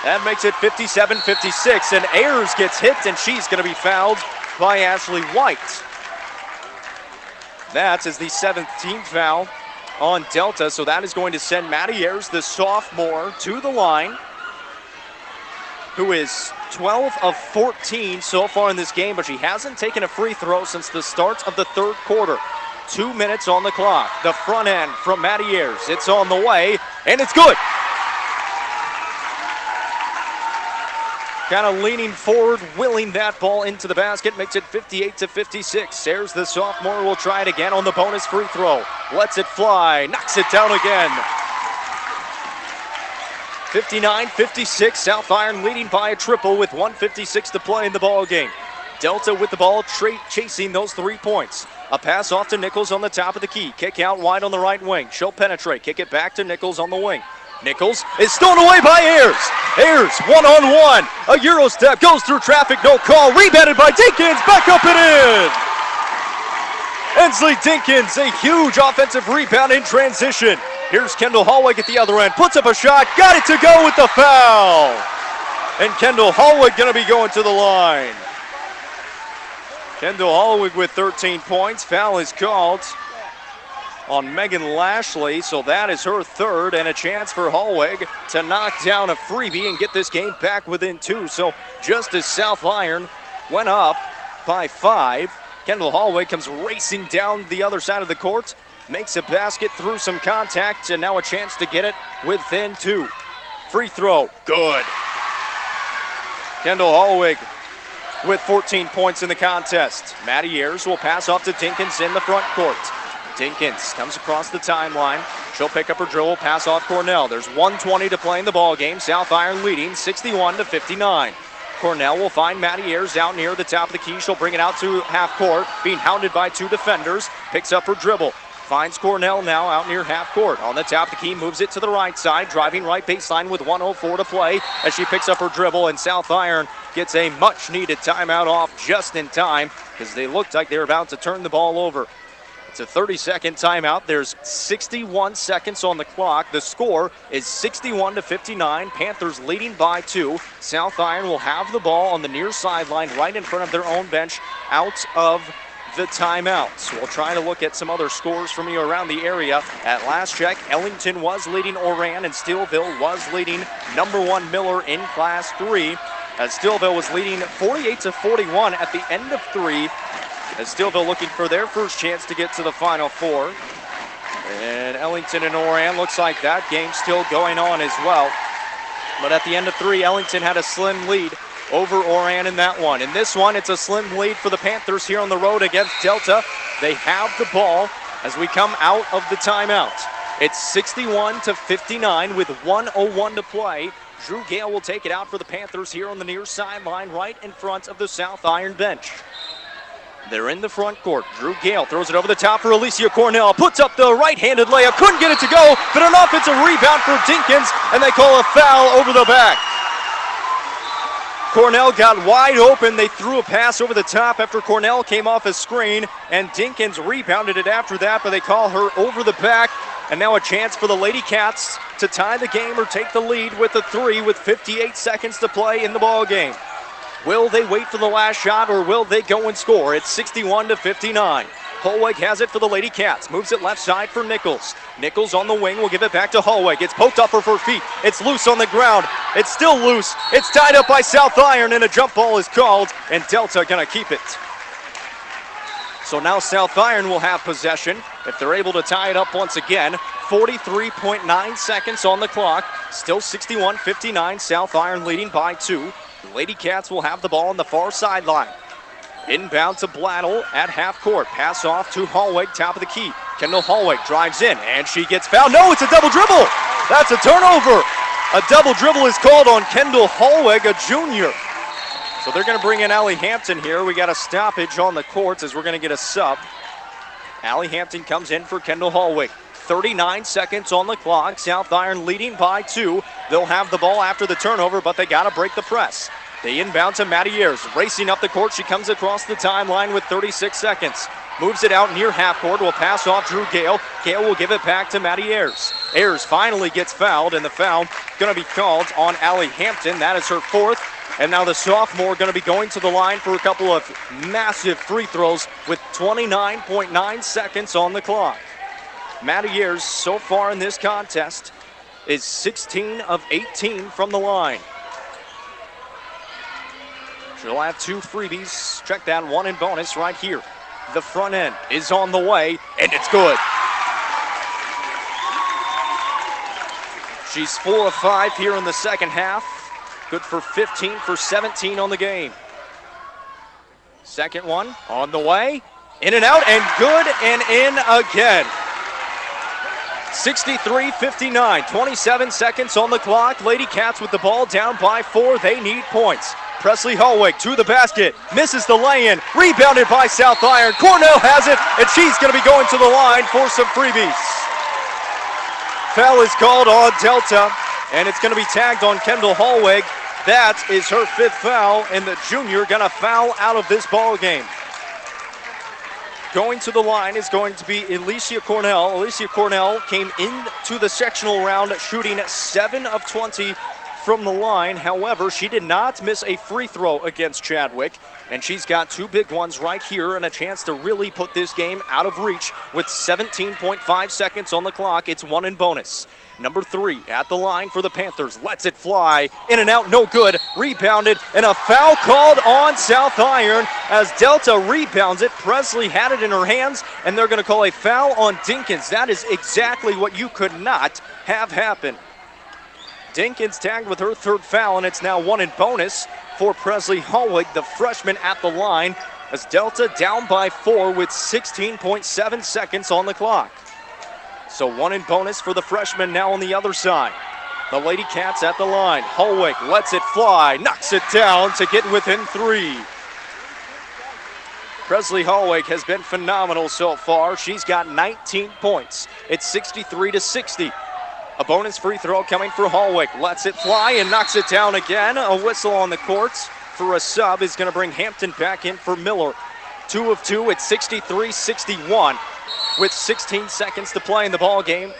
[SPEAKER 3] That makes it 57-56, and Ayers gets hit, and she's going to be fouled by Ashley White. That is the 17th foul on Delta, so that is going to send Maddie Ayers, the sophomore, to the line, who is 12 of 14 so far in this game, but she hasn't taken a free throw since the start of the third quarter. 2 minutes on the clock. The front end from Maddie Ayers. It's on the way, and it's good. Kind of leaning forward, willing that ball into the basket, makes it 58-56. Ayers, the sophomore, will try it again on the bonus free throw. Lets it fly, knocks it down again. 59-56, South Iron leading by a triple with 1:56 to play in the ball game. Delta with the ball chasing those 3 points. A pass off to Nichols on the top of the key. Kick out wide on the right wing. She'll penetrate. Kick it back to Nichols on the wing. Nichols is stolen away by Ayers. Ayers, one-on-one. A Euro step, goes through traffic, no call. Rebounded by Dinkins, back up and in. Ensley Dinkins, a huge offensive rebound in transition. Here's Kendall Hallweg at the other end. Puts up a shot, got it to go with the foul. And Kendall Hallweg going to be going to the line. Kendall Hallweg with 13 points. Foul is called on Megan Lashley, so that is her third, and a chance for Hallweg to knock down a freebie and get this game back within 2. So just as South Iron went up by 5, Kendall Hallweg comes racing down the other side of the court, makes a basket through some contact, and now a chance to get it within 2. Free throw, good. Kendall Hallweg with 14 points in the contest. Maddie Ayers will pass off to Dinkins in the front court. Dinkins comes across the timeline. She'll pick up her dribble, pass off Cornell. There's 1:20 to play in the ball game. South Iron leading 61-59. Cornell will find Maddie Ayers out near the top of the key. She'll bring it out to half court, being hounded by 2 defenders. Picks up her dribble. Finds Cornell now out near half court. On the top of the key, moves it to the right side, driving right baseline with 1:04 to play as she picks up her dribble, and South Iron gets a much-needed timeout off just in time because they looked like they were about to turn the ball over. It's a 30-second timeout. There's 61 seconds on the clock. The score is 61-59. Panthers leading by 2. South Iron will have the ball on the near sideline right in front of their own bench out of the timeouts. We'll try to look at some other scores from you around the area. At last check, Ellington was leading Oran, and Steelville was leading number 1 Miller in Class 3. As Steelville was leading 48-41 at the end of 3. As Steelville looking for their first chance to get to the Final Four. And Ellington and Oran, looks like that game still going on as well. But at the end of 3, Ellington had a slim lead over Oran in that one. In this one, it's a slim lead for the Panthers here on the road against Delta. They have the ball as we come out of the timeout. It's 61-59 with 1:01 to play. Drew Gale will take it out for the Panthers here on the near sideline right in front of the South Iron bench. They're in the front court. Drew Gale throws it over the top for Alicia Cornell. Puts up the right-handed layup. Couldn't get it to go, but an offensive rebound for Dinkins, and they call a foul over the back. Cornell got wide open. They threw a pass over the top after Cornell came off a screen, and Dinkins rebounded it after that, but they call her over the back. And now a chance for the Lady Cats to tie the game or take the lead with a 3 with 58 seconds to play in the ball game. Will they wait for the last shot, or will they go and score? It's 61-59. Hallweg has it for the Lady Cats. Moves it left side for Nichols. Nichols on the wing will give it back to Hallweg. It's poked up off her feet. It's loose on the ground. It's still loose. It's tied up by South Iron, and a jump ball is called, and Delta gonna keep it. So now South Iron will have possession if they're able to tie it up once again. 43.9 seconds on the clock. Still 61-59. South Iron leading by 2. The Lady Cats will have the ball on the far sideline. Inbound to Blattle at half court. Pass off to Hallweg, top of the key. Kendall Hallweg drives in, and she gets fouled. No, it's a double dribble. That's a turnover. A double dribble is called on Kendall Hallweg, a junior. So they're going to bring in Allie Hampton here. We got a stoppage on the courts as we're going to get a sub. Allie Hampton comes in for Kendall Hallweg. 39 seconds on the clock. South Iron leading by 2. They'll have the ball after the turnover, but they got to break the press. They inbound to Maddie Ayers. Racing up the court, she comes across the timeline with 36 seconds. Moves it out near half court, will pass off Drew Gale. Gale will give it back to Maddie Ayers. Ayers finally gets fouled, and the foul going to be called on Allie Hampton. That is her 4th. And now the sophomore going to be going to the line for a couple of massive free throws with 29.9 seconds on the clock. Maddie Ayers, so far in this contest, is 16 of 18 from the line. She'll have 2 freebies. Check that, 1 in bonus right here. The front end is on the way, and it's good. She's 4 of 5 here in the second half. Good for 15 for 17 on the game. Second one on the way. In and out, and good, and in again. 63-59, 27 seconds on the clock. Lady Cats with the ball down by 4. They need points. Presley Hallweg to the basket, misses the lay-in, rebounded by South Iron. Cornell has it, and she's going to be going to the line for some freebies. Foul is called on Delta, and it's going to be tagged on Kendall Hallweg. That is her 5th foul, and the junior going to foul out of this ball game. Going to the line is going to be Alicia Cornell. Alicia Cornell came into the sectional round shooting 7 of 20 from the line. However, she did not miss a free throw against Chadwick, and she's got 2 big ones right here and a chance to really put this game out of reach with 17.5 seconds on the clock. It's 1 in bonus. Number 3 at the line for the Panthers. Lets it fly. In and out, no good. Rebounded, and a foul called on South Iron as Delta rebounds it. Presley had it in her hands, and they're going to call a foul on Dinkins. That is exactly what you could not have happen. Dinkins tagged with her 3rd foul, and it's now 1 in bonus for Presley Hallweg, the freshman at the line, as Delta down by 4 with 16.7 seconds on the clock. So 1 in bonus for the freshman now on the other side. The Lady Cats at the line. Hallweg lets it fly, knocks it down to get within 3. Presley Hallweg has been phenomenal so far. She's got 19 points. It's 63-60. A bonus free throw coming for Hallweg. Lets it fly and knocks it down again. A whistle on the courts for a sub is going to bring Hampton back in for Miller. 2 of 2 at 63-61 with 16 seconds to play in the ball game.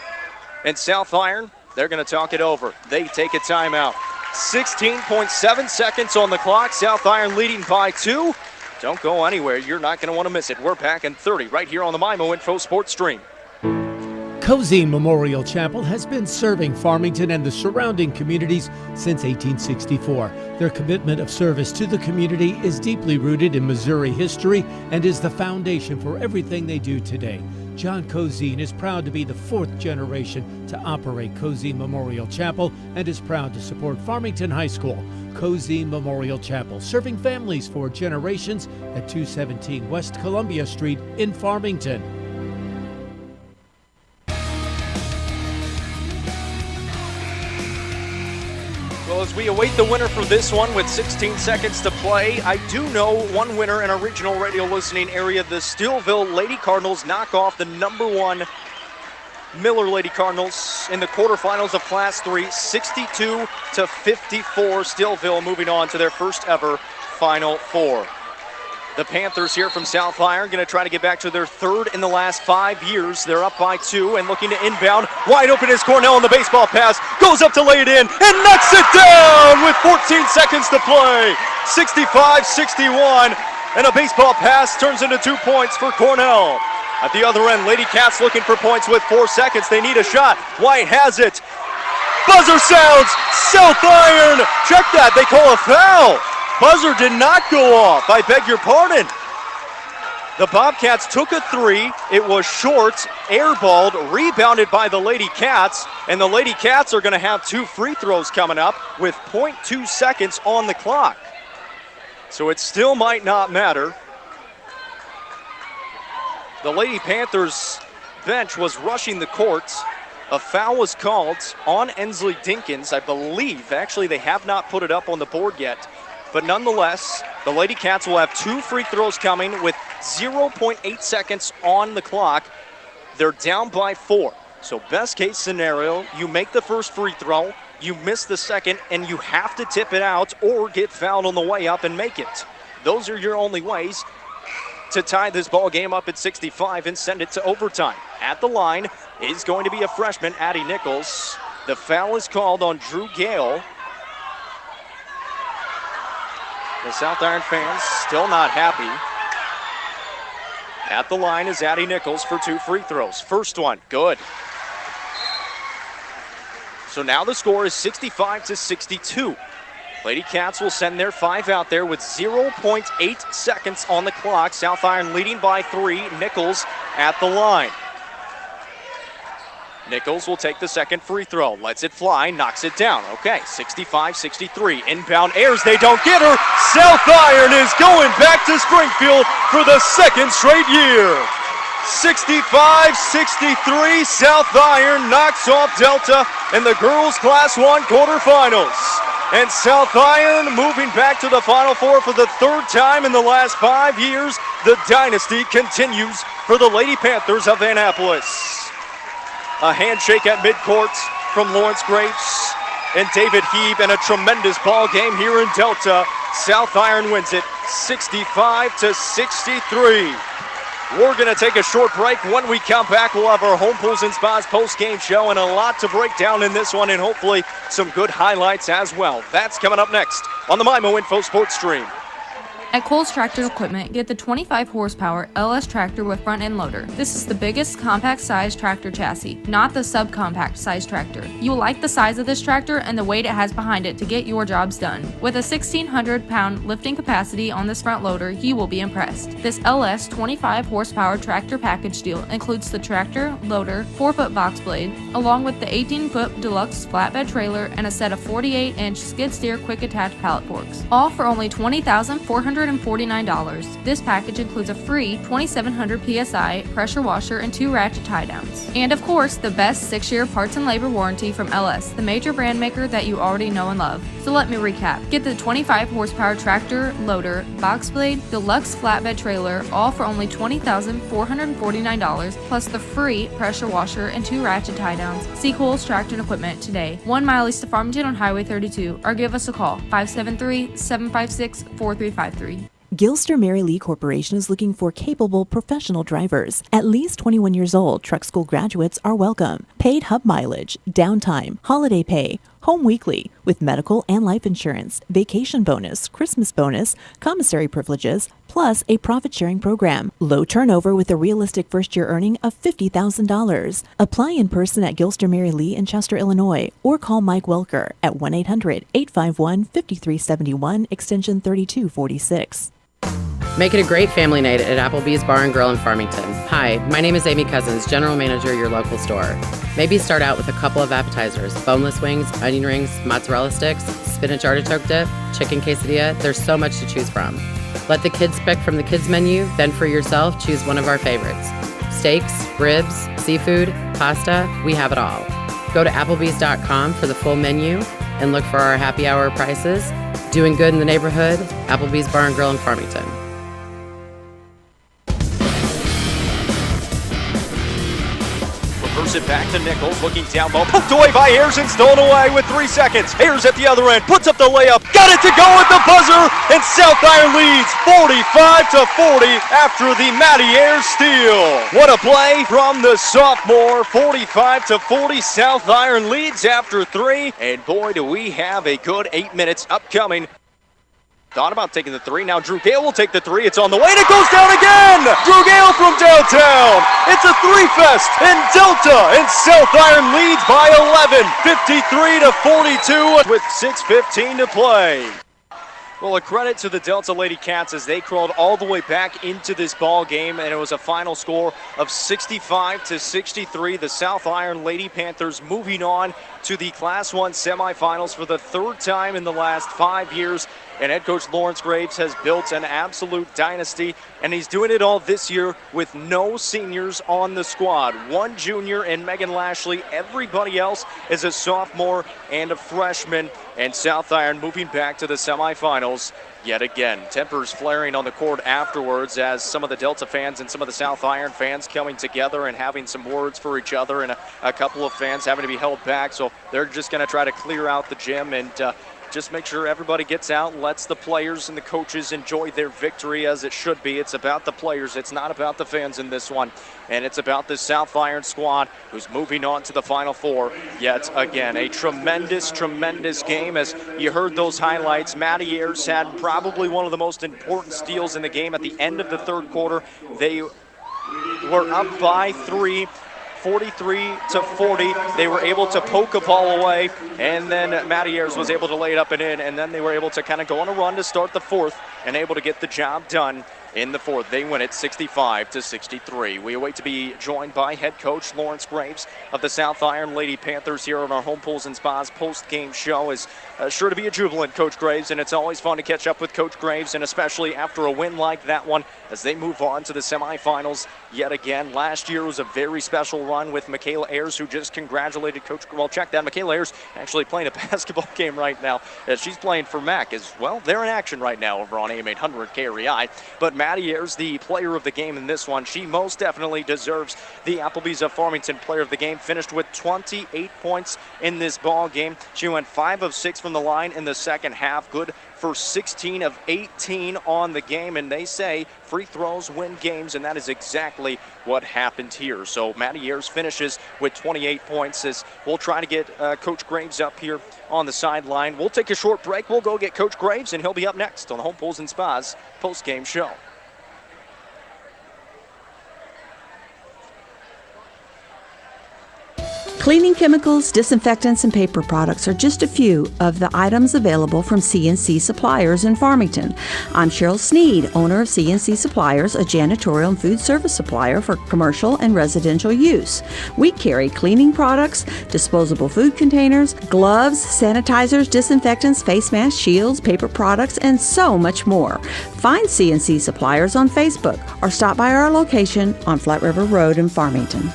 [SPEAKER 3] And South Iron, they're going to talk it over. They take a timeout. 16.7 seconds on the clock. South Iron leading by 2. Don't go anywhere. You're not going to want to miss it. We're back in 30 right here on the MIMO Info Sports Stream.
[SPEAKER 6] Cozine Memorial Chapel has been serving Farmington and the surrounding communities since 1864. Their commitment of service to the community is deeply rooted in Missouri history and is the foundation for everything they do today. John Cozine is proud to be the 4th generation to operate Cozine Memorial Chapel and is proud to support Farmington High School. Cozine Memorial Chapel, serving families for generations at 217 West Columbia Street in Farmington.
[SPEAKER 3] Well, as we await the winner for this one with 16 seconds to play, I do know one winner in our regional radio listening area. The Steelville Lady Cardinals knock off the number 1 Miller Lady Cardinals in the quarterfinals of Class 3, 62-54. Steelville moving on to their first ever Final Four. The Panthers here from South Iron going to try to get back to their 3rd in the last 5 years. They're up by 2 and looking to inbound. Wide open is Cornell on the baseball pass. Goes up to lay it in and knocks it down with 14 seconds to play. 65-61. And a baseball pass turns into 2 points for Cornell. At the other end, Lady Cats looking for points with 4 seconds. They need a shot. White has it. Buzzer sounds. South Iron. Check that. They call a foul. Buzzer did not go off. I beg your pardon. The Bobcats took a 3. It was short, airballed, rebounded by the Lady Cats, and the Lady Cats are going to have 2 free throws coming up with 0.2 seconds on the clock. So it still might not matter. The Lady Panthers bench was rushing the court. A foul was called on Ensley Dinkins, I believe. Actually, they have not put it up on the board yet. But nonetheless, the Lady Cats will have 2 free throws coming with 0.8 seconds on the clock. They're down by 4. So best case scenario, you make the first free throw, you miss the second, and you have to tip it out or get fouled on the way up and make it. Those are your only ways to tie this ball game up at 65 and send it to overtime. At the line is going to be a freshman, Addie Nichols. The foul is called on Drew Gale. The South Iron fans still not happy. At the line is Addie Nichols for 2 free throws. First one, good. So now the score is 65-62. Lady Cats will send their 5 out there with 0.8 seconds on the clock. South Iron leading by 3. Nichols at the line. Nichols will take the second free throw. Lets it fly, knocks it down. Okay, 65-63. Inbound airs, they don't get her. South Iron is going back to Springfield for the second straight year. 65-63, South Iron knocks off Delta in the girls' Class 1 quarterfinals. And South Iron moving back to the Final Four for the 3rd time in the last 5 years. The dynasty continues for the Lady Panthers of Annapolis. A handshake at midcourt from Lawrence Graves and David Heeb, and a tremendous ball game here in Delta. South Iron wins it 65-63. We're going to take a short break. When we come back, we'll have our Home Pools and Spas post-game show and a lot to break down in this one, and hopefully some good highlights as well. That's coming up next on the MIMO Info Sports Stream.
[SPEAKER 15] At Kohl's Tractor Equipment, get the 25 horsepower LS tractor with front end loader. This is the biggest compact size tractor chassis, not the subcompact size tractor. You will like the size of this tractor and the weight it has behind it to get your jobs done. With a 1,600 pound lifting capacity on this front loader, you will be impressed. This LS 25 horsepower tractor package deal includes the tractor, loader, 4-foot box blade, along with the 18-foot deluxe flatbed trailer and a set of 48-inch skid steer quick attach pallet forks. All for only $20,449. This package includes a free 2,700 PSI pressure washer and 2 ratchet tie downs. And of course, the best 6-year parts and labor warranty from LS, the major brand maker that you already know and love. So let me recap. Get the 25 horsepower tractor, loader, box blade, deluxe flatbed trailer, all for only $20,449, plus the free pressure washer and 2 ratchet tie downs. See Kohl's Tractor and Equipment today, 1 mile east of Farmington on Highway 32, or give us a call, 573-756-4353.
[SPEAKER 7] Gilster Mary Lee Corporation is looking for capable professional drivers. At least 21 years old, truck school graduates are welcome. Paid hub mileage, downtime, holiday pay, home weekly, with medical and life insurance, vacation bonus, Christmas bonus, commissary privileges, plus a profit-sharing program. Low turnover with a realistic first-year earning of $50,000. Apply in person at Gilster Mary Lee in Chester, Illinois, or call Mike Welker at 1-800-851-5371, extension 3246.
[SPEAKER 16] Make it a great family night at Applebee's Bar and Grill in Farmington. Hi, my name is Amy Cousins, General Manager at your local store. Maybe start out with a couple of appetizers: boneless wings, onion rings, mozzarella sticks, spinach artichoke dip, chicken quesadilla. There's so much to choose from. Let the kids pick from the kids menu, then for yourself, choose one of our favorites. Steaks, ribs, seafood, pasta, we have it all. Go to Applebee's.com for the full menu and look for our happy hour prices. Doing good in the neighborhood, Applebee's Bar and Grill in Farmington.
[SPEAKER 3] Reverse it back to Nichols, looking down low, poked away by Ayers and stolen away with 3 seconds. Ayers at the other end, puts up the layup, got it to go at the buzzer, and South Iron leads 45-40 after the Maddie Ayers steal. What a play from the sophomore, 45-40, South Iron leads after 3, and boy do we have a good 8 minutes upcoming. Thought about taking the 3. Now Drew Gale will take the 3. It's on the way and it goes down again. Drew Gale from downtown. It's a 3-fest in Delta, and South Iron leads by 11, 53-42 with 6:15 to play. Well, a credit to the Delta Lady Cats as they crawled all the way back into this ball game, and it was a final score of 65-63. The South Iron Lady Panthers moving on to the Class 1 semifinals for the 3rd time in the last 5 years. And head coach Lawrence Graves has built an absolute dynasty, and he's doing it all this year with no seniors on the squad. One junior and Megan Lashley. Everybody else is a sophomore and a freshman. And South Iron moving back to the semifinals yet again. Tempers flaring on the court afterwards as some of the Delta fans and some of the South Iron fans coming together and having some words for each other, and a couple of fans having to be held back. So they're just going to try to clear out the gym and just make sure everybody gets out and lets the players and the coaches enjoy their victory as it should be. It's about the players. It's not about the fans in this one. And it's about the South Iron squad who's moving on to the Final Four yet again. A tremendous, tremendous game. As you heard those highlights, Maddie Ayers had probably one of the most important steals in the game at the end of the third quarter. They were up by 3. 43-40. They were able to poke a ball away, and then Maddie Ayers was able to lay it up and in, and then they were able to kind of go on a run to start the fourth and able to get the job done in the fourth. They win it 65-63. We await to be joined by head coach Lawrence Graves of the South Iron Lady Panthers here on our Home Pools and Spas post-game show. Is sure to be a jubilant Coach Graves, and it's always fun to catch up with Coach Graves, and especially after a win like that one as they move on to the semifinals yet again. Last year was a very special run with Michaela Ayers, who just congratulated Coach. Well, check that. Michaela Ayers actually playing a basketball game right now as she's playing for MAC as well. They're in action right now over on AM 800 KREI. But Maddie Ayers, the player of the game in this one, she most definitely deserves the Applebee's of Farmington player of the game. Finished with 28 points in this ball game. She went 5 of 6 from the line in the second half. Good for 16 of 18 on the game, and they say free throws win games, and that is exactly what happened here. So Maddie Ayers finishes with 28 points. As we'll try to get Coach Graves up here on the sideline. We'll take a short break. We'll go get Coach Graves, and he'll be up next on the Home Pools and Spas post-game show.
[SPEAKER 17] Cleaning chemicals, disinfectants, and paper products are just a few of the items available from C&C Suppliers in Farmington. I'm Cheryl Sneed, owner of C&C Suppliers, a janitorial and food service supplier for commercial and residential use. We carry cleaning products, disposable food containers, gloves, sanitizers, disinfectants, face masks, shields, paper products, and so much more. Find C&C Suppliers on Facebook or stop by our location on Flat River Road in Farmington.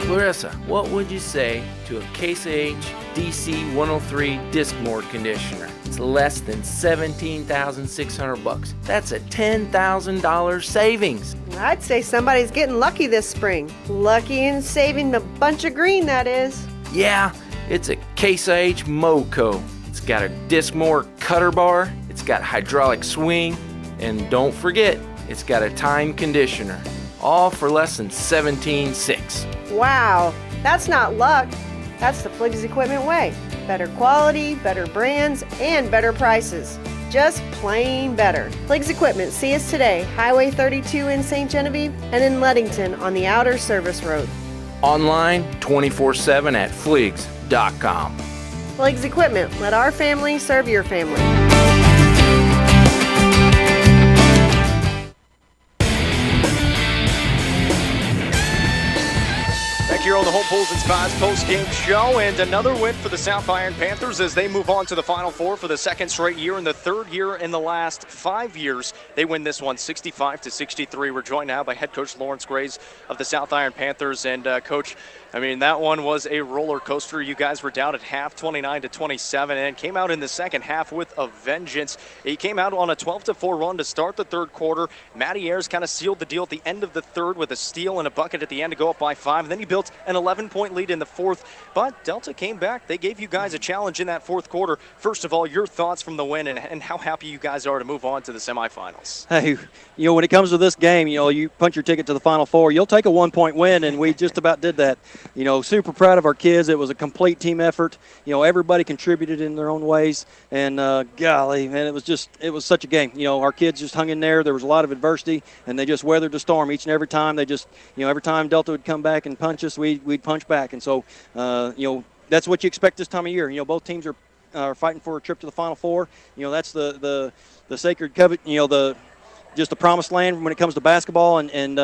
[SPEAKER 18] Clarissa, what would you say to a Case IH DC 103 disc mower conditioner? It's less than $17,600. That's a $10,000 savings.
[SPEAKER 19] I'd say somebody's getting lucky this spring. Lucky in saving a bunch of green, that is.
[SPEAKER 18] Yeah, it's a Case IH Moco. It's got a disc mower cutter bar, it's got hydraulic swing, and don't forget, it's got a time conditioner. All for less than $17,600.
[SPEAKER 19] Wow, that's not luck. That's the Fliggs Equipment way. Better quality, better brands, and better prices. Just plain better. Fliggs Equipment, see us today, Highway 32 in St. Genevieve and in Leadington on the Outer Service Road.
[SPEAKER 18] Online 24/7 at fliggs.com.
[SPEAKER 19] Fliggs Equipment, let our family serve your family.
[SPEAKER 3] Here on the Home Pools and Spas post-game show, and another win for the South Iron Panthers as they move on to the Final Four for the second straight year and the third year in the last 5 years. They win this one 65-63. We're joined now by head coach Lawrence Graves of the South Iron Panthers. And Coach, I mean, that one was a roller coaster. You guys were down at half 29-27 and came out in the second half with a vengeance. He came out on a 12-4 run to start the third quarter. Maddie Ayers kind of sealed the deal at the end of the third with a steal and a bucket at the end to go up by 5. And then he built an 11-point lead in the fourth, but Delta came back. They gave you guys a challenge in that fourth quarter. First of all, your thoughts from the win and how happy you guys are to move on to the semifinals.
[SPEAKER 20] Hey, when it comes to this game, you punch your ticket to the Final Four. You'll take a 1-point win, and we just about did that. Super proud of our kids. It was a complete team effort. Everybody contributed in their own ways, and golly, man, it was such a game. Our kids just hung in there. There was a lot of adversity, and they just weathered the storm each and every time. They just, every time Delta would come back and punch us, we'd punch back. And so, that's what you expect this time of year. Both teams are fighting for a trip to the Final Four. That's the sacred covet. just the promised land when it comes to basketball, and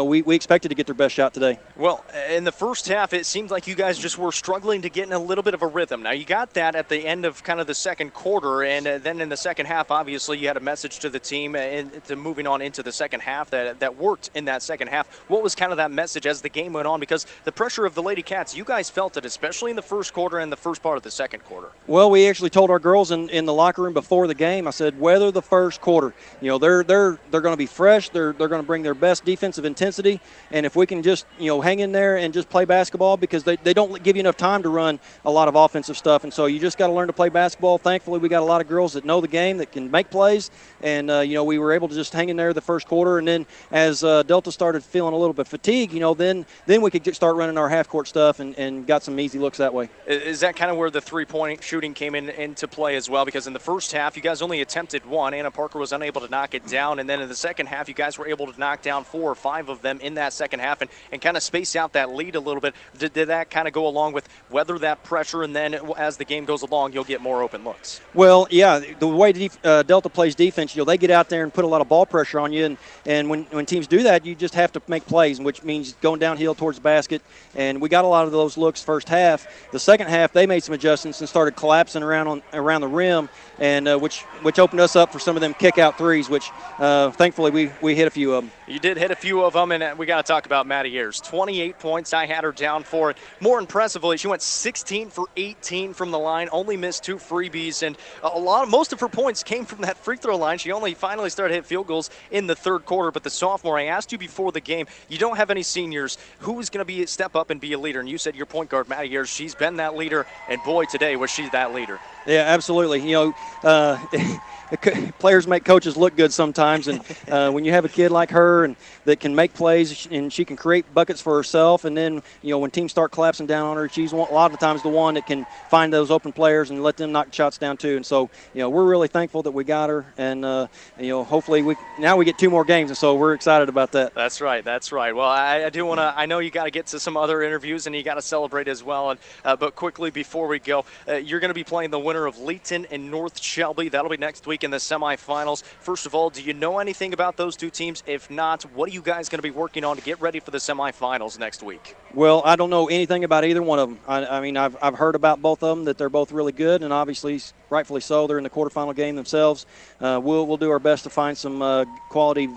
[SPEAKER 20] we expected to get their best shot today.
[SPEAKER 3] Well, in the first half, it seemed like you guys just were struggling to get in a little bit of a rhythm. Now, you got that at the end of kind of the second quarter, and then in the second half, obviously, you had a message to the team and to moving on into the second half that worked in that second half. What was kind of that message as the game went on? Because the pressure of the Lady Cats, you guys felt it, especially in the first quarter and the first part of the second quarter.
[SPEAKER 20] Well, we actually told our girls in the locker room before the game, I said, weather the first quarter. They're going to be fresh. They're going to bring their best defensive intensity, and if we can just hang in there and just play basketball, because they don't give you enough time to run a lot of offensive stuff, and so you just got to learn to play basketball. Thankfully, we got a lot of girls that know the game, that can make plays, and we were able to just hang in there the first quarter, and then as Delta started feeling a little bit fatigued, then we could start running our half-court stuff and got some easy looks that way.
[SPEAKER 3] Is that kind of where the three-point shooting came into play as well? Because in the first half, you guys only attempted one. Anna Parker was unable to knock it down, and then in the second half, you guys were able to knock down 4 or 5 of them in that second half and kind of space out that lead a little bit. Did that kind of go along with weather that pressure, and then as the game goes along, you'll get more open looks?
[SPEAKER 20] Well, yeah, the way Delta plays defense, they get out there and put a lot of ball pressure on you, and when teams do that, you just have to make plays, which means going downhill towards the basket, and we got a lot of those looks first half. The second half, they made some adjustments and started collapsing around the rim, and which opened us up for some of them kick-out threes, which thankfully we hit a few of them.
[SPEAKER 3] You did hit a few of them, and we got to talk about Maddie Ayers. 28 points. I had her down for it. More impressively, she went 16 for 18 from the line, only missed 2 freebies, and most of her points came from that free throw line. She only finally started to hit field goals in the third quarter, but the sophomore, I asked you before the game, you don't have any seniors. Who is going to step up and be a leader? And you said your point guard, Maddie Ayers, she's been that leader, and boy, today was she that leader.
[SPEAKER 20] Yeah, absolutely. Players make coaches look good sometimes, and when you have a kid like her and that can make plays and she can create buckets for herself, and then when teams start collapsing down on her, she's a lot of times the one that can find those open players and let them knock shots down too. And so we're really thankful that we got her, and hopefully we get 2 more games, and so we're excited about that.
[SPEAKER 3] That's right. Well, I do want to. I know you got to get to some other interviews and you got to celebrate as well. And but quickly before we go, you're going to be playing the winner of Leeton and North Shelby. That'll be next week in the semifinals. First of all, do you know anything about those 2 teams? If not, what are you guys going to be working on to get ready for the semifinals next week?
[SPEAKER 20] Well, I don't know anything about either one of them. I mean, I've heard about both of them, that they're both really good, and obviously, rightfully so, they're in the quarterfinal game themselves. We'll do our best to find some quality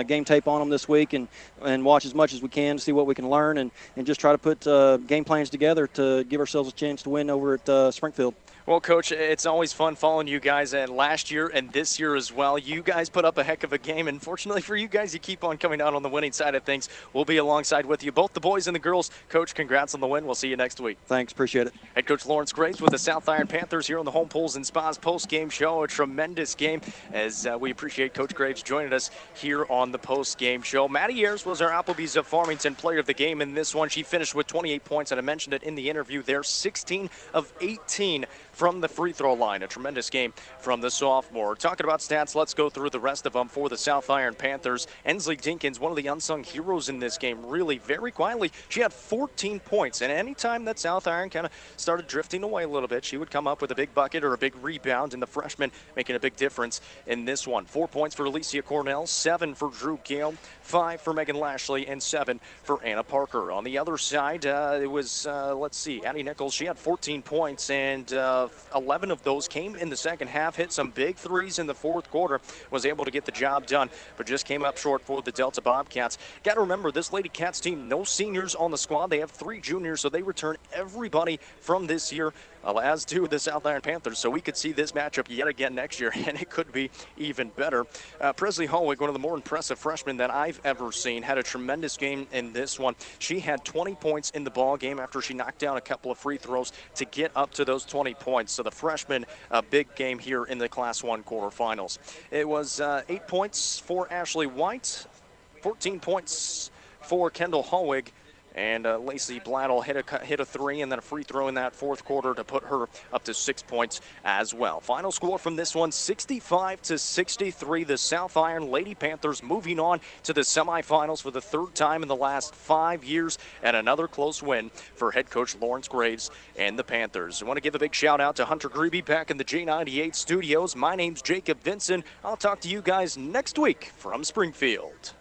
[SPEAKER 20] game tape on them this week and watch as much as we can to see what we can learn and just try to put game plans together to give ourselves a chance to win over at Springfield.
[SPEAKER 3] Well, Coach, it's always fun following you guys, and last year and this year as well. You guys put up a heck of a game, and fortunately for you guys, you keep on coming out on the winning side of things. We'll be alongside with you, both the boys and the girls. Coach, congrats on the win. We'll see you next week.
[SPEAKER 20] Thanks, appreciate it.
[SPEAKER 3] Head Coach Lawrence Graves with the South Iron Panthers here on the Home Pools and Spas post-game show. A tremendous game as we appreciate Coach Graves joining us here on the post-game show. Maddie Ayers was our Applebee's of Farmington player of the game in this one. She finished with 28 points, and I mentioned it in the interview there, 16 of 18 from the free throw line. A tremendous game from the sophomore. Talking about stats, let's go through the rest of them for the South Iron Panthers. Ensley Dinkins, one of the unsung heroes in this game, really very quietly. She had 14 points, and anytime that South Iron kind of started drifting away a little bit, she would come up with a big bucket or a big rebound, and the freshman making a big difference in this one. 4 points for Alicia Cornell, 7 for Drew Gale, 5 for Megan Lashley, and 7 for Anna Parker. On the other side, it was, Addie Nichols. She had 14 points, and 11 of those came in the second half, hit some big threes in the fourth quarter, was able to get the job done, but just came up short for the Delta Bobcats. Got to remember, this Lady Cats team, no seniors on the squad. They have 3 juniors, so they return everybody from this year, as do the South Iron Panthers. So we could see this matchup yet again next year, and it could be even better. Presley Holwick, one of the more impressive freshmen that I've ever seen, had a tremendous game in this one. She had 20 points in the ball game after she knocked down a couple of free throws to get up to those 20 points. So the freshman, a big game here in the Class 1 quarterfinals. It was 8 points for Ashley White, 14 points for Kendall Holwig, And Lacey Blattle hit a three and then a free throw in that fourth quarter to put her up to 6 points as well. Final score from this one, 65-63. The South Iron Lady Panthers moving on to the semifinals for the third time in the last 5 years, and another close win for head coach Lawrence Graves and the Panthers. I want to give a big shout out to Hunter Grebe back in the J98 studios. My name's Jacob Vinson. I'll talk to you guys next week from Springfield.